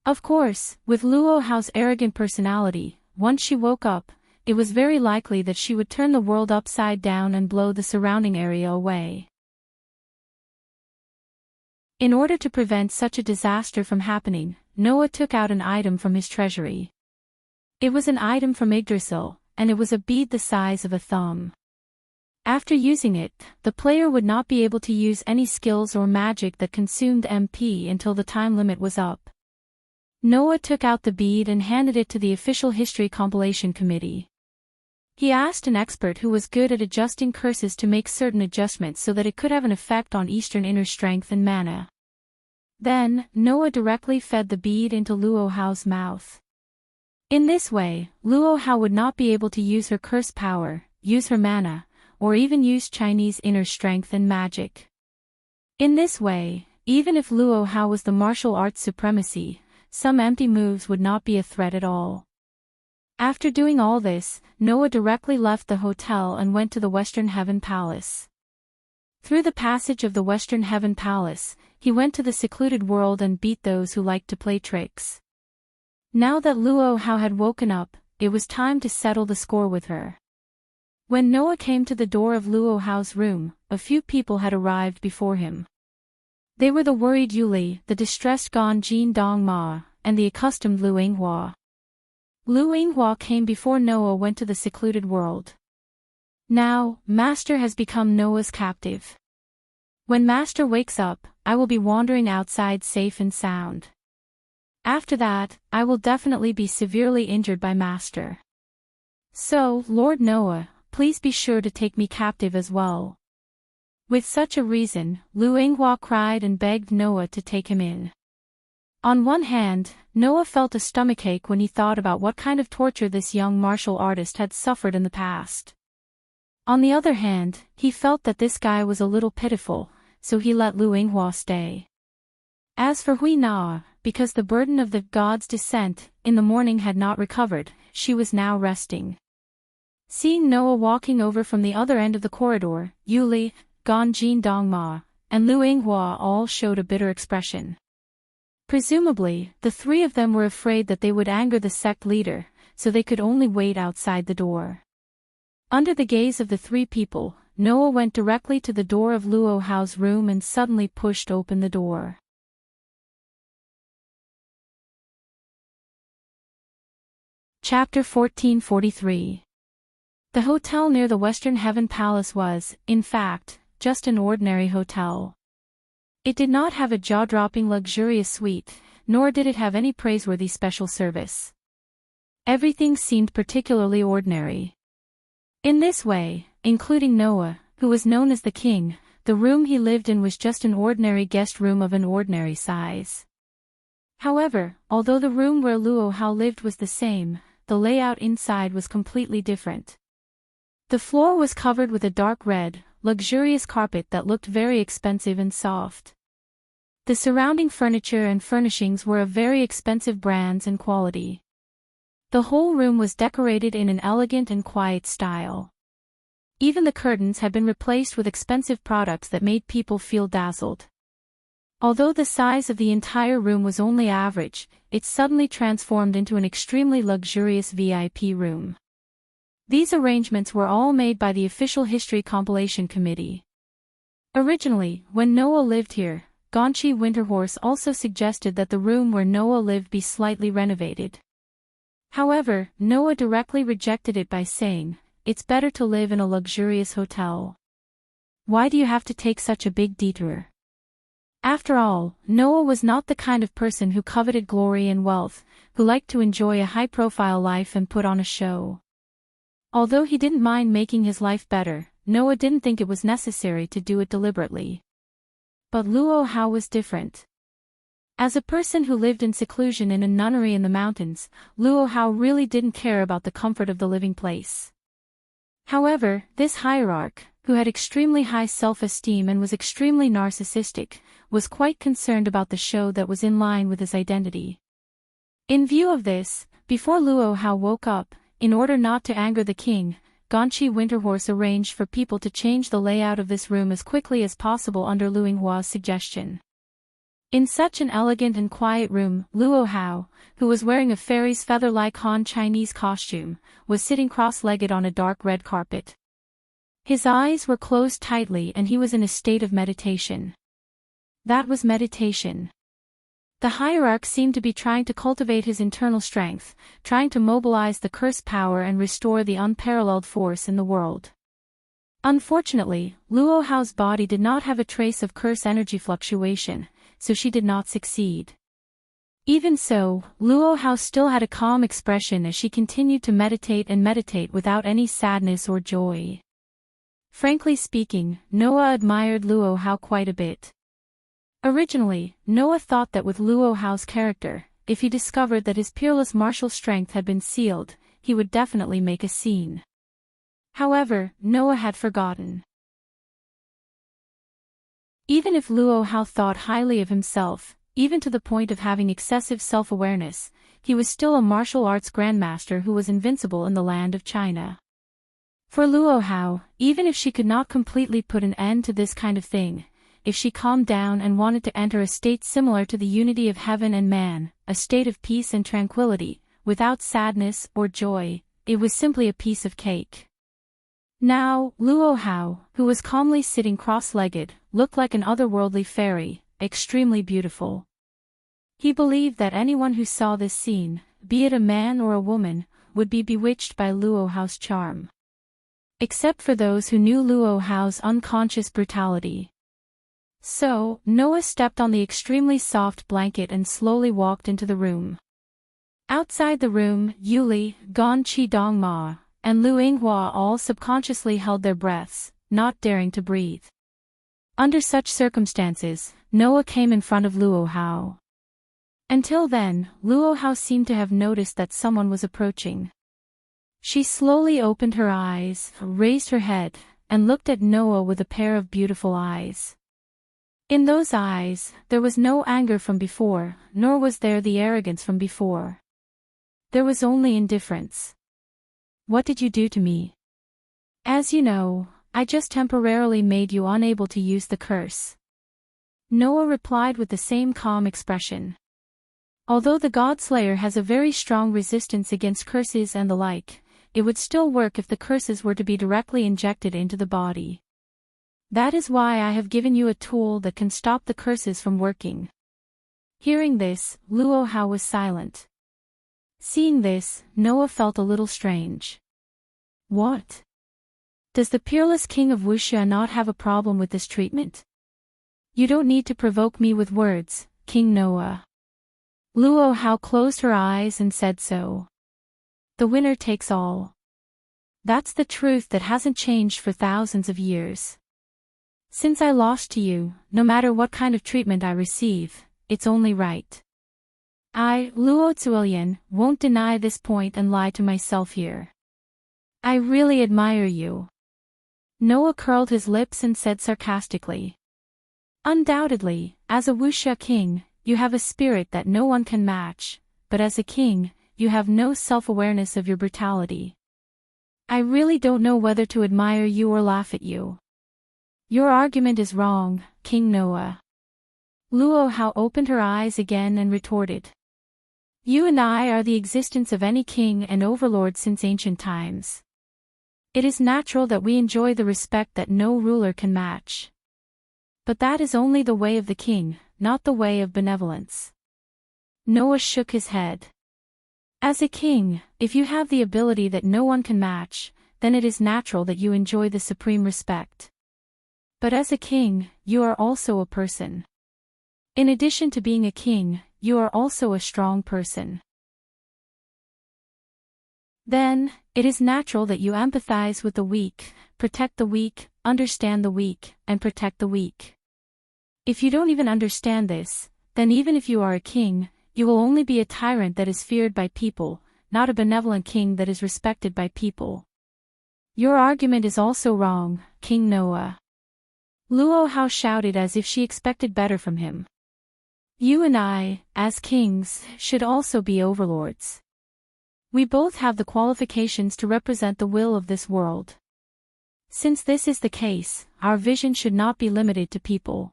Of course, with Luo Hao's arrogant personality, once she woke up, it was very likely that she would turn the world upside down and blow the surrounding area away. In order to prevent such a disaster from happening, Noah took out an item from his treasury. It was an item from Yggdrasil, and it was a bead the size of a thumb. After using it, the player would not be able to use any skills or magic that consumed MP until the time limit was up. Noah took out the bead and handed it to the Official History Compilation Committee. He asked an expert who was good at adjusting curses to make certain adjustments so that it could have an effect on Eastern inner strength and mana. Then, Noah directly fed the bead into Luo Hao's mouth. In this way, Luo Hao would not be able to use her curse power, use her mana, or even use Chinese inner strength and magic. In this way, even if Luo Hao was the martial arts supremacy, some empty moves would not be a threat at all. After doing all this, Noah directly left the hotel and went to the Western Heaven Palace. Through the passage of the Western Heaven Palace, he went to the secluded world and beat those who liked to play tricks. Now that Luo Hao had woken up, it was time to settle the score with her. When Noah came to the door of Luo Hao's room, a few people had arrived before him. They were the worried Yuli, the distressed Gan Jin Dong Ma, and the accustomed Lu Yinghua. Lu Yinghua came before Noah went to the secluded world. Now, Master has become Noah's captive. When Master wakes up, I will be wandering outside safe and sound. After that, I will definitely be severely injured by Master. So, Lord Noah, please be sure to take me captive as well. With such a reason, Lu Yinghua cried and begged Noah to take him in. On one hand, Noah felt a stomachache when he thought about what kind of torture this young martial artist had suffered in the past. On the other hand, he felt that this guy was a little pitiful, so he let Lu Yinghua stay. As for Hui Na, because the burden of the god's descent in the morning had not recovered, she was now resting. Seeing Noah walking over from the other end of the corridor, Yuli, Gan Jin Dong Ma, and Lu Yinghua all showed a bitter expression. Presumably, the 3 of them were afraid that they would anger the sect leader, so they could only wait outside the door. Under the gaze of the 3 people, Noah went directly to the door of Luo Hao's room and suddenly pushed open the door. Chapter 1443. The hotel near the Western Heaven Palace was, in fact, just an ordinary hotel. It did not have a jaw-dropping luxurious suite, nor did it have any praiseworthy special service. Everything seemed particularly ordinary. In this way, including Noah, who was known as the king, the room he lived in was just an ordinary guest room of an ordinary size. However, although the room where Luo Hao lived was the same, the layout inside was completely different. The floor was covered with a dark red, luxurious carpet that looked very expensive and soft. The surrounding furniture and furnishings were of very expensive brands and quality. The whole room was decorated in an elegant and quiet style. Even the curtains had been replaced with expensive products that made people feel dazzled. Although the size of the entire room was only average, it suddenly transformed into an extremely luxurious VIP room. These arrangements were all made by the official history compilation committee. Originally, when Noah lived here, Gonchi Winterhorse also suggested that the room where Noah lived be slightly renovated. However, Noah directly rejected it by saying, "It's better to live in a luxurious hotel. Why do you have to take such a big detour?" After all, Noah was not the kind of person who coveted glory and wealth, who liked to enjoy a high-profile life and put on a show. Although he didn't mind making his life better, Noah didn't think it was necessary to do it deliberately. But Luo Hao was different. As a person who lived in seclusion in a nunnery in the mountains, Luo Hao really didn't care about the comfort of the living place. However, this hierarch, who had extremely high self-esteem and was extremely narcissistic, was quite concerned about the show that was in line with his identity. In view of this, before Luo Hao woke up, in order not to anger the king, Gonchi Winterhorse arranged for people to change the layout of this room as quickly as possible under Lu Yinghua's suggestion. In such an elegant and quiet room, Luo Hao, who was wearing a fairy's feather-like Han Chinese costume, was sitting cross-legged on a dark red carpet. His eyes were closed tightly and he was in a state of meditation. That was meditation. The hierarch seemed to be trying to cultivate his internal strength, trying to mobilize the curse power and restore the unparalleled force in the world. Unfortunately, Luo Hao's body did not have a trace of curse energy fluctuation, so she did not succeed. Even so, Luo Hao still had a calm expression as she continued to meditate without any sadness or joy. Frankly speaking, Noah admired Luo Hao quite a bit. Originally, Noah thought that with Luo Hao's character, if he discovered that his peerless martial strength had been sealed, he would definitely make a scene. However, Noah had forgotten. Even if Luo Hao thought highly of himself, even to the point of having excessive self-awareness, he was still a martial arts grandmaster who was invincible in the land of China. For Luo Hao, even if she could not completely put an end to this kind of thing, if she calmed down and wanted to enter a state similar to the unity of heaven and man, a state of peace and tranquility, without sadness or joy, it was simply a piece of cake. Now, Luo Hao, who was calmly sitting cross-legged, looked like an otherworldly fairy, extremely beautiful. He believed that anyone who saw this scene, be it a man or a woman, would be bewitched by Luo Hao's charm. Except for those who knew Luo Hao's unconscious brutality. So, Noah stepped on the extremely soft blanket and slowly walked into the room. Outside the room, Yuli, Gon Qidongma, and Lu Yinghua all subconsciously held their breaths, not daring to breathe. Under such circumstances, Noah came in front of Luo Hao. Until then, Luo Hao seemed to have noticed that someone was approaching. She slowly opened her eyes, raised her head, and looked at Noah with a pair of beautiful eyes. In those eyes, there was no anger from before, nor was there the arrogance from before. There was only indifference. "What did you do to me?" "As you know, I just temporarily made you unable to use the curse." Noah replied with the same calm expression. Although the God-Slayer has a very strong resistance against curses and the like, it would still work if the curses were to be directly injected into the body. That is why I have given you a tool that can stop the curses from working. Hearing this, Luo Hao was silent. Seeing this, Noah felt a little strange. What? Does the peerless king of Wuxia not have a problem with this treatment? You don't need to provoke me with words, King Noah. Luo Hao closed her eyes and said so. The winner takes all. That's the truth that hasn't changed for thousands of years. Since I lost to you, no matter what kind of treatment I receive, it's only right. I, Luo Zuilian, won't deny this point and lie to myself here. I really admire you. Noah curled his lips and said sarcastically. Undoubtedly, as a Wuxia king, you have a spirit that no one can match, but as a king, you have no self-awareness of your brutality. I really don't know whether to admire you or laugh at you. Your argument is wrong, King Noah. Luo Hao opened her eyes again and retorted. You and I are the existence of any king and overlord since ancient times. It is natural that we enjoy the respect that no ruler can match. But that is only the way of the king, not the way of benevolence. Noah shook his head. As a king, if you have the ability that no one can match, then it is natural that you enjoy the supreme respect. But as a king, you are also a person. In addition to being a king, you are also a strong person. Then, it is natural that you empathize with the weak, protect the weak, understand the weak, and protect the weak. If you don't even understand this, then even if you are a king, you will only be a tyrant that is feared by people, not a benevolent king that is respected by people. Your argument is also wrong, King Noah. Luo Hao shouted as if she expected better from him. You and I, as kings, should also be overlords. We both have the qualifications to represent the will of this world. Since this is the case, our vision should not be limited to people.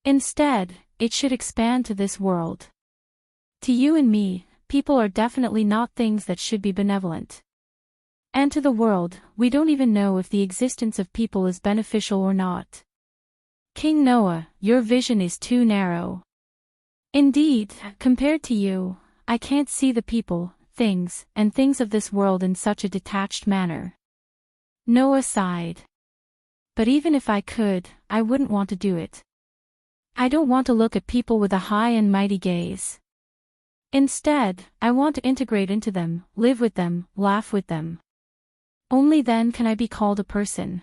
Instead, it should expand to this world. To you and me, people are definitely not things that should be benevolent. And to the world, we don't even know if the existence of people is beneficial or not. King Noah, your vision is too narrow. Indeed, compared to you, I can't see the people, things, and things of this world in such a detached manner. Noah sighed. But even if I could, I wouldn't want to do it. I don't want to look at people with a high and mighty gaze. Instead, I want to integrate into them, live with them, laugh with them. Only then can I be called a person.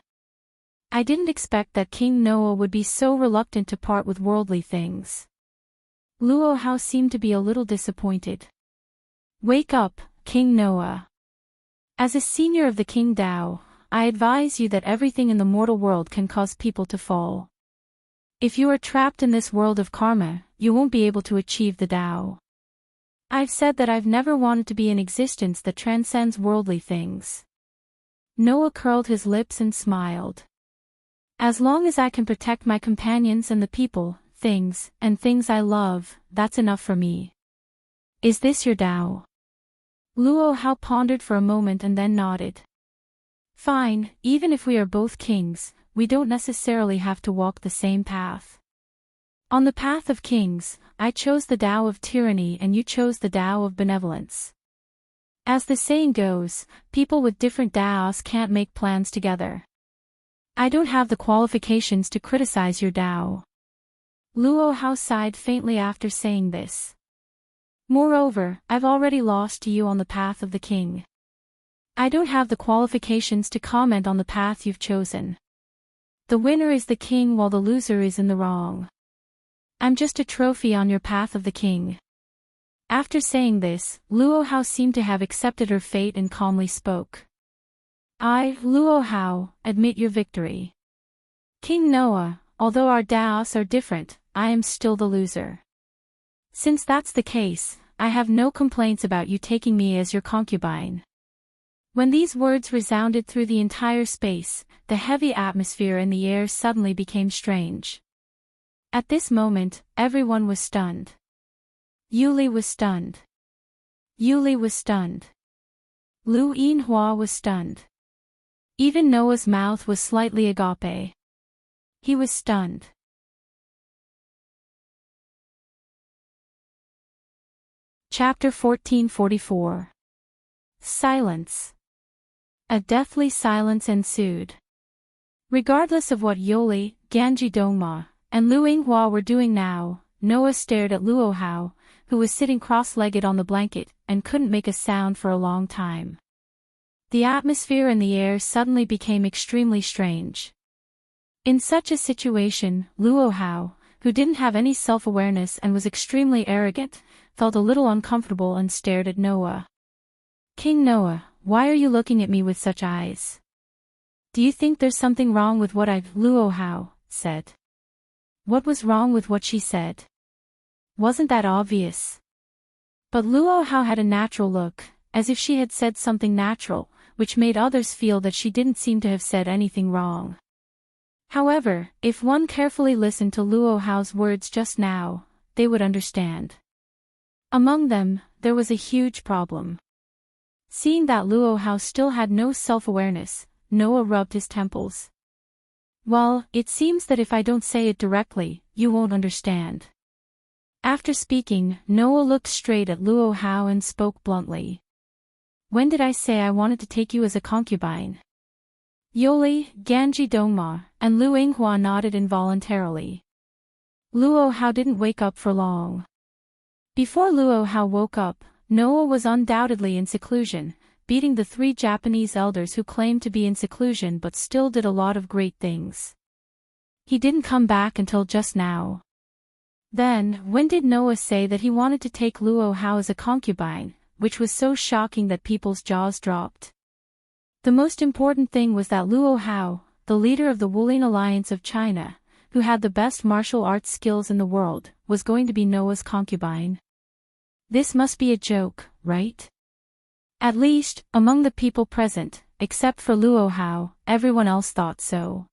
I didn't expect that King Noah would be so reluctant to part with worldly things. Luo Hao seemed to be a little disappointed. Wake up, King Noah. As a senior of the King Tao, I advise you that everything in the mortal world can cause people to fall. If you are trapped in this world of karma, you won't be able to achieve the Tao. I've said that I've never wanted to be an existence that transcends worldly things. Noah curled his lips and smiled. As long as I can protect my companions and the people, things, and things I love, that's enough for me. Is this your Tao? Luo Hao pondered for a moment and then nodded. Fine, even if we are both kings, we don't necessarily have to walk the same path. On the path of kings, I chose the Tao of tyranny and you chose the Tao of benevolence. As the saying goes, people with different Taos can't make plans together. I don't have the qualifications to criticize your Tao. Luo Hao sighed faintly after saying this. Moreover, I've already lost to you on the path of the king. I don't have the qualifications to comment on the path you've chosen. The winner is the king while the loser is in the wrong. I'm just a trophy on your path of the king. After saying this, Luo Hao seemed to have accepted her fate and calmly spoke. I, Luo Hao, admit your victory. King Noah, although our Taos are different, I am still the loser. Since that's the case, I have no complaints about you taking me as your concubine. When these words resounded through the entire space, the heavy atmosphere in the air suddenly became strange. At this moment, everyone was stunned. Yuli was stunned. Yuli was stunned. Lu Yinhua was stunned. Even Noah's mouth was slightly agape. He was stunned. Chapter 1444. Silence. A deathly silence ensued. Regardless of what Yoli, Ganji Dongma, and Lu Yinghua were doing now, Noah stared at Luo Hao, who was sitting cross-legged on the blanket, and couldn't make a sound for a long time. The atmosphere and the air suddenly became extremely strange. In such a situation, Luo Hao, who didn't have any self-awareness and was extremely arrogant, felt a little uncomfortable and stared at Noah. "King Noah, why are you looking at me with such eyes? Do you think there's something wrong with what Luo Hao said?" What was wrong with what she said? Wasn't that obvious? But Luo Hao had a natural look, as if she had said something natural, which made others feel that she didn't seem to have said anything wrong. However, if one carefully listened to Luo Hao's words just now, they would understand. Among them, there was a huge problem. Seeing that Luo Hao still had no self-awareness, Noah rubbed his temples. "Well, it seems that if I don't say it directly, you won't understand." After speaking, Noah looked straight at Luo Hao and spoke bluntly. "When did I say I wanted to take you as a concubine?" Yoli, Ganji Dongma, and Lu Yinghua nodded involuntarily. Luo Hao didn't wake up for long. Before Luo Hao woke up, Noah was undoubtedly in seclusion, beating the 3 Japanese elders who claimed to be in seclusion but still did a lot of great things. He didn't come back until just now. Then, when did Noah say that he wanted to take Luo Hao as a concubine, which was so shocking that people's jaws dropped? The most important thing was that Luo Hao, the leader of the Wulin Alliance of China, who had the best martial arts skills in the world, was going to be Noah's concubine. This must be a joke, right? At least, among the people present, except for Luo Hao, everyone else thought so.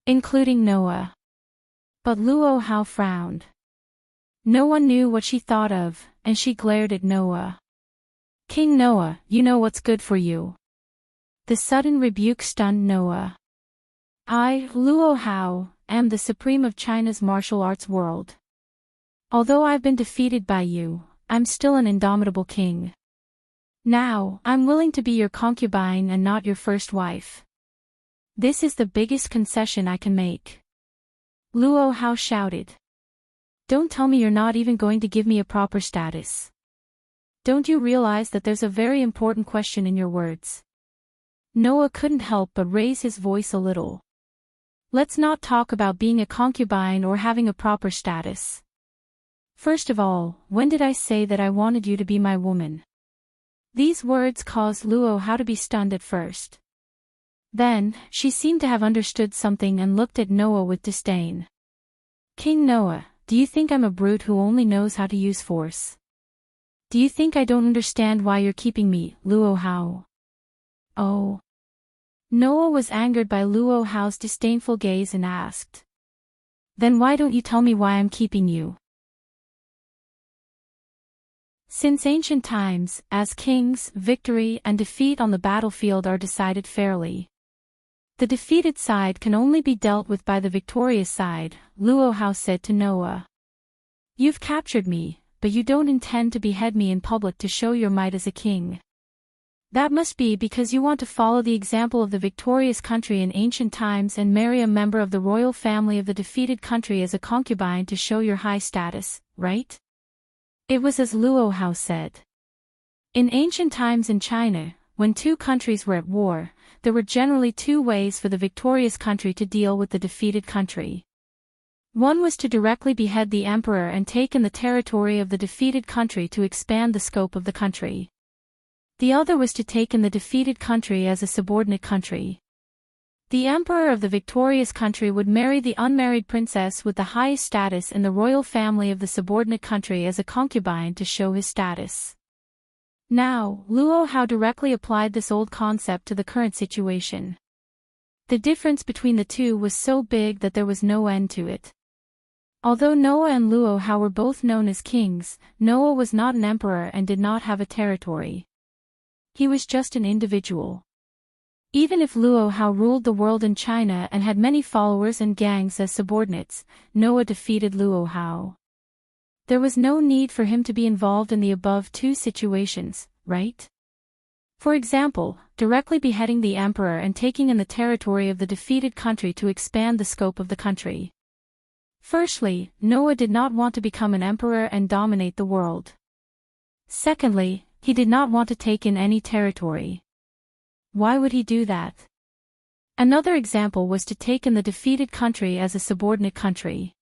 Including Noah. But Luo Hao frowned. No one knew what she thought of, and she glared at Noah. "King Noah, you know what's good for you." The sudden rebuke stunned Noah. "I, Luo Hao, am the supreme of China's martial arts world. Although I've been defeated by you, I'm still an indomitable king. Now, I'm willing to be your concubine and not your first wife. This is the biggest concession I can make." Luo Hao shouted. "Don't tell me you're not even going to give me a proper status. Don't you realize that there's a very important question in your words?" Noah couldn't help but raise his voice a little. "Let's not talk about being a concubine or having a proper status. First of all, when did I say that I wanted you to be my woman?" These words caused Luo Hao to be stunned at first. Then, she seemed to have understood something and looked at Noah with disdain. "King Noah, do you think I'm a brute who only knows how to use force? Do you think I don't understand why you're keeping me, Luo Hao?" "Oh." Noah was angered by Luo Hao's disdainful gaze and asked. "Then why don't you tell me why I'm keeping you?" Since ancient times, as kings, victory and defeat on the battlefield are decided fairly. The defeated side can only be dealt with by the victorious side, Luo Hao said to Noah. "You've captured me, but you don't intend to behead me in public to show your might as a king. That must be because you want to follow the example of the victorious country in ancient times and marry a member of the royal family of the defeated country as a concubine to show your high status, right?" It was as Luo Hao said. In ancient times in China, when 2 countries were at war, there were generally 2 ways for the victorious country to deal with the defeated country. One was to directly behead the emperor and take in the territory of the defeated country to expand the scope of the country. The other was to take in the defeated country as a subordinate country. The emperor of the victorious country would marry the unmarried princess with the highest status in the royal family of the subordinate country as a concubine to show his status. Now, Luo Hao directly applied this old concept to the current situation. The difference between the two was so big that there was no end to it. Although Noah and Luo Hao were both known as kings, Noah was not an emperor and did not have a territory. He was just an individual. Even if Luo Hao ruled the world in China and had many followers and gangs as subordinates, Noah defeated Luo Hao. There was no need for him to be involved in the above 2 situations, right? For example, directly beheading the emperor and taking in the territory of the defeated country to expand the scope of the country. Firstly, Noah did not want to become an emperor and dominate the world. Secondly, he did not want to take in any territory. Why would he do that? Another example was to take in the defeated country as a subordinate country.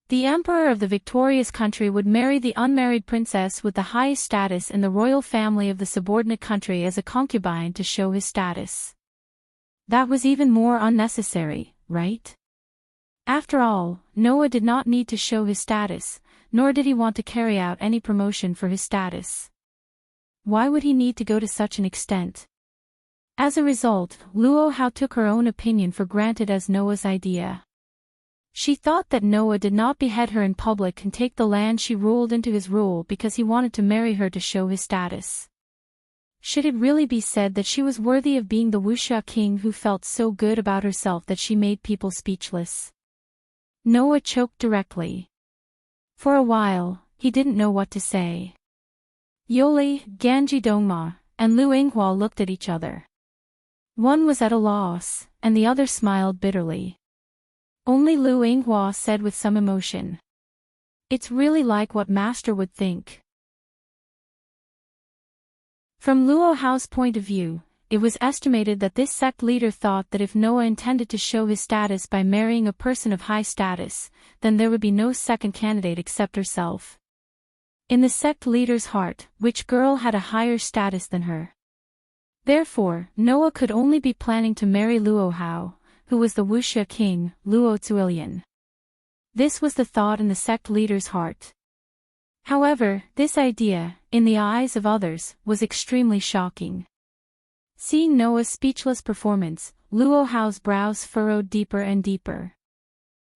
The emperor of the victorious country would marry the unmarried princess with the highest status in the royal family of the subordinate country as a concubine to show his status. That was even more unnecessary, right? After all, Noah did not need to show his status, nor did he want to carry out any promotion for his status. Why would he need to go to such an extent? As a result, Luo Hao took her own opinion for granted as Noah's idea. She thought that Noah did not behead her in public and take the land she ruled into his rule because he wanted to marry her to show his status. Should it really be said that she was worthy of being the wuxia king who felt so good about herself that she made people speechless? Noah choked directly. For a while, he didn't know what to say. Yoli, Ganji Dongma, and Lu Yinghua looked at each other. One was at a loss, and the other smiled bitterly. Only Lu Yinghua said with some emotion, "It's really like what Master would think." From Luo Hao's point of view, it was estimated that this sect leader thought that if Noah intended to show his status by marrying a person of high status, then there would be no second candidate except herself. In the sect leader's heart, which girl had a higher status than her? Therefore, Noah could only be planning to marry Luo Hao, who was the wuxia king, Luo Zuilian. This was the thought in the sect leader's heart. However, this idea, in the eyes of others, was extremely shocking. Seeing Noah's speechless performance, Luo Hao's brows furrowed deeper and deeper.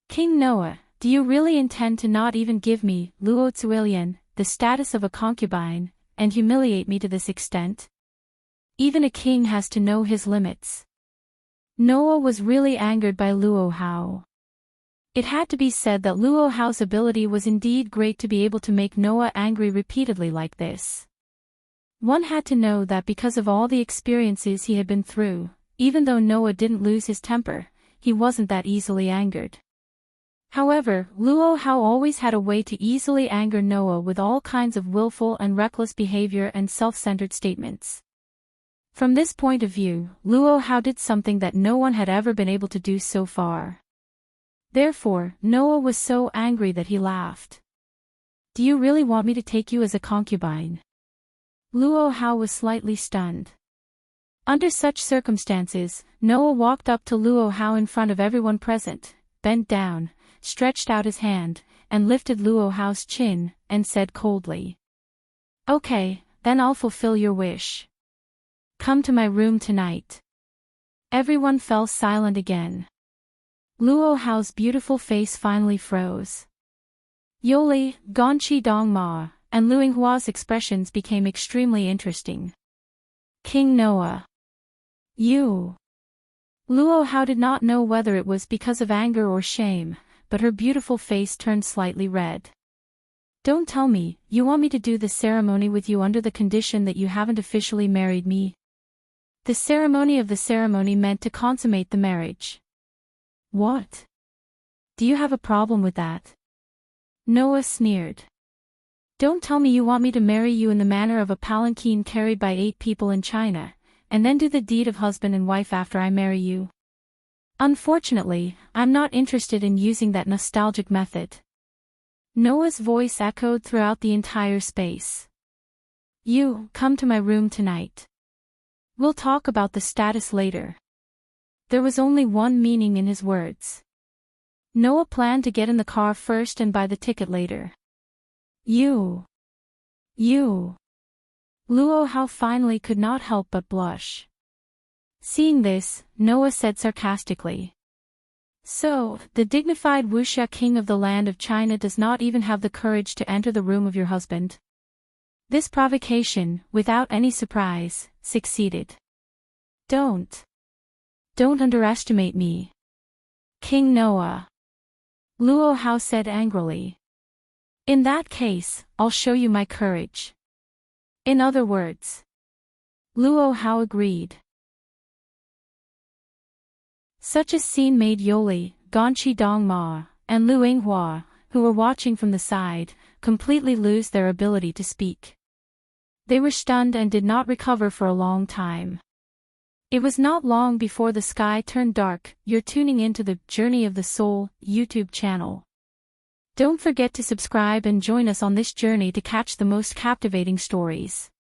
"King Noah, do you really intend to not even give me, Luo Zuilian, the status of a concubine, and humiliate me to this extent? Even a king has to know his limits." Noah was really angered by Luo Hao. It had to be said that Luo Hao's ability was indeed great to be able to make Noah angry repeatedly like this. One had to know that because of all the experiences he had been through, even though Noah didn't lose his temper, he wasn't that easily angered. However, Luo Hao always had a way to easily anger Noah with all kinds of willful and reckless behavior and self-centered statements. From this point of view, Luo Hao did something that no one had ever been able to do so far. Therefore, Noah was so angry that he laughed. "Do you really want me to take you as a concubine?" Luo Hao was slightly stunned. Under such circumstances, Noah walked up to Luo Hao in front of everyone present, bent down, stretched out his hand, and lifted Luo Hao's chin, and said coldly, "Okay, then I'll fulfill your wish. Come to my room tonight." Everyone fell silent again. Luo Hao's beautiful face finally froze. Yoli, Gonqi Dongma, and Lu Yinghua's expressions became extremely interesting. "King Noah. You." Luo Hao did not know whether it was because of anger or shame, but her beautiful face turned slightly red. "Don't tell me, you want me to do the ceremony with you under the condition that you haven't officially married me?" The ceremony of the ceremony meant to consummate the marriage. "What? Do you have a problem with that?" Noah sneered. "Don't tell me you want me to marry you in the manner of a palanquin carried by 8 people in China, and then do the deed of husband and wife after I marry you. Unfortunately, I'm not interested in using that nostalgic method." Noah's voice echoed throughout the entire space. "You, come to my room tonight. We'll talk about the status later." There was only one meaning in his words. Noah planned to get in the car first and buy the ticket later. You. Luo Hao finally could not help but blush. Seeing this, Noah said sarcastically, "So, the dignified wuxia king of the land of China does not even have the courage to enter the room of your husband?" This provocation, without any surprise, succeeded. Don't underestimate me, King Noah," Luo Hao said angrily. "In that case, I'll show you my courage." In other words, Luo Hao agreed. Such a scene made Yoli, Ganqi Dongma, and Lu Yinghua, who were watching from the side, completely lose their ability to speak. They were stunned and did not recover for a long time. It was not long before the sky turned dark. You're tuning into the Journey of the Soul YouTube channel. Don't forget to subscribe and join us on this journey to catch the most captivating stories.